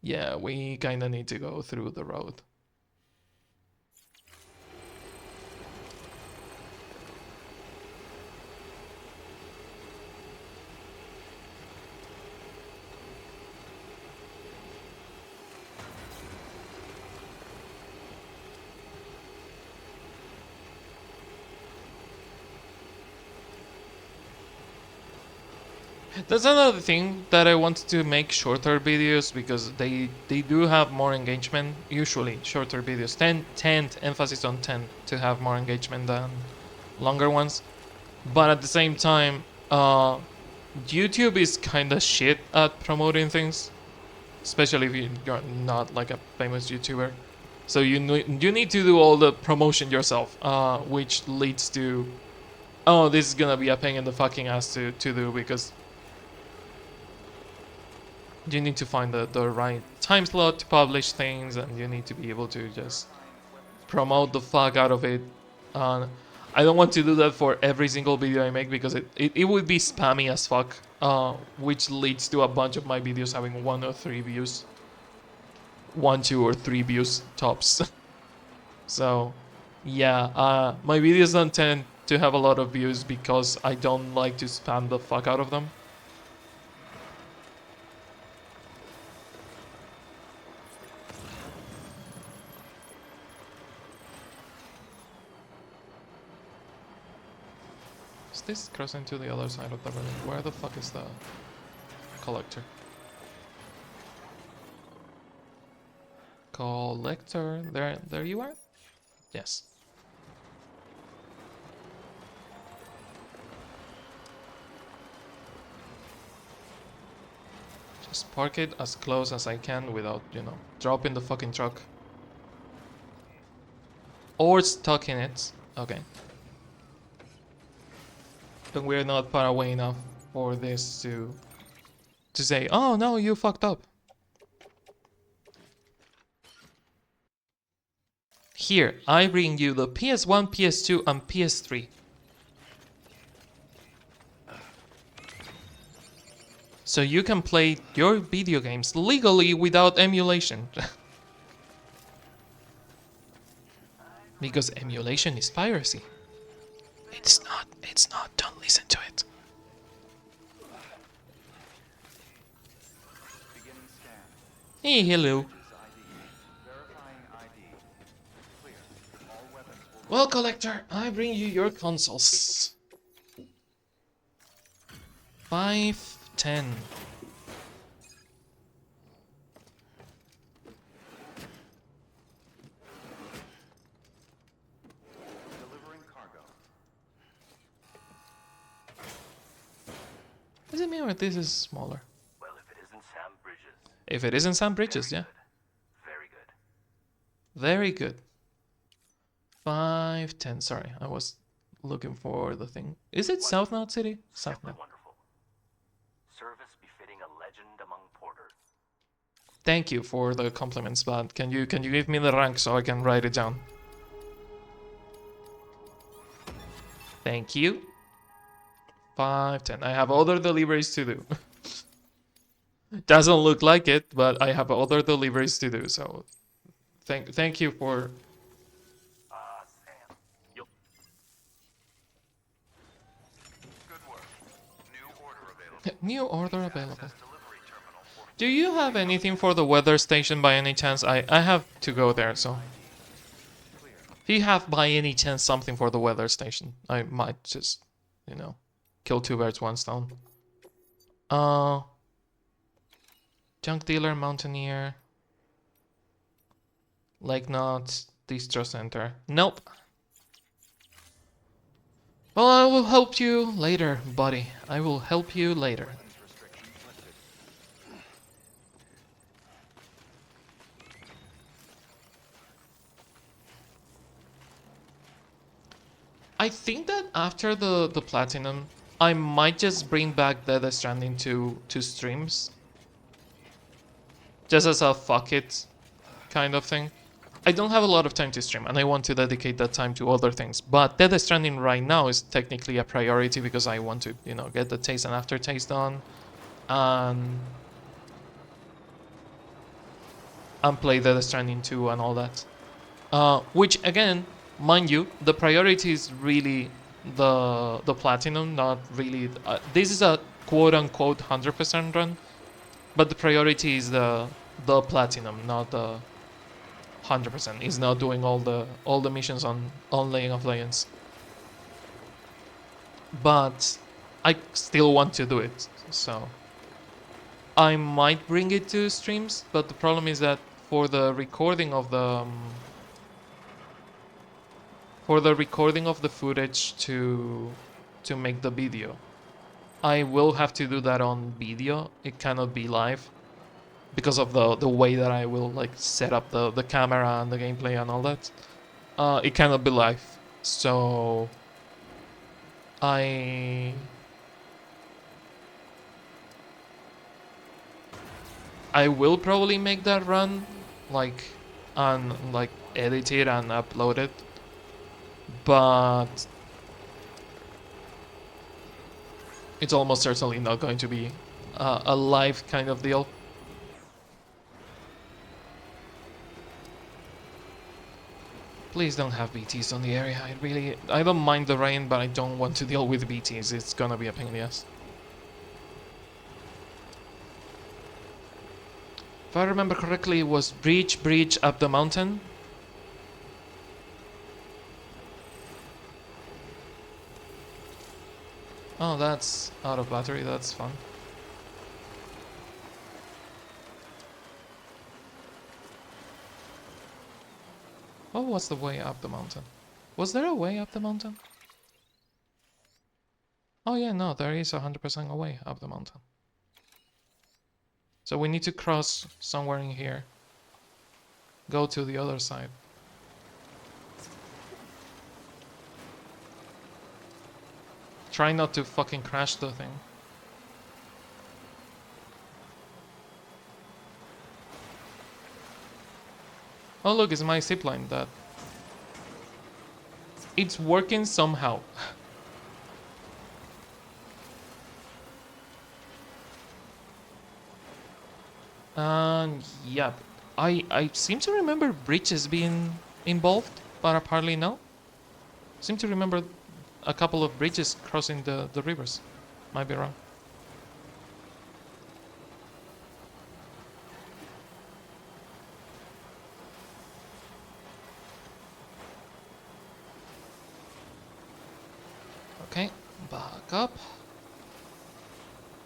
Yeah, we kinda need to go through the road. That's another thing that I wanted to make shorter videos because they do have more engagement. Usually shorter videos tend emphasis on tend to have more engagement than longer ones. But at the same time, YouTube is kind of shit at promoting things, especially if you're not like a famous YouTuber. So you need to do all the promotion yourself, which leads to, oh, this is gonna be a pain in the fucking ass to do because you need to find the right time slot to publish things, and you need to be able to just promote the fuck out of it. I don't want to do that for every single video I make because it would be spammy as fuck, which leads to a bunch of my videos having 1 or 3 views. 1, 2, or 3 views tops. So, yeah, my videos don't tend to have a lot of views because I don't like to spam the fuck out of them. Is this crossing to the other side of the building? Where the fuck is the collector? Collector, there you are? Yes. Just park it as close as I can without, dropping the fucking truck. Or stuck in it. Okay. But we're not far away enough for this to say, oh no, you fucked up. Here, I bring you the PS1, PS2, and PS3. So you can play your video games legally without emulation. Because emulation is piracy. It's not, don't listen to it. Beginning scan. Hey, hello. Verifying ID. Clear. All weapons will Well, Collector, I bring you your consoles. 5, 10. delivering cargo. Does it mean that this is smaller? Well, if it isn't Sam Bridges. If it isn't Sam Bridges, yeah. Very good. Very good. 5, 10. Sorry, I was looking for the thing. Is it South Knot City? South Simply Knot. wonderful. Service befitting a legend among porters. Thank you for the compliments, but can you give me the rank so I can write it down? Thank you. 5, 10. I have other deliveries to do. Doesn't look like it, but I have other deliveries to do. So, thank you for. Sam. You'll Good work. New order available. New order available. Access delivery terminal for Do you have anything for the weather station by any chance? I have to go there, so. If you have by any chance something for the weather station, I might just, kill 2 birds, 1 stone. Junk dealer, mountaineer. Lake Knot, distro center. Nope. Well, I will help you later, buddy. I will help you later. restrictions lifted. I think that after the platinum, I might just bring back Dead Stranding to streams. Just as a fuck it kind of thing. I don't have a lot of time to stream, and I want to dedicate that time to other things. But Dead Stranding right now is technically a priority because I want to, get the taste and aftertaste done, and play Dead Stranding 2 and all that. Which again, mind you, the priority is really the platinum, not really. This is a quote unquote 100% run, but the priority is the platinum, not the 100%. Is not doing all the missions on League of Legends. But I still want to do it, so I might bring it to streams, but the problem is that for the recording of the footage to make the video, I will have to do that on video. It cannot be live because of the way that I will like set up the camera and the gameplay and all that. It cannot be live, so I will probably make that run, like, and like edit it and upload it, but it's almost certainly not going to be a live kind of deal. Please don't have BTs on the area. I don't mind the rain, but I don't want to deal with BTs. It's gonna be a pain in the ass. If I remember correctly, it was bridge up the mountain. Oh, that's out of battery. That's fun. What was the way up the mountain? Was there a way up the mountain? Oh yeah, no, there is 100% a way up the mountain. So we need to cross somewhere in here. Go to the other side. Try not to fucking crash the thing. Oh look, it's my zipline that... It's working somehow. Yeah, I seem to remember bridges being involved, but apparently no. Seem to remember a couple of bridges crossing the rivers. Might be wrong. Okay, back up.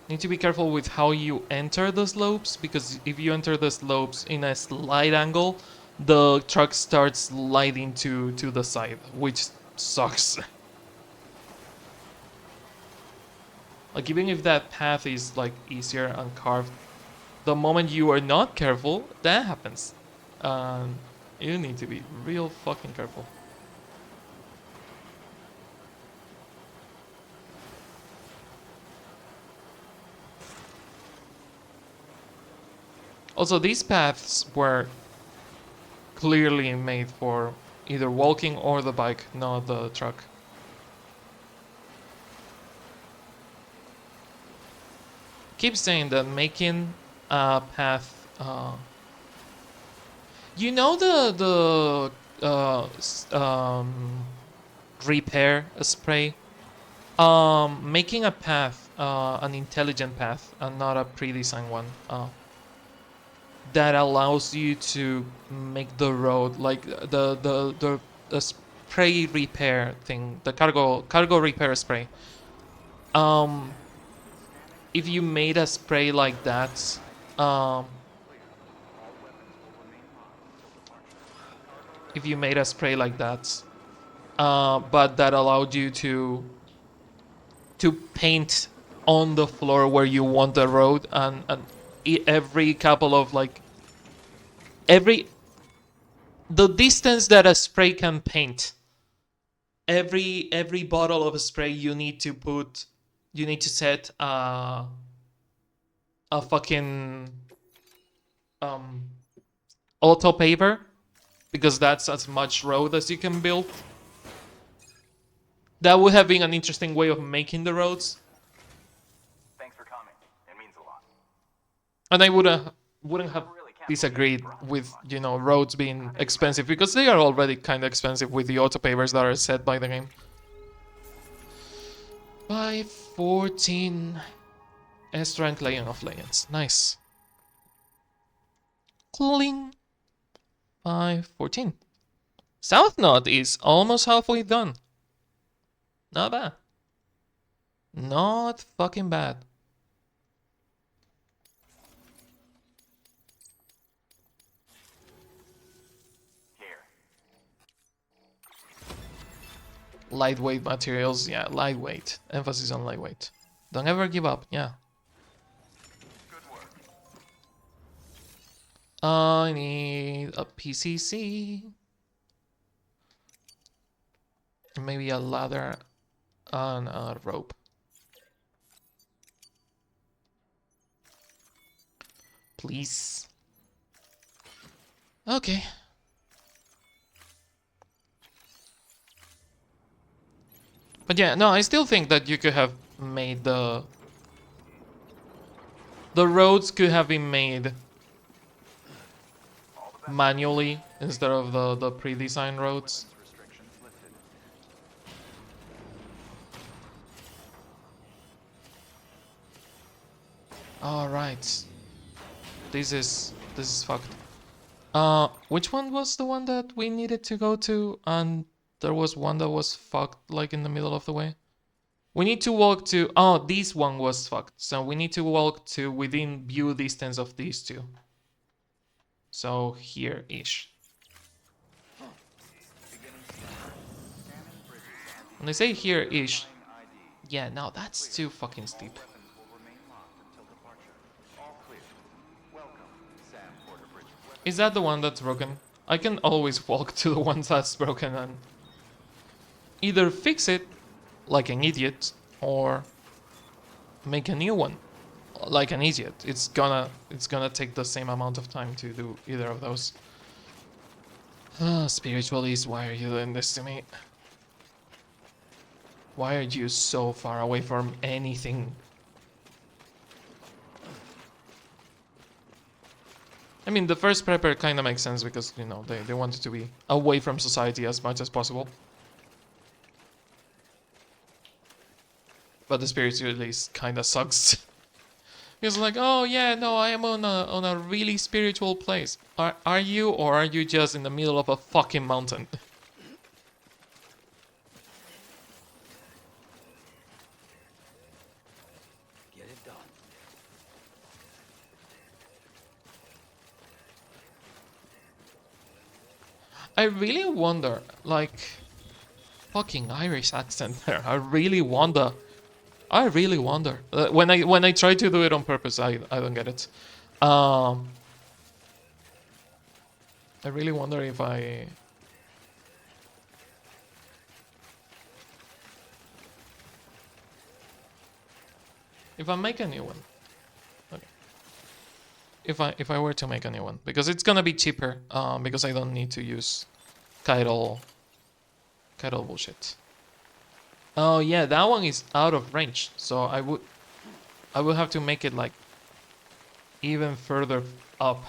Need to be careful with how you enter the slopes, because if you enter the slopes in a slight angle, the truck starts sliding to the side, which sucks. Like, even if that path is like easier and carved, the moment you are not careful, that happens. You need to be real fucking careful. Also, these paths were clearly made for either walking or the bike, not the truck. Keep saying that making a path, you know, the repair spray, making a path, an intelligent path and not a pre-designed one, that allows you to make the road, like the spray repair thing, the cargo repair spray. If you made a spray like that, but that allowed you to paint on the floor where you want the road, and every couple of like the distance that a spray can paint, every bottle of a spray you need to set a fucking auto paver, because that's as much road as you can build. That would have been an interesting way of making the roads. Thanks for coming. It means a lot. And I wouldn't have disagreed with, you know, roads being expensive, because they are already kind of expensive with the auto pavers that are set by the game. 514 S rank Lion of Legends. Nice. Cling. 514. South Node is almost halfway done. Not bad. Not fucking bad. Here. Lightweight materials, yeah, lightweight. Emphasis on lightweight. Don't ever give up, yeah. Good work. I need a PCC. Maybe a ladder and a rope. Please. Okay. But yeah, no, I still think that you could have made the roads could have been made manually instead of the pre-designed roads. Weapons restrictions lifted. All right. This is fucked. Which one was the one that we needed to go to and there was one that was fucked like in the middle of the way? We need to walk to, oh, this one was fucked. So we need to walk to within view distance of these two. So here-ish. Scanning bridges ID. When I say here-ish, Verifying ID. yeah, no, that's too fucking steep. All weapons will remain locked until departure. All clear. Welcome, Sam Porter Bridge. Weapons Is that the one that's broken? I can always walk to the one that's broken and either fix it like an idiot or make a new one like an idiot. It's gonna take the same amount of time to do either of those. Spiritualist, why are you doing this to me? Why are you so far away from anything? I mean, the first prepper kind of makes sense because, you know, they wanted to be away from society as much as possible. But the spiritualist kind of sucks. He's like, oh yeah, no, I am on a really spiritual place. Are you, or are you just in the middle of a fucking mountain? Get it done. I really wonder, like, fucking Irish accent there. I really wonder. When I try to do it on purpose, I don't get it. I really wonder if I make a new one. Okay. If I were to make a new one, because it's gonna be cheaper. Because I don't need to use Kaido bullshit. Oh yeah, that one is out of range, so I would have to make it like even further up.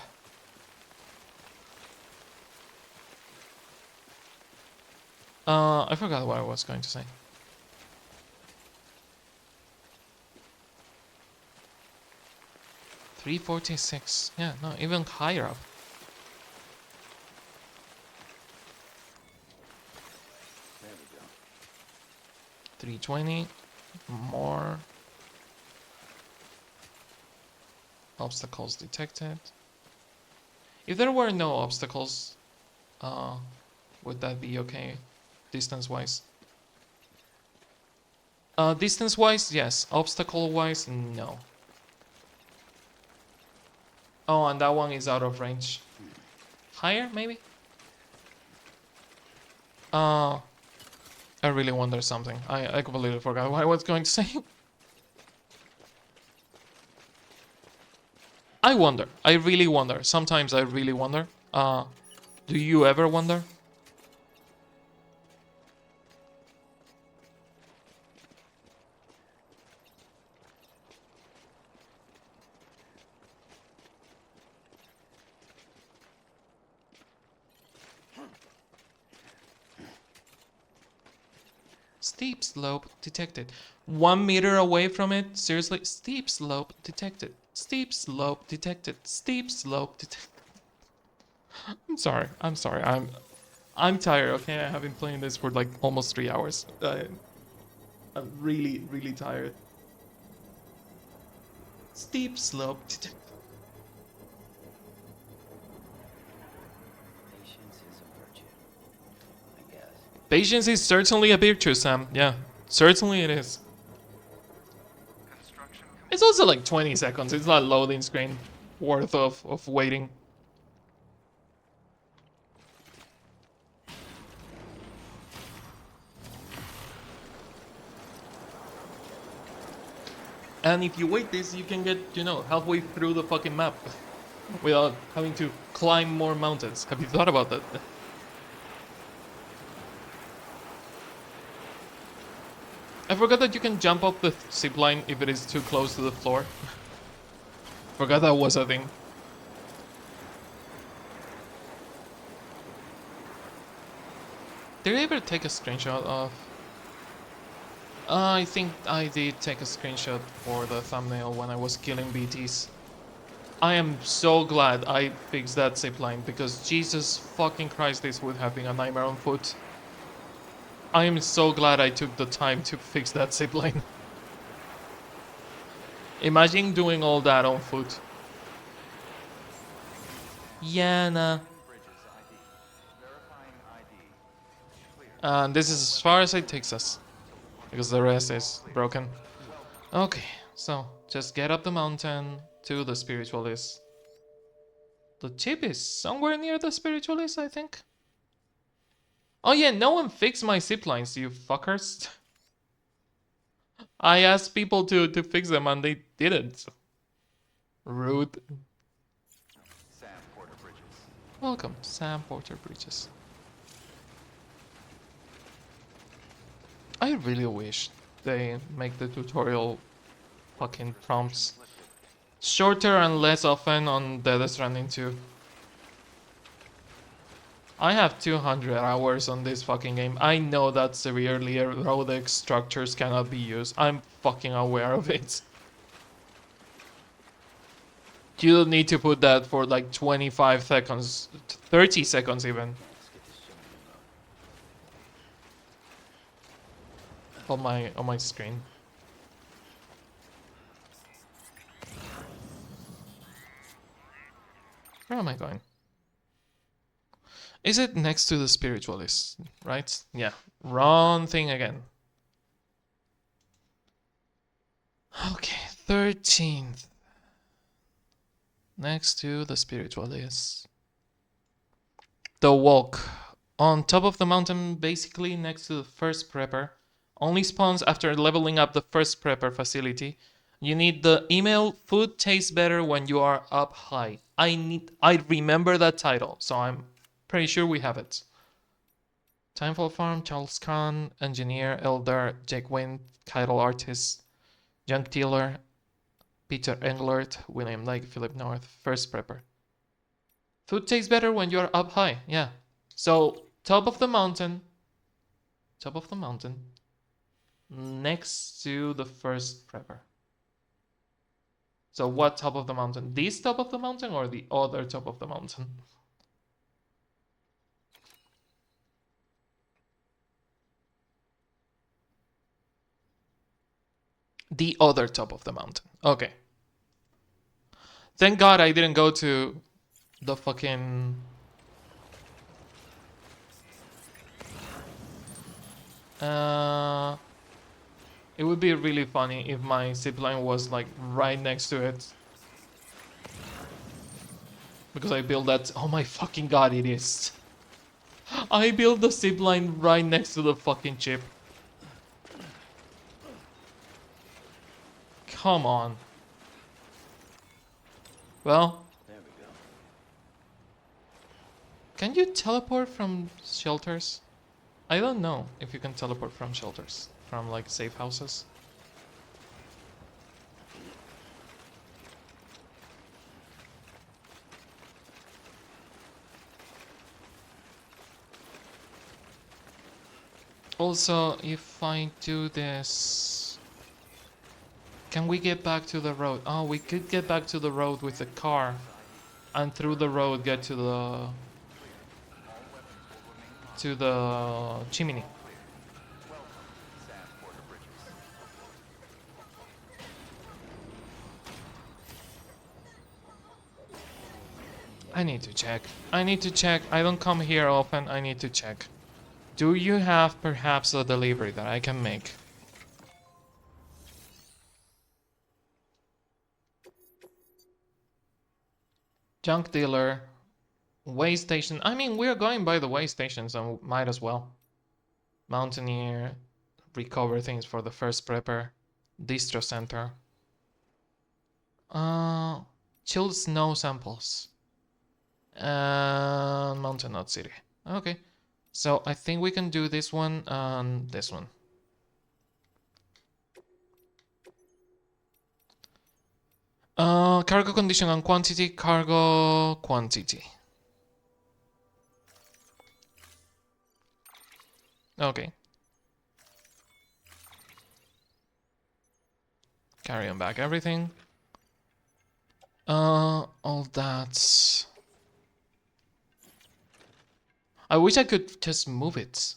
I forgot what I was going to say. $346. Yeah, no, even higher up. There we go. 320. More. Obstacles detected. If there were no obstacles, would that be okay, distance-wise? Distance-wise, yes. Obstacle-wise, no. Oh, and that one is out of range. Higher, maybe? I really wonder something. I completely forgot what I was going to say. I wonder. I really wonder. Sometimes I really wonder. Do you ever wonder? Steep slope detected. 1 meter away from it? Seriously? Steep slope detected. Steep slope detected. Steep slope detected. I'm sorry. I'm tired, okay? I have been playing this for like almost 3 hours. I'm really, really tired. Steep slope. Patience is a virtue, I guess. Patience is certainly a virtue, Sam. Yeah, certainly it is. Construction It's also like 20 seconds. It's not loading screen worth of waiting. And if you wait this, you can get, you know, halfway through the fucking map without having to climb more mountains. Have you thought about that? I forgot that you can jump off the zip line if it is too close to the floor. Forgot that was a thing. Did I ever take a screenshot of... I think I did take a screenshot for the thumbnail when I was killing BTs. I am so glad I fixed that zipline because Jesus fucking Christ, this would have been a nightmare on foot. I am so glad I took the time to fix that zipline. Imagine doing all that on foot. Yana. bridges ID. Verifying ID. Clear. And this is as far as it takes us. Because the rest is broken. Okay, so just get up the mountain to the spiritualist. The chip is somewhere near the spiritualist, I think. Oh yeah, no one fixed my zip lines, you fuckers. I asked people to fix them and they didn't. Rude. Sam Porter Bridges. Welcome, Sam Porter Bridges. I really wish they make the tutorial fucking prompts shorter and less often on Death Stranding 2. I have 200 hours on this fucking game. I know that severely eroded structures cannot be used. I'm fucking aware of it. You don't need to put that for like 25 seconds, 30 seconds even. On my screen. Where am I going? Is it next to the spiritualist, right? Yeah, wrong thing again. Okay, 13th. Next to the spiritualist. The walk. On top of the mountain, basically next to the first prepper. Only spawns after leveling up the first prepper facility. You need the email "Food tastes better when you are up high." I remember that title, so I'm pretty sure we have it. Timefall Farm, Charles Khan, Engineer, Elder, Jake Wynn, Title Artist, Junk Dealer, Peter Englert, William Lake, Philip North, First Prepper. Food tastes better when you're up high, yeah. So, top of the mountain, next to the first prepper. So what top of the mountain? This top of the mountain or the other top of the mountain? The other top of the mountain. Okay. Thank God I didn't go to the fucking... It would be really funny if my zipline was like right next to it. Because I built that... Oh my fucking God, it is. I built the zipline right next to the fucking chip. Come on. Well... There we go. Can you teleport from shelters? I don't know if you can teleport from shelters. From like safe houses. Also, if I do this... Can we get back to the road? Oh, we could get back to the road with the car. And through the road get to the... chimney. Sam Porter Bridges. I need to check. I need to check. I don't come here often. I need to check. Do you have perhaps a delivery that I can make? Junk dealer. Way station. I mean, we're going by the way station, so might as well. Mountaineer. Recover things for the first prepper. Distro center. Chilled snow samples. Mountain Knot City. Okay. So I think we can do this one and this one. Cargo condition and quantity. Cargo quantity. Okay. Carry on back everything. All that. I wish I could just move it.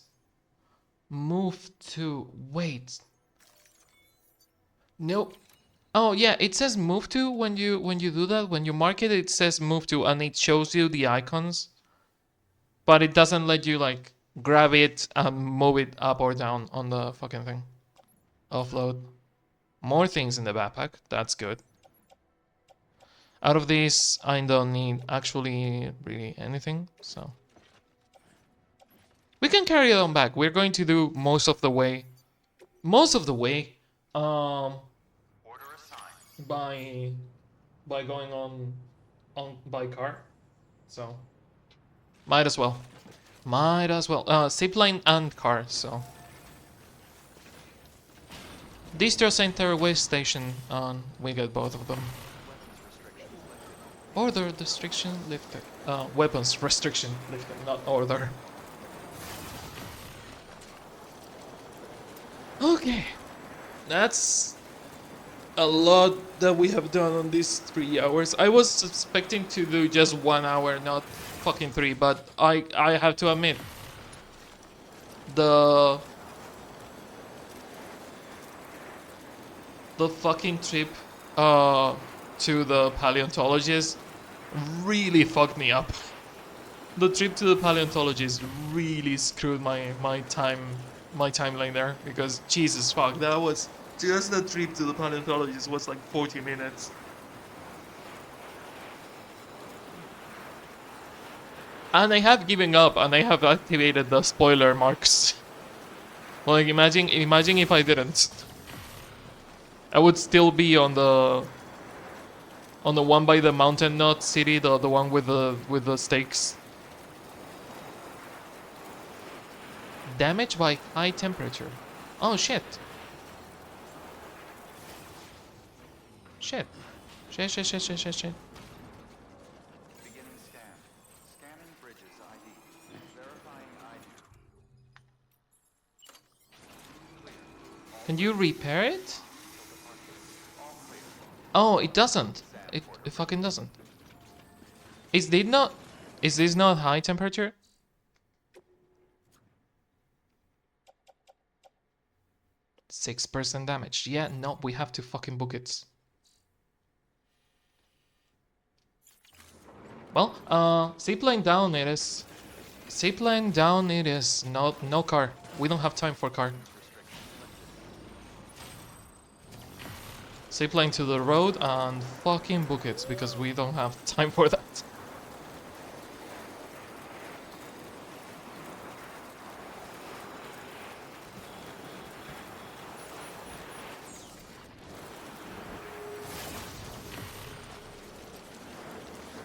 Move to... Wait. No. Oh yeah, it says move to when you do that. When you mark it, it says move to and it shows you the icons. But it doesn't let you like grab it and move it up or down on the fucking thing. Offload. More things in the backpack. That's good. Out of this, I don't need actually really anything, so... We can carry it on back. We're going to do most of the way. Most of the way. Order assigned. By going on by car. So might as well. Might as well. Zipline and car, so. Distro Center West Station, we get both of them. Order restriction lifted. Weapons restriction lifted, not order. Okay. That's a lot that we have done on these 3 hours. I was expecting to do just 1 hour, not fucking 3, but I have to admit the fucking trip to the paleontologist really fucked me up. The trip to the paleontologist really screwed my timeline there, because Jesus fuck, that was just the trip to the paleontologist was like 40 minutes. And I have given up and I have activated the spoiler marks. Like imagine if I didn't. I would still be on the one by the Mountain Knot City, the one with the stakes. Damage by high temperature. Oh shit. Shit. Shit. Beginning scan. Scanning bridges ID. Verifying ID. Can you repair it? Oh, it doesn't. It fucking doesn't. Is this not high temperature? %6 damage. Yeah, no, we have to fucking book it. Well, zipline down it is. Zipline down it is. No car. We don't have time for car. Zipline to the road and fucking book it, because we don't have time for that.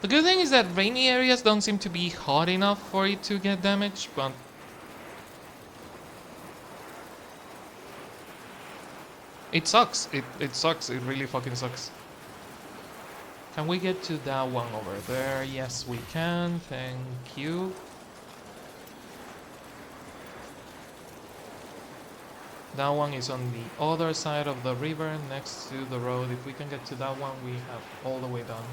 The good thing is that rainy areas don't seem to be hot enough for it to get damaged, but... It sucks. It sucks. It really fucking sucks. Can we get to that one over there? Yes, we can. Thank you. That one is on the other side of the river, next to the road. If we can get to that one, we have all the way done.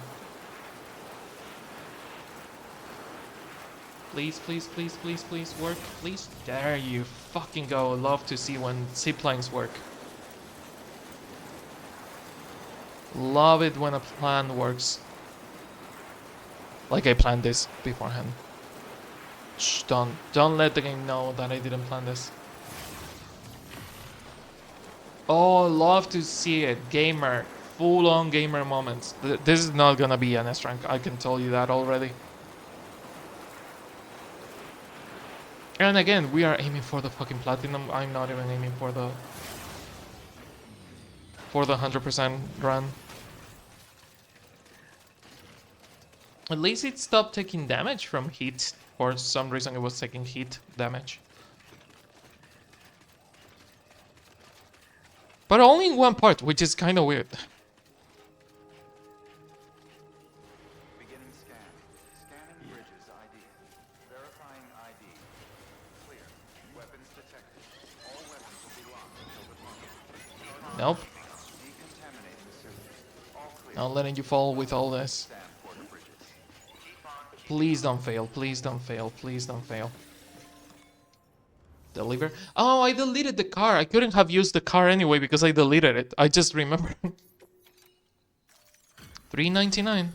Please, please, please, please, please, work, please. There you fucking go. Love to see when ziplines work. Love it when a plan works. Like I planned this beforehand. Shh, don't let the game know that I didn't plan this. Oh, love to see it. Gamer. Full-on gamer moments. This is not gonna be an S rank. I can tell you that already. And again, we are aiming for the fucking platinum. I'm not even aiming for the 100% run. At least it stopped taking damage from heat. For some reason, it was taking heat damage. But only in one part, which is kind of weird. Beginning scan. Scanning bridges ID. Verifying ID. Clear. Weapons detected. All weapons will be locked until the target. Nope. Decontaminate the suit. All clear. Not letting you fall with all this. Stand for the bridges. Please don't fail. Please don't fail. Please don't fail. Deliver. Oh, I deleted the car. I couldn't have used the car anyway because I deleted it. I just remembered. $3.99.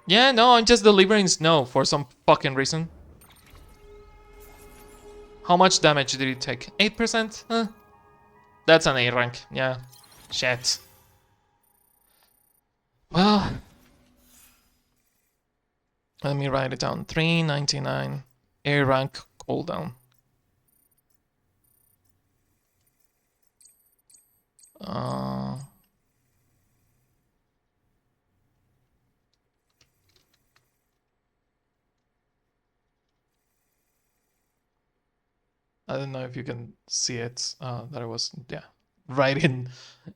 Yeah, no, I'm just delivering snow for some fucking reason. How much damage did it take? 8%? That's an A rank. Yeah. Shit. Well, let me write it down. $3.99. A rank cooldown. I don't know if you can see it. That I was, yeah, writing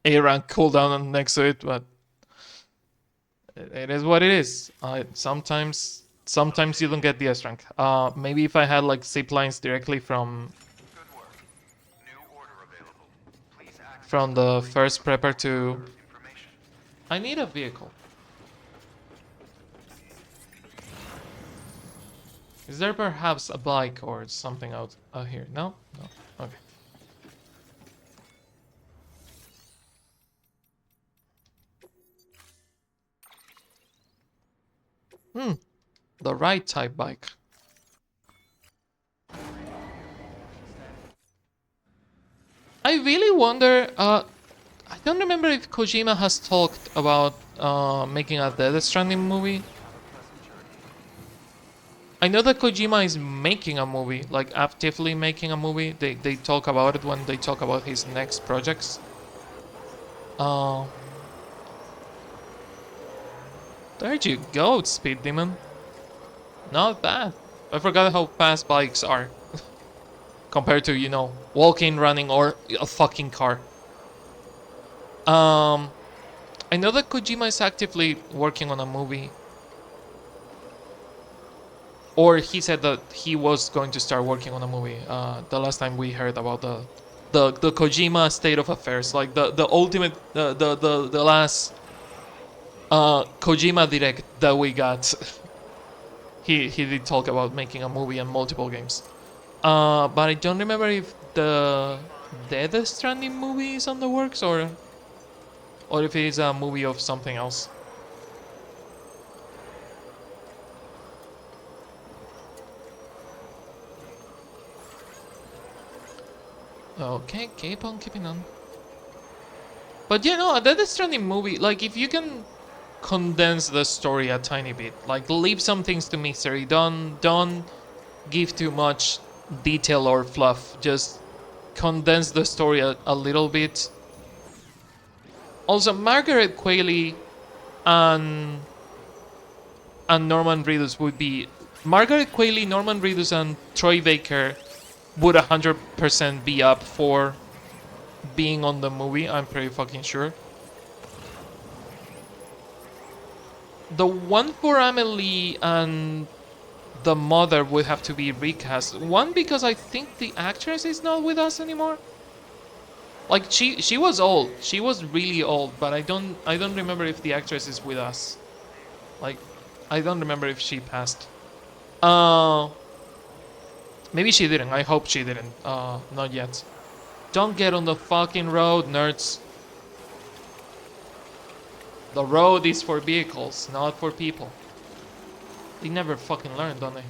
A rank cooldown next to it, but it is what it is. Sometimes you don't get the S rank. Maybe if I had like zip lines directly from Good work. New order available. Please access from the first prepper to. information. I need a vehicle. Is there perhaps a bike or something out here? No? No. Okay. The right type bike. I really wonder, I don't remember if Kojima has talked about making a Death Stranding movie. I know that Kojima is making a movie, like actively making a movie. They talk about it when they talk about his next projects. There you go, Speed Demon. Not bad. I forgot how fast bikes are. Compared to, you know, walking, running, or a fucking car. I know that Kojima is actively working on a movie. Or he said that he was going to start working on a movie. The last time we heard about the Kojima state of affairs, like the ultimate the last Kojima direct that we got. He did talk about making a movie and multiple games. But I don't remember if the Death Stranding movie is on the works or if it is a movie of something else. Okay, keep on keeping on. But you know, a Death Stranding movie, like if you can condense the story a tiny bit, like leave some things to mystery, don't give too much detail or fluff, just condense the story a little bit. Also, Margaret Qualley and Norman Reedus would be Margaret Qualley, Norman Reedus, and Troy Baker would 100% be up for being on the movie. I'm pretty fucking sure. The one for Amelie and the mother would have to be recast. One, because I think the actress is not with us anymore. Like she was old. She was really old, but I don't remember if the actress is with us. Like I don't remember if she passed. Maybe she didn't. I hope she didn't. Not yet. Don't get on the fucking road, nerds. The road is for vehicles, not for people. They never fucking learn, don't they?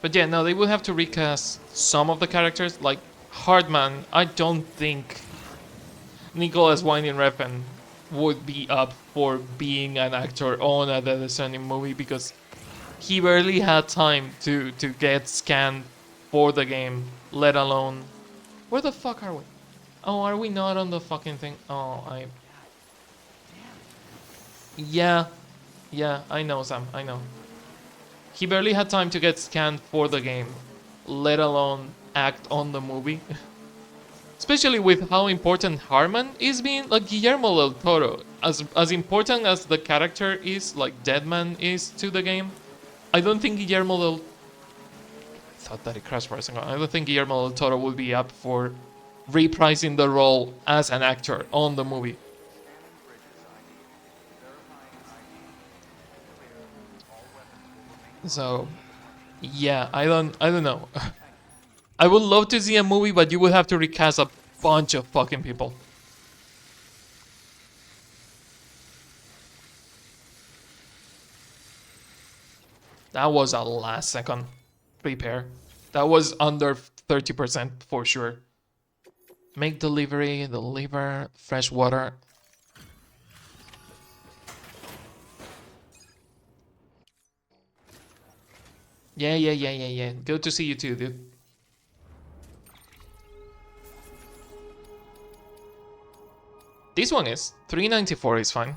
But yeah, no, they would have to recast some of the characters. Like Hardman, I don't think Nicholas Winding Refn would be up for being an actor on a Death Stranding movie because he barely had time to get scanned for the game, let alone... Where the fuck are we? Oh, are we not on the fucking thing? Oh, Yeah, yeah, I know, Sam, I know. He barely had time to get scanned for the game, let alone act on the movie. Especially with how important Harman is being, like Guillermo del Toro. As important as the character is, like Deadman is to the game, I don't think Guillermo del... I thought that it crashed for a second. I don't think Guillermo del Toro would be up for reprising the role as an actor on the movie. So, yeah, I don't know. I would love to see a movie, but you would have to recast a bunch of fucking people. That was a last second repair. That was under 30% for sure. Make delivery, deliver fresh water. Yeah. Good to see you too, dude. This one is 394 is fine.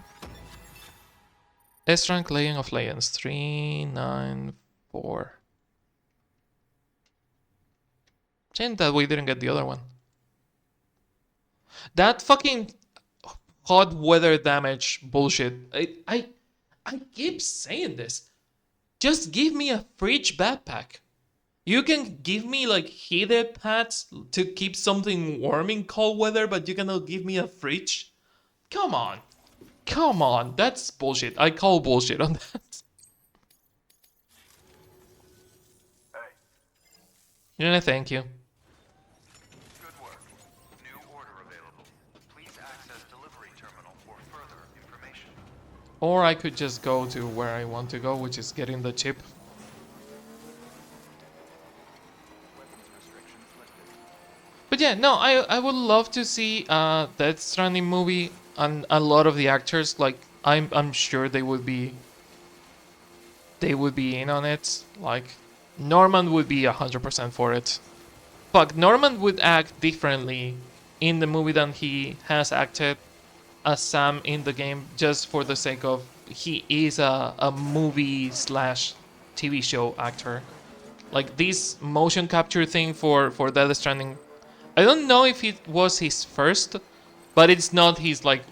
S rank Legend of Legends 394. Shame that we didn't get the other one. That fucking hot weather damage bullshit. I keep saying this. Just give me a fridge backpack. You can give me like heated pads to keep something warm in cold weather, but you cannot give me a fridge? Come on. Come on. That's bullshit. I call bullshit on that. Hey, Yeah, thank you. good work. New order available. Please access delivery terminal for further information. Or I could just go to where I want to go, which is getting the chip. Weapons restrictions lifted. But yeah, no, I would love to see Death Stranding movie, and a lot of the actors, like I'm sure they would be in on it. Like Norman would be 100% for it. Fuck, Norman would act differently in the movie than he has acted as Sam in the game, just for the sake of he is a movie slash TV show actor. Like this motion capture thing for Death Stranding, I don't know if it was his first, but it's not his like,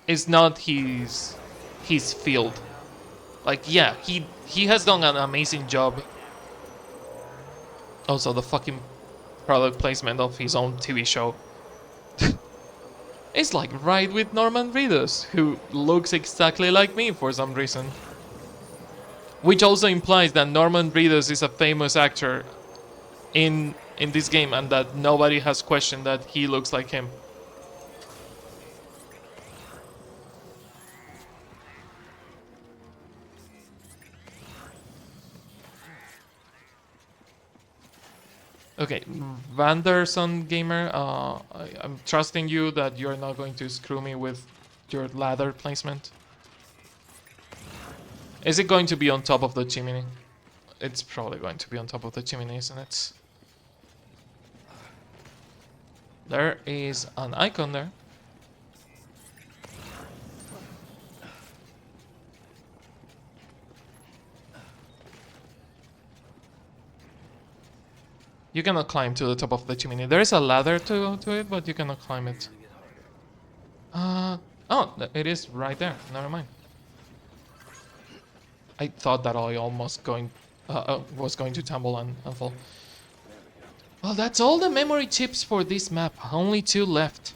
it's not his field. Like yeah, he has done an amazing job. Also the fucking product placement of his own TV show. It's like right with Norman Reedus, who looks exactly like me for some reason. Which also implies that Norman Reedus is a famous actor in this game, and that nobody has questioned that he looks like him. Okay, Vanderson Gamer, I'm trusting you that you're not going to screw me with your ladder placement. Is it going to be on top of the chimney? It's probably going to be on top of the chimney, isn't it? There is an icon there. You cannot climb to the top of the chimney. There is a ladder to it, but you cannot climb it. Oh, it is right there. Never mind. I thought that I almost was going to tumble and fall. Well, that's all the memory chips for this map. Only 2 left.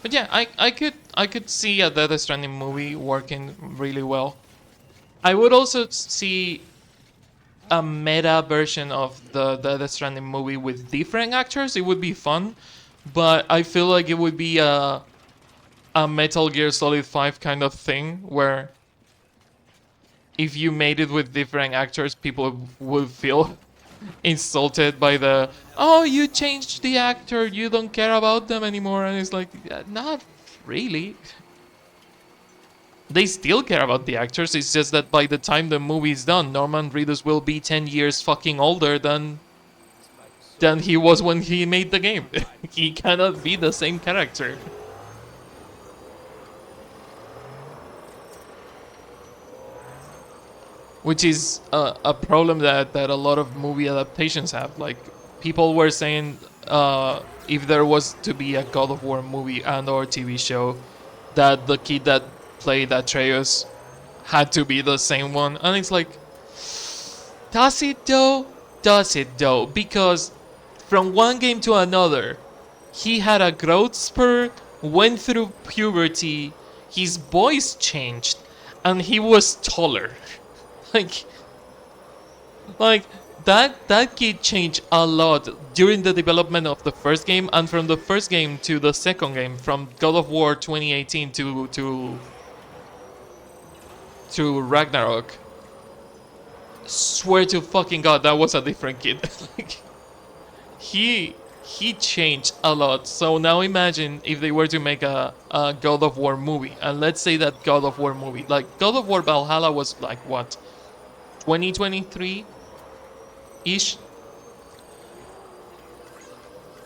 But yeah, I could see a Death Stranding movie working really well. I would also see a meta version of the Death Stranding movie with different actors. It would be fun, but I feel like it would be a Metal Gear Solid 5 kind of thing where if you made it with different actors, people would feel insulted by the, oh, you changed the actor, you don't care about them anymore. And it's like, not really. They still care about the actors. It's just that by the time the movie's done, Norman Reedus will be 10 years fucking older than he was when he made the game. He cannot be the same character. Which is a problem that a lot of movie adaptations have. Like, people were saying if there was to be a God of War movie and or TV show, that the kid that played Atreus had to be the same one. And it's like, does it though? Does it though? Because from one game to another, he had a growth spurt, went through puberty, his voice changed, and he was taller. like, like that kid changed a lot during the development of the first game, and from the first game to the second game, from God of War 2018 to Ragnarok. Swear to fucking god, that was a different kid. Like, he changed a lot. So now imagine if they were to make a God of War movie, and let's say that God of War movie, like God of War Valhalla, was like what, 2023 ish.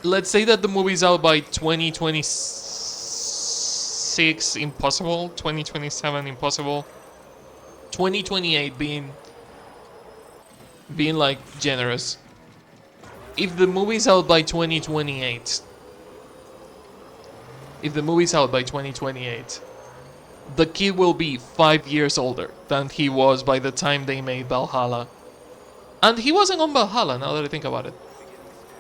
Let's say that the movie's out by 2026, impossible. 2027, impossible. 2028 being like generous. If the movie's out by 2028, if the movie's out by 2028, the kid will be 5 years older than he was by the time they made Valhalla. And he wasn't on Valhalla, now that I think about it.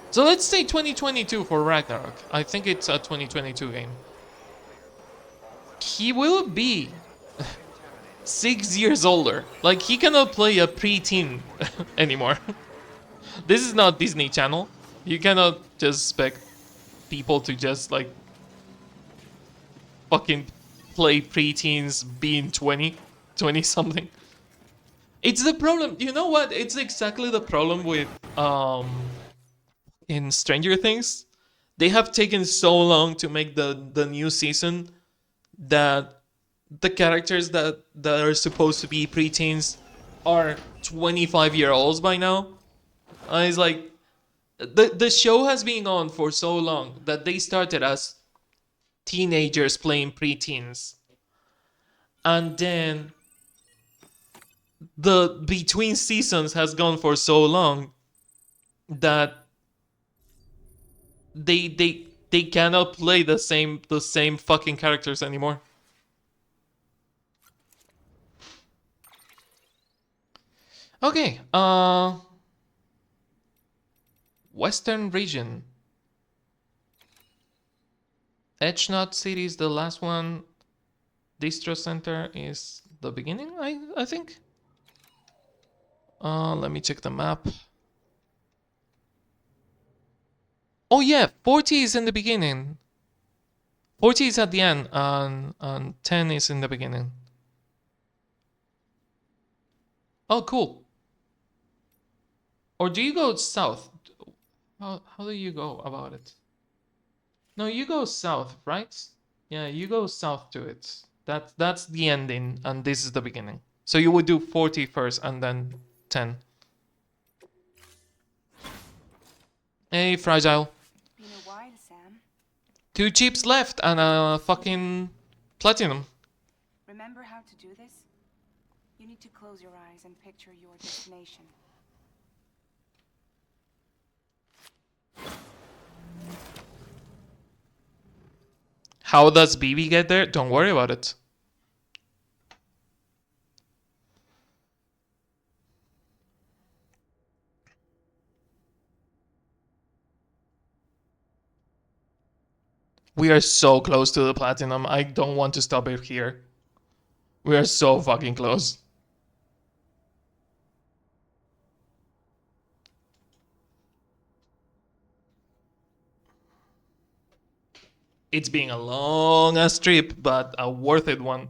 So let's say 2022 for Ragnarok. I think it's a 2022 game. He will be 6 years older. Like, he cannot play a preteen anymore. This is not Disney Channel. You cannot just expect people to just, like, fucking play preteens being 20 something. It's the problem. You know what? It's exactly the problem with in Stranger Things. They have taken so long to make the new season that the characters that are supposed to be preteens are 25-year-olds by now. It's like the show has been on for so long that they started as teenagers playing preteens, and then the between seasons has gone for so long that they cannot play the same fucking characters anymore. Okay, Western region. Edgenut City is the last one. Distro Center is the beginning, I think. Let me check the map. Oh yeah, 40 is in the beginning. 40 is at the end, and 10 is in the beginning. Oh, cool. Or do you go south? How do you go about it? No, you go south, right? Yeah, you go south to it. That's the ending, and this is the beginning. So you would do 40 first, and then 10. Hey, Fragile. Been a while, Sam. 2 chips left and a fucking platinum. Remember how to do this? You need to close your eyes and picture your destination. How does BB get there? Don't worry about it. We are so close to the platinum. I don't want to stop it here. We are so fucking close. It's been a long ass trip, but a worth it one.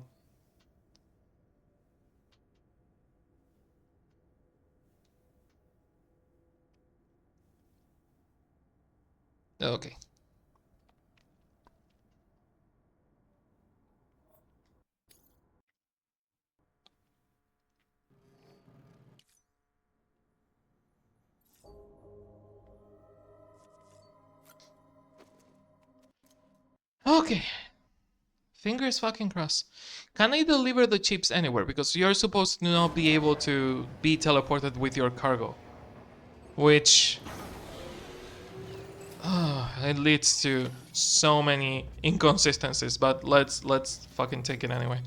Okay. Okay. Fingers fucking crossed. Can I deliver the chips anywhere? Because you're supposed to not be able to be teleported with your cargo. Which... it leads to so many inconsistencies, but let's fucking take it anyway.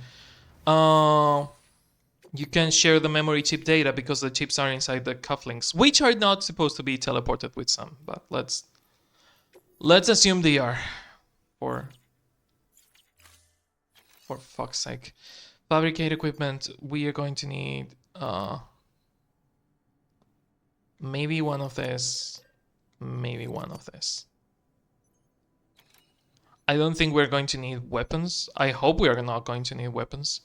You can share the memory chip data because the chips are inside the cufflinks, which are not supposed to be teleported with some, but let's assume they are. For fuck's sake. Fabricate equipment, we are going to need maybe one of this. Maybe one of this. I don't think we're going to need weapons. I hope we are not going to need weapons.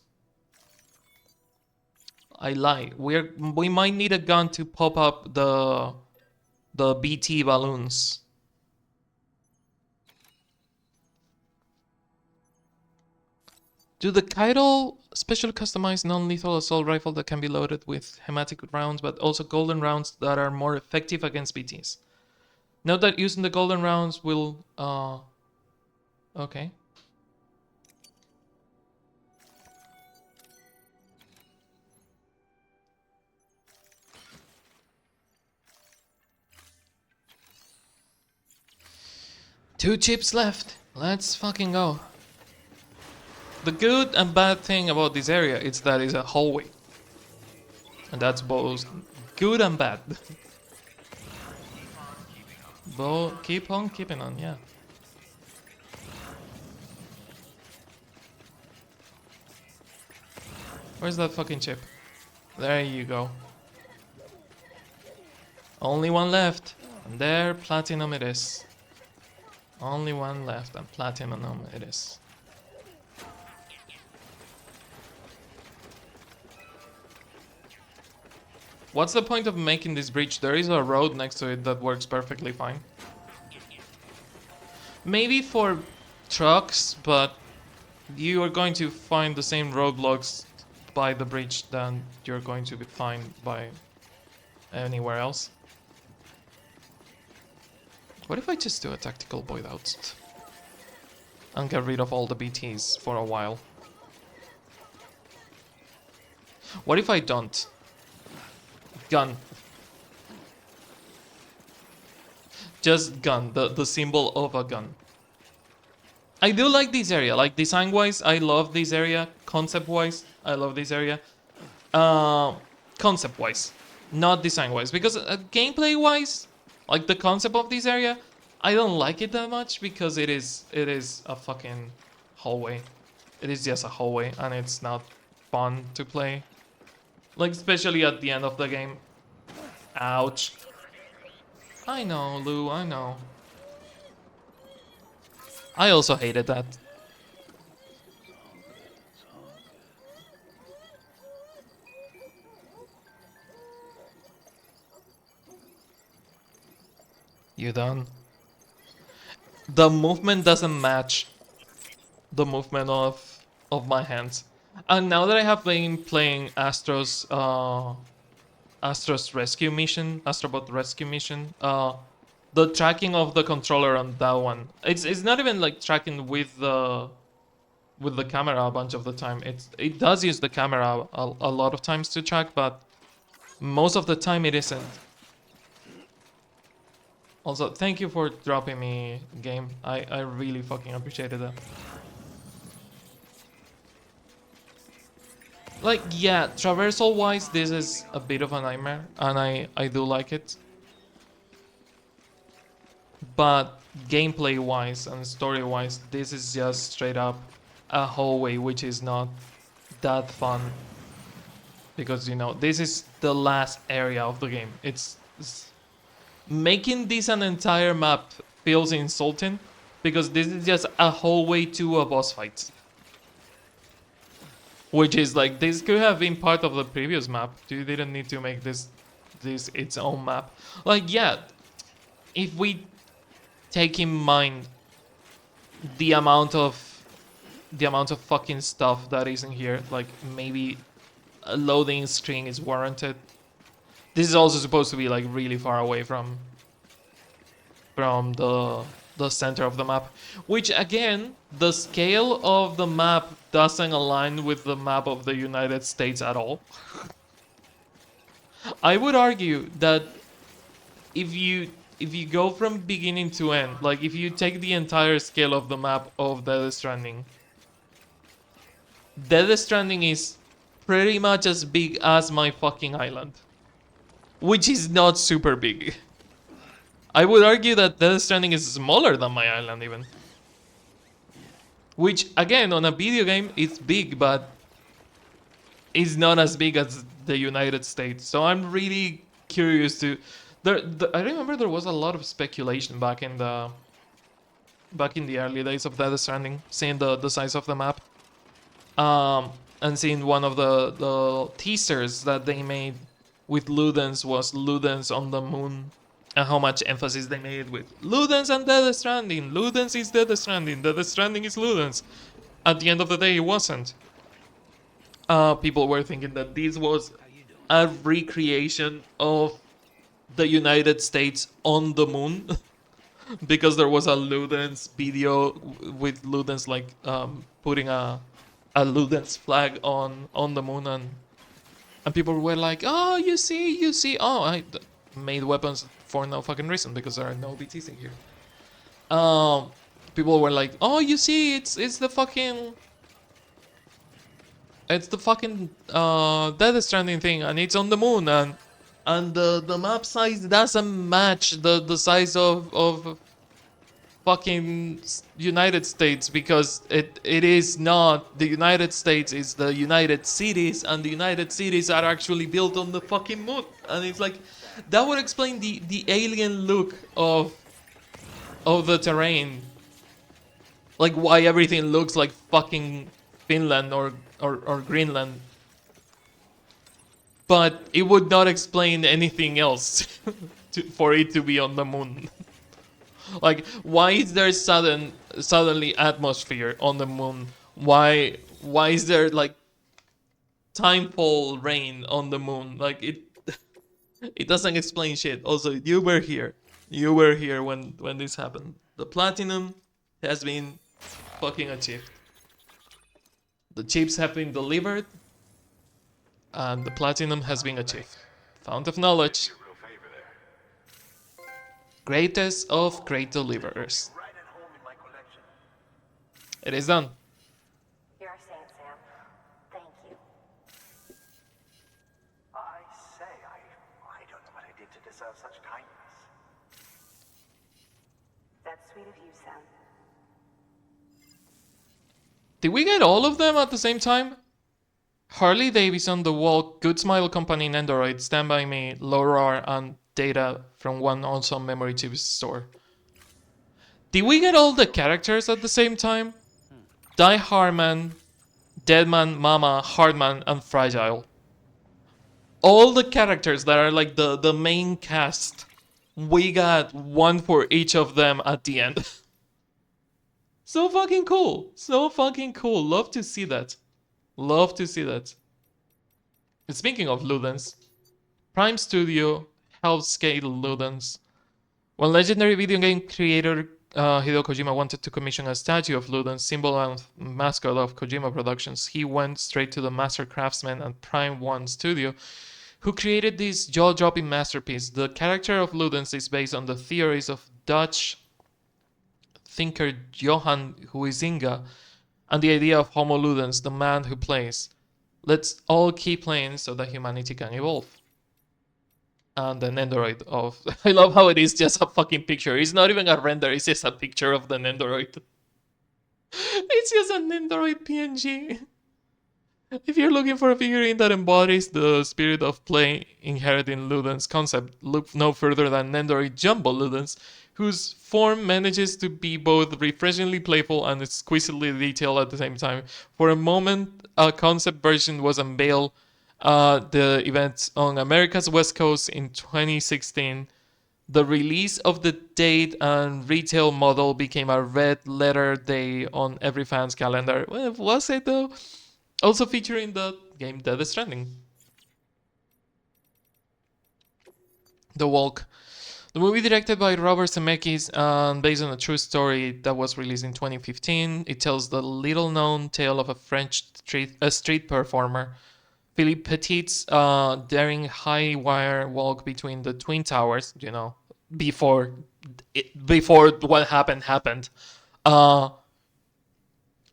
I lie. We might need a gun to pop up the BT balloons. Do the Kaido special customized non-lethal assault rifle that can be loaded with hematic rounds, but also golden rounds that are more effective against BTs? Note that using the golden rounds will okay. Two chips left. Let's fucking go. The good and bad thing about this area is that it's a hallway. And that's both good and bad. Keep on keeping on, yeah. Where's that fucking chip? There you go. Only one left. And there, platinum it is. Only one left, and platinum it is. What's the point of making this bridge? There is a road next to it that works perfectly fine. Maybe for trucks, but you are going to find the same roadblocks by the bridge than you're going to find by anywhere else. What if I just do a tactical void out and get rid of all the BTs for a while? What if I don't? Gun. Just gun, the symbol of a gun. I do like this area, like design-wise, I love this area. Concept-wise, I love this area. Concept-wise, not design-wise, because gameplay-wise, like the concept of this area, I don't like it that much because it is a fucking hallway. It is just a hallway, and it's not fun to play. Like, especially at the end of the game. Ouch. I know, Lou, I know. I also hated that. You done? The movement doesn't match the movement of my hands. And now that I have been playing Astro's rescue mission, Astrobot rescue mission, the tracking of the controller on that one, it's not even like tracking with the camera a bunch of the time. It does use the camera a lot of times to track, but most of the time it isn't. Also, thank you for dropping me, game. I really fucking appreciated that. Like, yeah, traversal-wise, this is a bit of a nightmare, and I do like it. But gameplay wise and story wise, this is just straight up a hallway, which is not that fun. Because, you know, this is the last area of the game. It's making this an entire map feels insulting, because this is just a hallway to a boss fight. Which is like, this could have been part of the previous map. You didn't need to make this its own map. Like, yeah, if we take in mind the amount of fucking stuff that is in here, like maybe a loading screen is warranted. This is also supposed to be like really far away from the center of the map, which again, the scale of the map doesn't align with the map of the United States at all. I would argue that if you go from beginning to end, like if you take the entire scale of the map of Death Stranding, Death Stranding is pretty much as big as my fucking island, which is not super big. I would argue that Death Stranding is smaller than my island even. Which, again, on a video game, it's big, but it's not as big as the United States. So I'm really curious to... I remember there was a lot of speculation back in the early days of Death Stranding, seeing the size of the map. And seeing one of the teasers that they made with Ludens was Ludens on the moon. And how much emphasis they made with Ludens and Death Stranding. Ludens is Death Stranding. Death Stranding is Ludens. At the end of the day, it wasn't. People were thinking that this was a recreation of the United States on the moon. Because there was a Ludens video with Ludens like putting a Ludens flag on the moon, and people were like, oh, you see, oh, I made weapons for no fucking reason because there are no BTs in here. People were like, oh, you see, it's the fucking Death Stranding thing, and it's on the moon, and the map size doesn't match the size of fucking United States, because it is not the United States, it's the United Cities, and the United Cities are actually built on the fucking moon. And it's like, that would explain the alien look of the terrain, like why everything looks like fucking Finland or Greenland, but it would not explain anything else for it to be on the moon. Like, why is there suddenly atmosphere on the moon? Why is there like timefall rain on the moon? Like, it doesn't explain shit. Also, you were here when this happened. The platinum has been fucking achieved. The chips have been delivered, and the platinum has been achieved. Fount of knowledge. Greatest of great deliverers. It is done. You're a saint, Sam. Thank you. I say, I don't know what I did to deserve such kindness. That's sweet of you, Sam. Did we get all of them at the same time? Harley Davidson, The Wall, Good Smile Company, Nendoroid, Stand By Me, Lorar, and Data from One Awesome Memory Chips store. Did we get all the characters at the same time? Die Hardman, Deadman, Mama, Hardman, and Fragile. All the characters that are like the main cast. We got one for each of them at the end. So fucking cool. So fucking cool. Love to see that. Love to see that. And speaking of Ludens, Prime Studio helped scale Ludens. When legendary video game creator Hideo Kojima wanted to commission a statue of Ludens, symbol and mascot of Kojima Productions, he went straight to the master craftsman at Prime 1 Studio, who created this jaw-dropping masterpiece. The character of Ludens is based on the theories of Dutch thinker Johan Huizinga and the idea of Homo Ludens, the man who plays. Let's all keep playing so that humanity can evolve. and an Nendoroid of. I love how it is just a fucking picture. It's not even a render. It's just a picture of the Nendoroid. It's just a Nendoroid PNG. If you're looking for a figurine that embodies the spirit of play inherent in Luden's concept, look no further than Nendoroid Jumbo Ludens, whose form manages to be both refreshingly playful and exquisitely detailed at the same time. For a moment, a concept version was unveiled the event on America's West Coast in 2016. The release of the date and retail model became a red letter day on every fan's calendar. Well, was it though? Also featuring the game Death Stranding. The Walk. The movie directed by Robert Zemeckis and based on a true story that was released in 2015. It tells the little-known tale of a French street performer, Philippe Petit's daring high-wire walk between the Twin Towers, before what happened. Uh,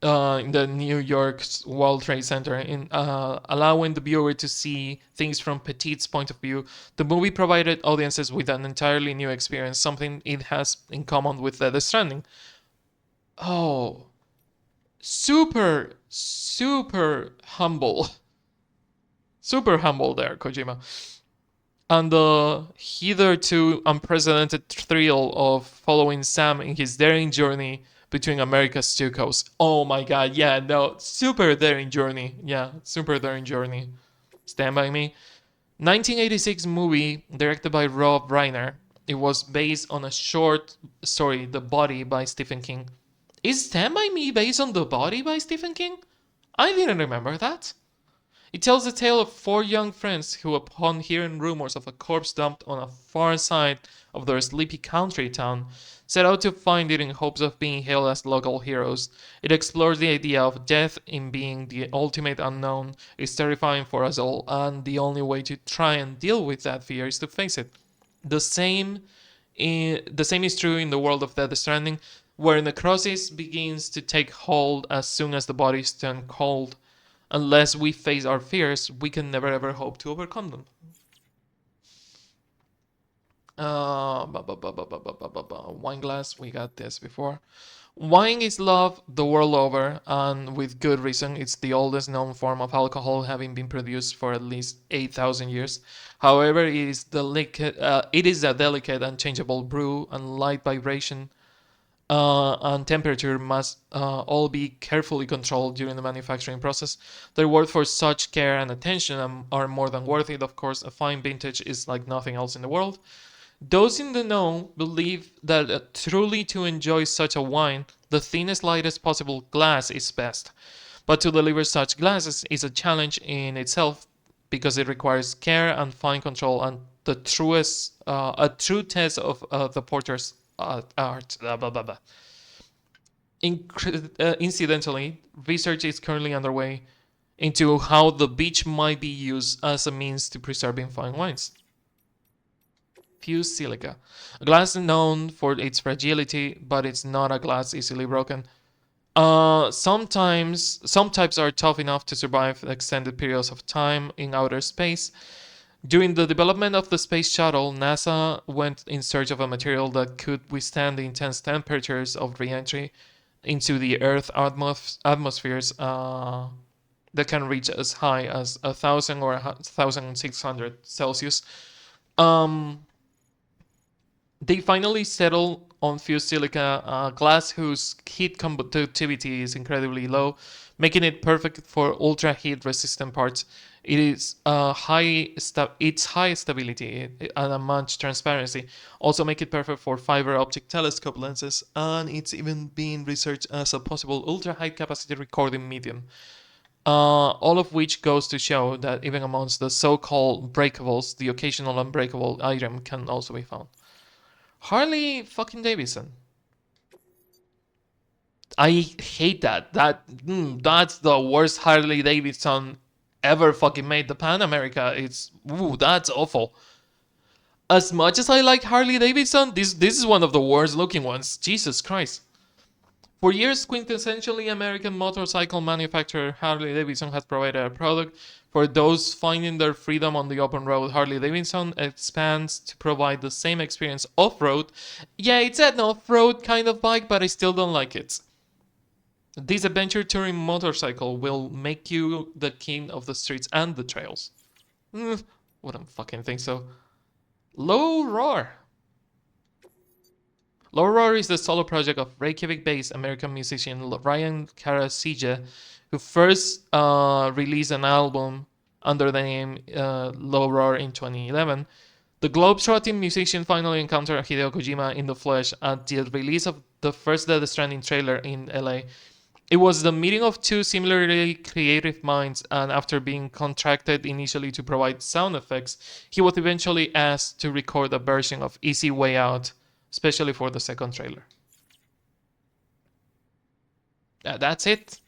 in the New York World Trade Center, in allowing the viewer to see things from Petit's point of view. The movie provided audiences with an entirely new experience, something it has in common with Death Stranding. Oh, super, super humble. Super humble there, Kojima. And the hitherto unprecedented thrill of following Sam in his daring journey between America's two coasts. Oh my god, yeah, no, super daring journey. Yeah, super daring journey. Stand by Me. 1986 movie directed by Rob Reiner. It was based on a short story, The Body by Stephen King. Is Stand by Me based on The Body by Stephen King? I didn't remember that. It tells the tale of four young friends who, upon hearing rumors of a corpse dumped on a far side of their sleepy country town, set out to find it in hopes of being hailed as local heroes. It explores the idea of death in being the ultimate unknown. It's terrifying for us all, and the only way to try and deal with that fear is to face it. The same is true in the world of Death Stranding, where necrosis begins to take hold as soon as the bodies turn cold. Unless we face our fears, we can never ever hope to overcome them. Wine glass, we got this before. Wine is loved the world over, and with good reason. It's the oldest known form of alcohol, having been produced for at least 8,000 years. However, it is a delicate and changeable brew, and light vibration and temperature must all be carefully controlled during the manufacturing process. The reward for such care and attention are more than worth it. Of course, a fine vintage is like nothing else in the world. Those in the know believe that truly to enjoy such a wine, the thinnest, lightest possible glass is best. But to deliver such glasses is a challenge in itself because it requires care and fine control and a true test of the porter's art. Blah, blah, blah, blah. Incidentally, research is currently underway into how the beach might be used as a means to preserving fine wines. Fused silica. A glass known for its fragility, but it's not a glass easily broken. Sometimes some types are tough enough to survive extended periods of time in outer space. During the development of the space shuttle, NASA went in search of a material that could withstand the intense temperatures of re-entry into the Earth atmospheres that can reach as high as 1,000 or 1,600 Celsius. They finally settled on fused silica glass whose heat conductivity is incredibly low, making it perfect for ultra heat resistant parts. Its high stability and a much transparency also make it perfect for fiber optic telescope lenses, and it's even being researched as a possible ultra high capacity recording medium. All of which goes to show that even amongst the so-called breakables, the occasional unbreakable item can also be found. Harley fucking Davidson. I hate that. That's the worst Harley Davidson ever fucking made. The Pan America. That's awful. As much as I like Harley Davidson, this is one of the worst looking ones. Jesus Christ. For years, quintessentially American motorcycle manufacturer Harley Davidson has provided a product for those finding their freedom on the open road. Harley Davidson expands to provide the same experience off-road. Yeah, it's an off-road kind of bike, but I still don't like it. This adventure touring motorcycle will make you the king of the streets and the trails. Wouldn't fucking think so. Low Roar. Low Roar is the solo project of Reykjavik-based American musician Ryan Karasija, who first released an album under the name Low Roar in 2011. The globe-trotting musician finally encountered Hideo Kojima in the flesh at the release of the first Death Stranding trailer in LA. It was the meeting of two similarly creative minds, and after being contracted initially to provide sound effects, he was eventually asked to record a version of Easy Way Out, especially for the second trailer. That's it.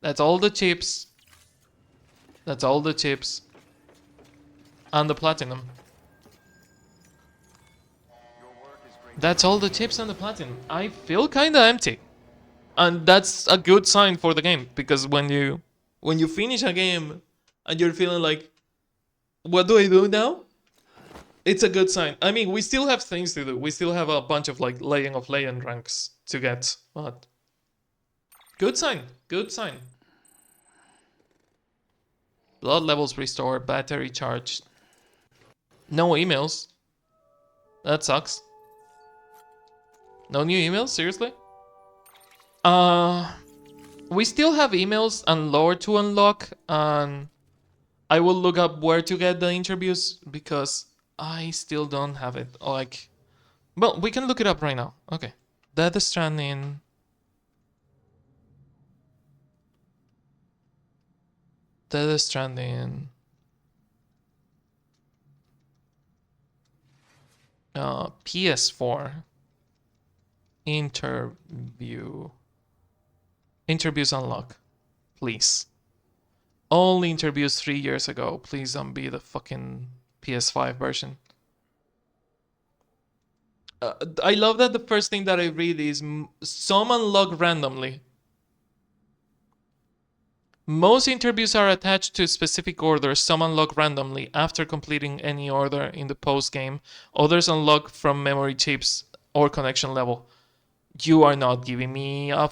That's all the chips. That's all the chips. And the platinum. That's all the chips and the platinum. I feel kinda empty. And that's a good sign for the game, because when you finish a game and you're feeling like, what do I do now? It's a good sign. I mean, we still have things to do. We still have a bunch of like Legend of Legend ranks to get, but good sign. Good sign. Blood levels restored, battery charged. No emails. That sucks. No new emails? Seriously? We still have emails and lore to unlock, and I will look up where to get the interviews because I still don't have it. Like, well, we can look it up right now. Okay. Death Stranding. Death Stranding. PS4. Interview. Interviews unlock. Please. Only interviews 3 years ago. Please don't be the fucking PS5 version. I love that the first thing that I read is some unlock randomly. Most interviews are attached to specific orders, some unlock randomly after completing any order in the post game. Others unlock from memory chips or connection level. You are not giving me a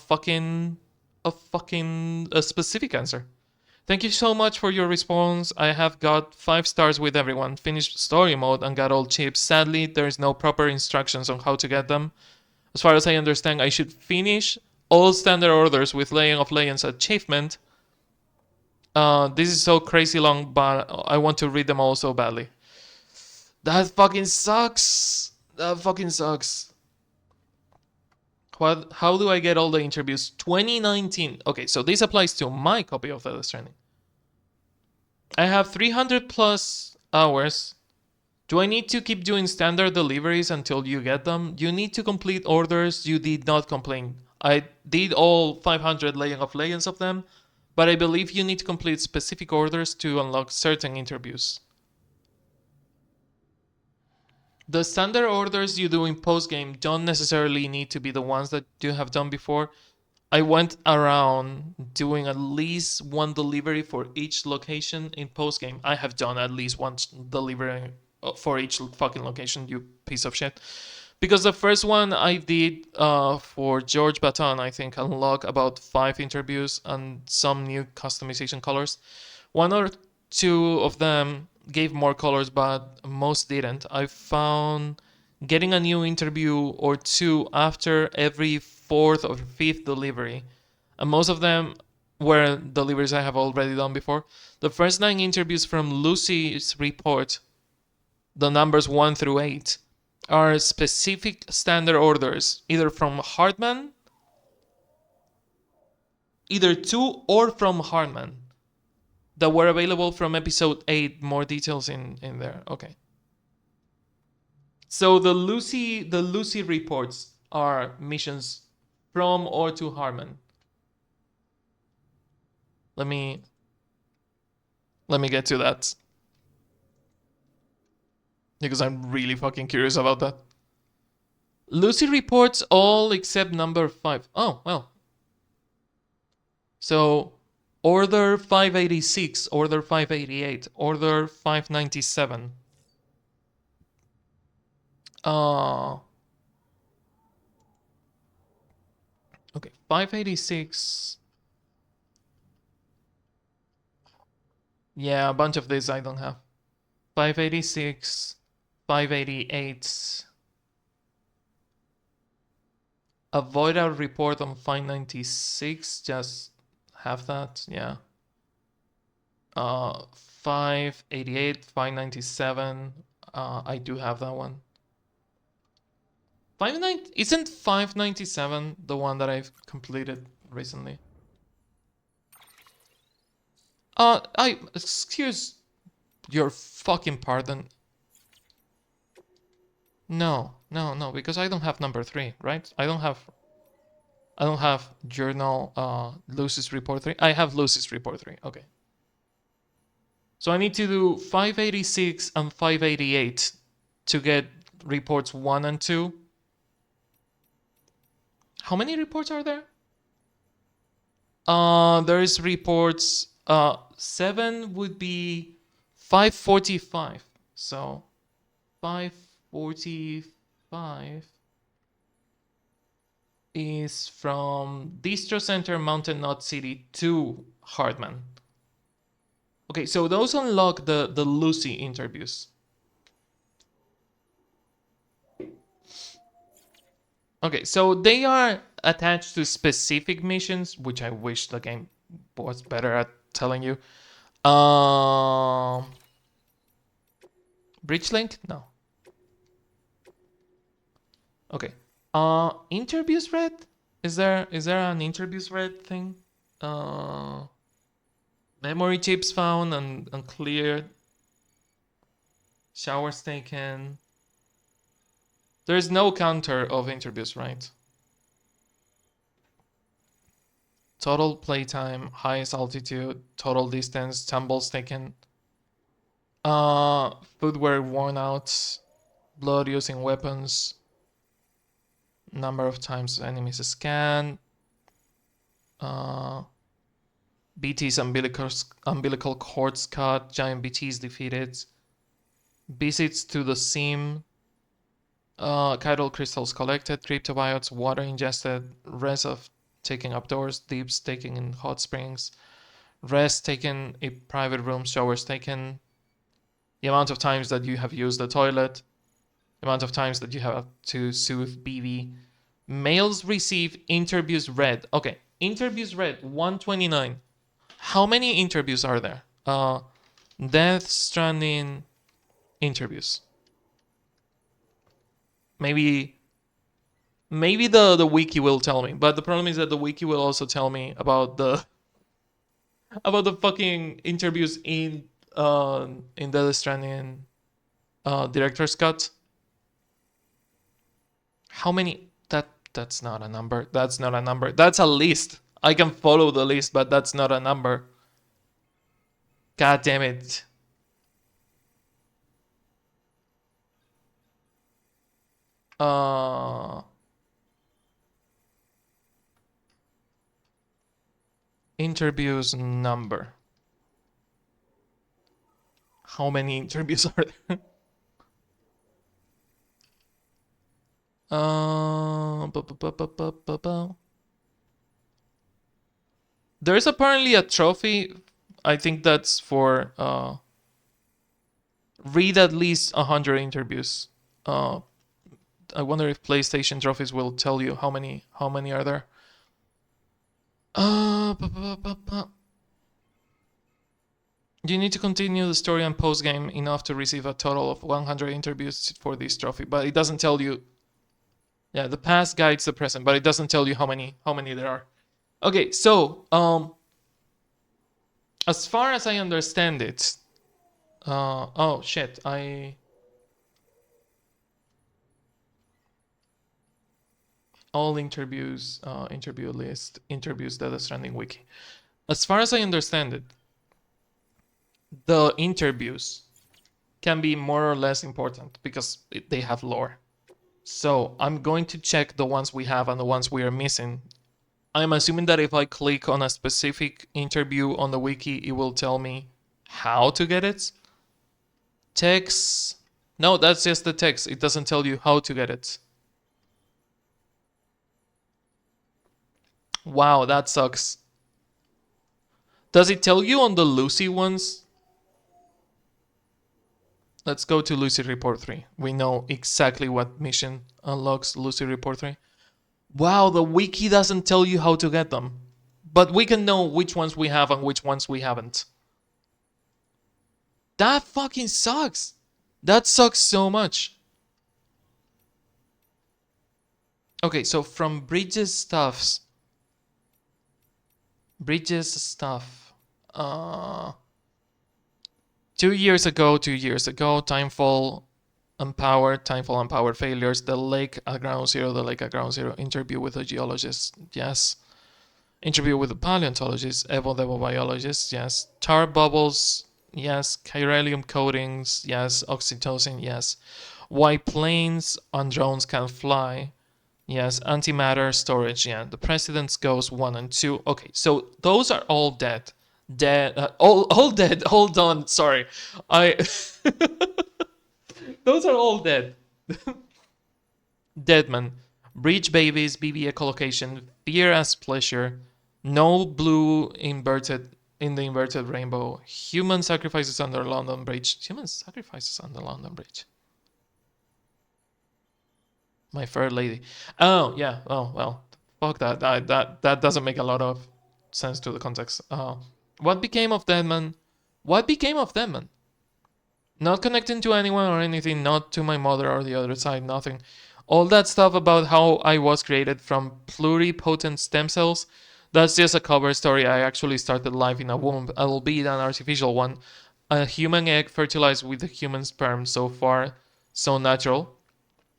specific answer. Thank you so much for your response. I have got 5 stars with everyone. Finished story mode and got all chips. Sadly, there is no proper instructions on how to get them. As far as I understand, I should finish all standard orders with Legend of Legends achievement. This is so crazy long, but I want to read them all so badly. That fucking sucks. That fucking sucks. How do I get all the interviews? 2019. Okay, so this applies to my copy of Death Stranding. I have 300 plus hours. Do I need to keep doing standard deliveries until you get them? You need to complete orders you did not complete. I did all 500 Legend of Legends of them, but I believe you need to complete specific orders to unlock certain interviews. The standard orders you do in post-game don't necessarily need to be the ones that you have done before. I went around doing at least one delivery for each location in post-game. I have done at least one delivery for each fucking location, you piece of shit. Because the first one I did for George Baton, I think, unlock about 5 interviews and some new customization colors. 1 or 2 of them gave more colors, but most didn't. I found getting a new interview or 2 after every 4th or 5th delivery, and most of them were deliveries I have already done before. The first 9 interviews from Lucy's report, the numbers 1 through 8, are specific standard orders, either from Hartman, either to or from Hartman, that were available from episode 8. More details in there. Okay. So the Lucy reports are missions from or to Hartman. Let me get to that, because I'm really fucking curious about that. Lucy reports all except number 5. Oh, well. So, Order 586, Order 588, Order 597. Okay, 586. Yeah, a bunch of these I don't have. 586, 588. Avoid our report on 596. Just have that, yeah. 588, 597. I do have that one. 590 isn't 597 the one that I've completed recently? I excuse your fucking pardon. No, because I don't have number 3, right? I don't have journal Lucy's report 3. I have Lucy's report 3. Okay. So I need to do 586 and 588 to get reports 1 and 2. How many reports are there? There is reports 7 would be 545. So 545 is from Distro Center, Mountain Knot City to Hartman. Okay, so those unlock the Lucy interviews. Okay, so they are attached to specific missions, which I wish the game was better at telling you. Bridge link? No. Okay. Interviews read? Is there an interviews read thing? Memory chips found and cleared. Showers taken. There's no counter of interviews, right? Total playtime, highest altitude, total distance, tumbles taken. Footwear worn out, blood using weapons, number of times enemies scanned, BT's umbilical cords cut, giant BT's defeated, visits to the sim, chiral crystals collected, cryptobiotes, water ingested, rest of taking outdoors, dips taken in hot springs, rest taken in private rooms, showers taken, the amount of times that you have used the toilet, the amount of times that you have to soothe BB. Mails receive, interviews read. Okay, interviews read 129. How many interviews are there? Death Stranding interviews. Maybe the wiki will tell me, but the problem is that the wiki will also tell me about the fucking interviews in Death Stranding director's cut. How many? That's not a number. That's not a number. That's a list. I can follow the list, but that's not a number. God damn it. Interviews number. How many interviews are there? There's apparently a trophy. I think that's for read at least 100 interviews. I wonder if PlayStation trophies will tell you how many are there. You need to continue the story and post game enough to receive a total of 100 interviews for this trophy, but it doesn't tell you. Yeah, the past guides the present, but it doesn't tell you how many there are. Okay, so as far as I understand it, oh shit, all interviews, interview list, interviews, Death Stranding wiki. As far as I understand it, the interviews can be more or less important because they have lore. So I'm going to check the ones we have and the ones we are missing. I'm assuming that if I click on a specific interview on the wiki, it will tell me how to get it. Text. No, that's just the text. It doesn't tell you how to get it. Wow, that sucks. Does it tell you on the Lucy ones? Let's go to Lucy Report 3. We know exactly what mission unlocks Lucy Report 3. Wow, the wiki doesn't tell you how to get them. But we can know which ones we have and which ones we haven't. That fucking sucks. That sucks so much. Okay, so from Bridges stuff. Uh 2 years ago, Timefall and Power failures, the lake at Ground Zero interview with a geologist, yes. Interview with a paleontologist, Evo biologist, yes. Tar bubbles, yes. Chiralium coatings, yes. Oxytocin, yes. Why planes and drones can fly, yes. Antimatter storage, yeah. The President's Ghost 1 and 2. Okay, so those are all dead. All dead. Hold on, sorry. I Those are all dead. Deadman. Breach babies, BB echolocation, fear as pleasure, no blue inverted in the inverted rainbow, human sacrifices under London Bridge. Human sacrifices under London Bridge. My fair lady. Oh yeah. Oh well. Fuck that. That doesn't make a lot of sense to the context. What became of Deadman? What became of Deadman? Not connecting to anyone or anything, not to my mother or the other side, nothing. All that stuff about how I was created from pluripotent stem cells, that's just a cover story. I actually started life in a womb, albeit an artificial one. A human egg fertilized with a human sperm, so far, so natural.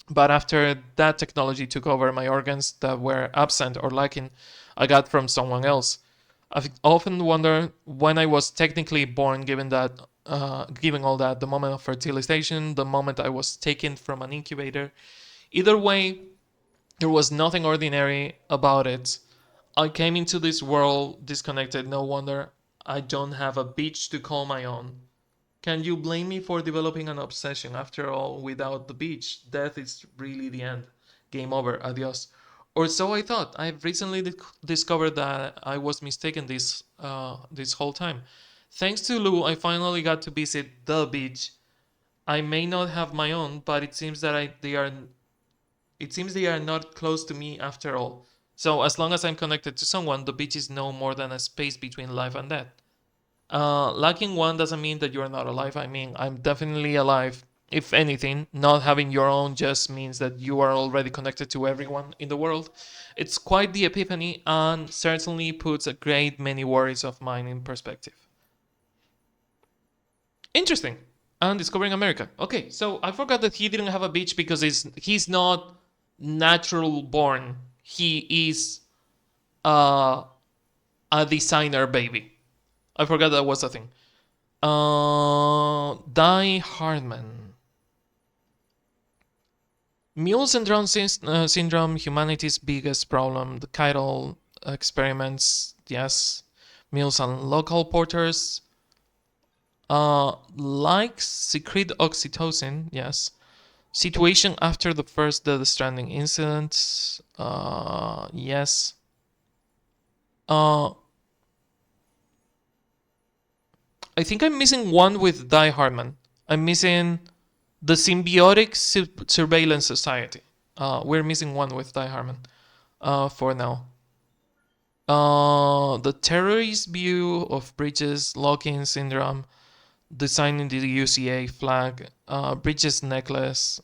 But after that technology took over, my organs that were absent or lacking, I got from someone else. I've often wondered when I was technically born, given all that, the moment of fertilization, the moment I was taken from an incubator. Either way, there was nothing ordinary about it. I came into this world disconnected. No wonder I don't have a beach to call my own. Can you blame me for developing an obsession? After all, without the beach, death is really the end. Game over, adios. Or so I thought. I've recently discovered that I was mistaken this whole time. Thanks to Lou, I finally got to visit the beach. I may not have my own, but it seems that they are not close to me after all. So as long as I'm connected to someone, the beach is no more than a space between life and death. Lacking one doesn't mean that you're not alive. I mean, I'm definitely alive. If anything, not having your own just means that you are already connected to everyone in the world. It's quite the epiphany and certainly puts a great many worries of mine in perspective. Interesting. And discovering America. Okay, so I forgot that he didn't have a beach because he's not natural born. He is uh, a designer baby. I forgot that was a thing. Die Hardman. Mule syndrome, humanity's biggest problem. The Chiral experiments, yes. Mules and local porters. Like secret oxytocin, yes. Situation after the first Death Stranding incident, yes. I think I'm missing one with Die Hardman. I'm missing the Symbiotic Surveillance Society. We're missing one with Die Hardman for now. The terrorist view of Bridges, lock-in syndrome, designing the UCA flag, Bridges necklace,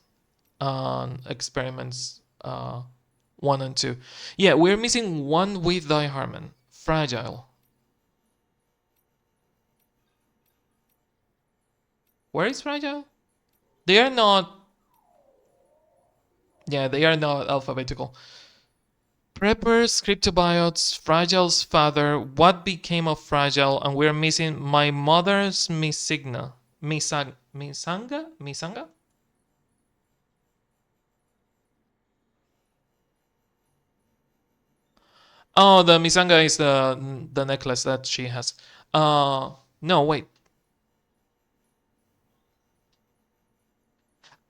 experiments 1 and 2. Yeah, we're missing one with Die Hardman. Fragile. Where is Fragile? They are not. Yeah, they are not alphabetical. Preppers, cryptobiotes, Fragile's father, what became of Fragile, and we're missing my mother's Misigna. Misanga? Oh, the Misanga is the necklace that she has. No, wait.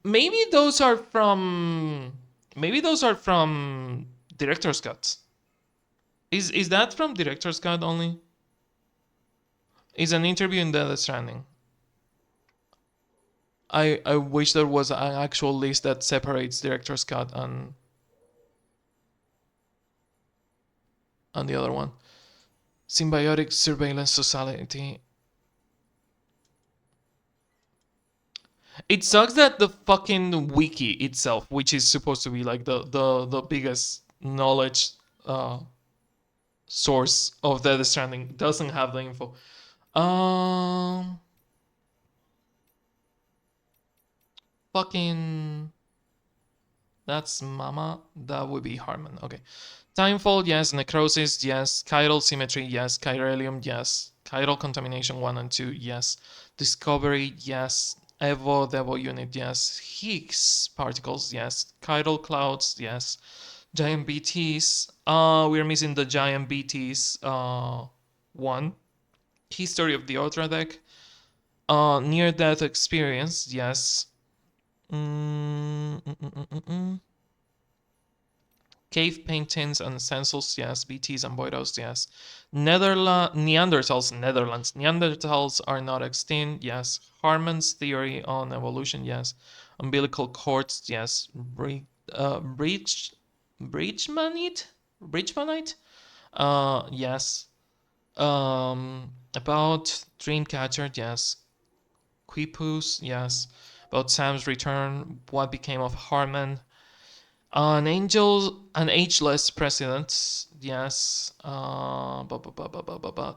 Maybe those are from. Maybe those are from director's cuts. Is that from director's cut only? Is an interview in the Stranding. I wish there was an actual list that separates director's cut and the other one. Symbiotic Surveillance Society. It sucks that the fucking wiki itself, which is supposed to be like the biggest knowledge uh, source of Death Stranding, doesn't have the info. Fucking. That's Mama. That would be Harmon. Okay. Timefall, yes. Necrosis, yes. Chiral Symmetry, yes. Chiralium, yes. Chiral Contamination 1 and 2, yes. Discovery, yes. Evo, Devo Unit, yes. Higgs Particles, yes. Chiral Clouds, yes. Giant BTs. We're missing the Giant BTs 1. History of the Ultra Deck. Near Death Experience, yes. Cave paintings and stencils, yes. BTs and Boidos, yes. Neanderthals, Netherlands. Neanderthals are not extinct, yes. Harman's theory on evolution, yes. Umbilical cords, yes. Bridgmanite? Bridgmanite? Yes. About Dreamcatcher, yes. Quipus, yes. About Sam's return, what became of Harman. An ageless president, yes.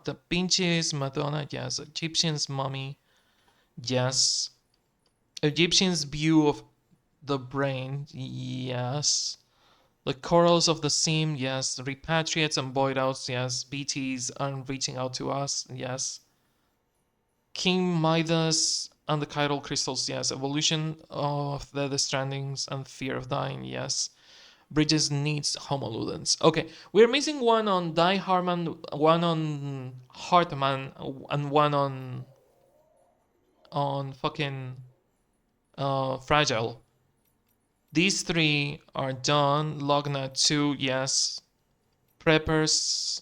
The Pinches, Madonna, yes. Egyptian's mummy, yes. Egyptian's view of the brain, yes. The corals of the seam, yes. The repatriates and Boydouts, yes. BTs are reaching out to us, yes. King Midas and the chiral crystals, yes. Evolution of the Strandings and fear of dying, yes. Bridges needs homoludens. Okay, we're missing one on Die Harman, one on Hartman, and one on fucking Fragile. These three are done. Lognat 2, yes. Preppers,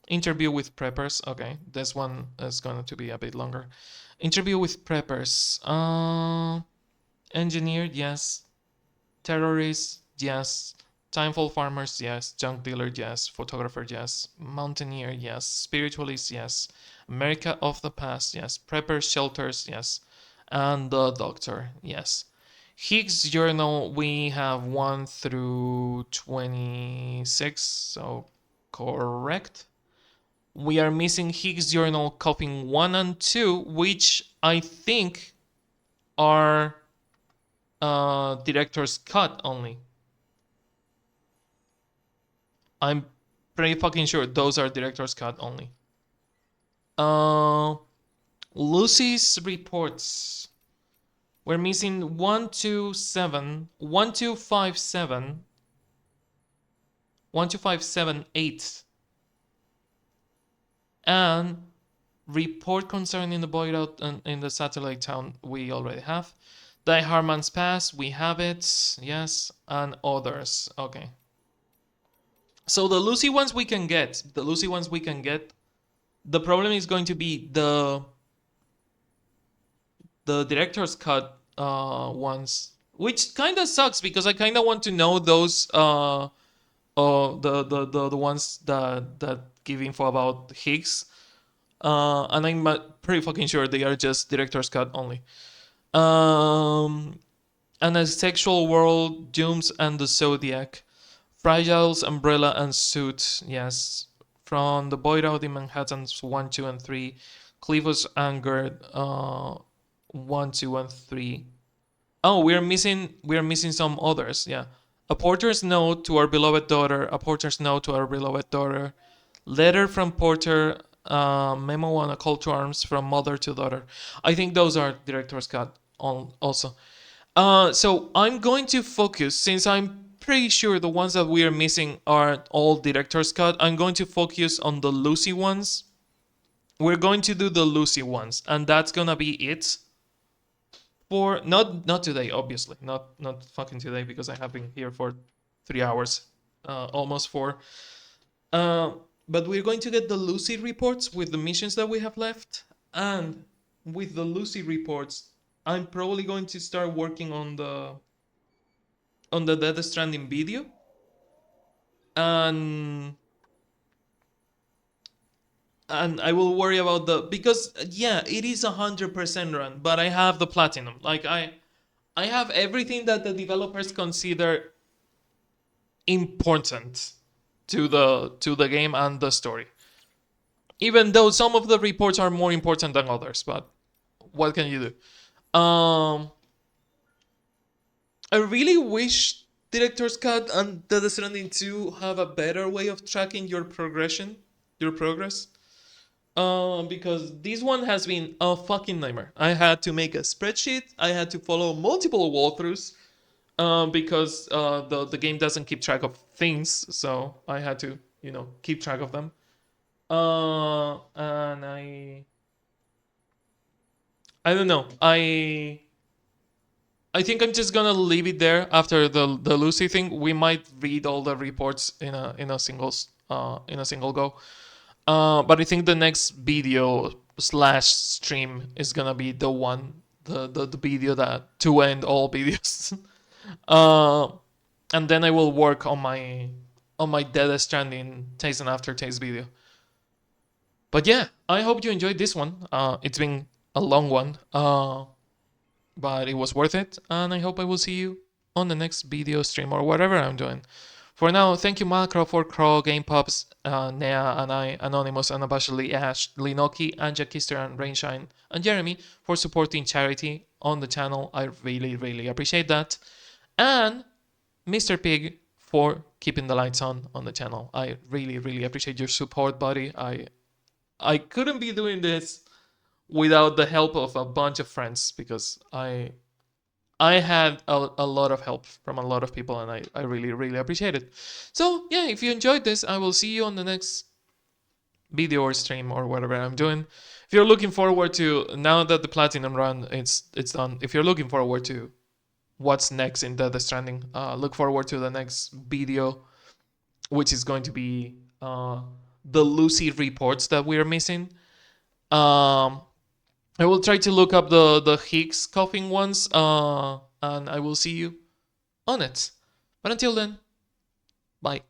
interview with preppers. Okay, this one is going to be a bit longer. Interview with preppers. Engineer, yes. Terrorist, yes. Timefall farmers, yes. Junk dealer, yes. Photographer, yes. Mountaineer, yes. Spiritualist, yes. America of the past, yes. Prepper shelters, yes. And the doctor, yes. Higgs journal, we have 1 through 26, so correct. We are missing Higgs journal copying 1 and 2, which I think are director's cut only. I'm pretty fucking sure those are director's cut only. Lucy's reports. We're missing 127, 1257, 12578, and report concerning the boy out in the satellite town we already have. Die Harman's Pass, we have it, yes, and others. Okay. So the Lucy ones we can get. The Lucy ones we can get. The problem is going to be the director's cut ones, which kind of sucks because I kind of want to know those the ones that give info about Higgs. And I'm pretty fucking sure they are just director's cut only. And a sexual world, Dooms and the Zodiac, Fragile's umbrella and suit, yes. From the Boy Out in Manhattan's 1, 2, and 3, Clivo's Anger, 1, 2, and 3. Oh, we're missing some others, yeah. A Porter's Note to Our Beloved Daughter, A Porter's Note to Our Beloved Daughter, Letter from Porter, Memo on a Call to Arms from Mother to Daughter. I think those are director's cut also. So I'm going to focus, since I'm pretty sure the ones that we are missing are all director's cut. I'm going to focus on the Lucy ones. We're going to do the Lucy ones, and that's gonna be it for not today, obviously, not fucking today, because I have been here for 3 hours, almost 4. Uh, but we're going to get the Lucy reports with the missions that we have left, and with the Lucy reports, I'm probably going to start working on the Death Stranding video, and I will worry about because yeah, it is 100% run, but I have the platinum. Like I have everything that the developers consider important to the game and the story. Even though some of the reports are more important than others, but what can you do? I really wish Director's Cut and Death Stranding 2 have a better way of tracking your progression, your progress. Because this one has been a fucking nightmare. I had to make a spreadsheet. I had to follow multiple walkthroughs. Because the game doesn't keep track of things, so I had to keep track of them. And I don't know. I think I'm just gonna leave it there after the Lucy thing. We might read all the reports in a single go. But I think the next video slash stream is gonna be the one, the video that to end all videos. And then I will work on my Death Stranding taste and aftertaste video. But yeah, I hope you enjoyed this one. It's been a long one, but it was worth it, and I hope I will see you on the next video stream or whatever I'm doing. For now, thank you Macro, for Crow, Game Pops, Nea, and I, Anonymous, Unabashedly, Ash, Linoki, Anja Kister, and Rainshine, and Jeremy for supporting charity on the channel. I really, really appreciate that. And Mr. Pig for keeping the lights on the channel. I really, really appreciate your support, buddy. I couldn't be doing this without the help of a bunch of friends, because I had a lot of help from a lot of people, and I really, really appreciate it. So yeah, if you enjoyed this, I will see you on the next video or stream or whatever I'm doing. If you're looking forward to, now that the platinum run it's done, if you're looking forward to what's next in Death Stranding, look forward to the next video, which is going to be the Lucy reports that we are missing. I will try to look up the Higgs coughing ones, and I will see you on it. But until then, bye.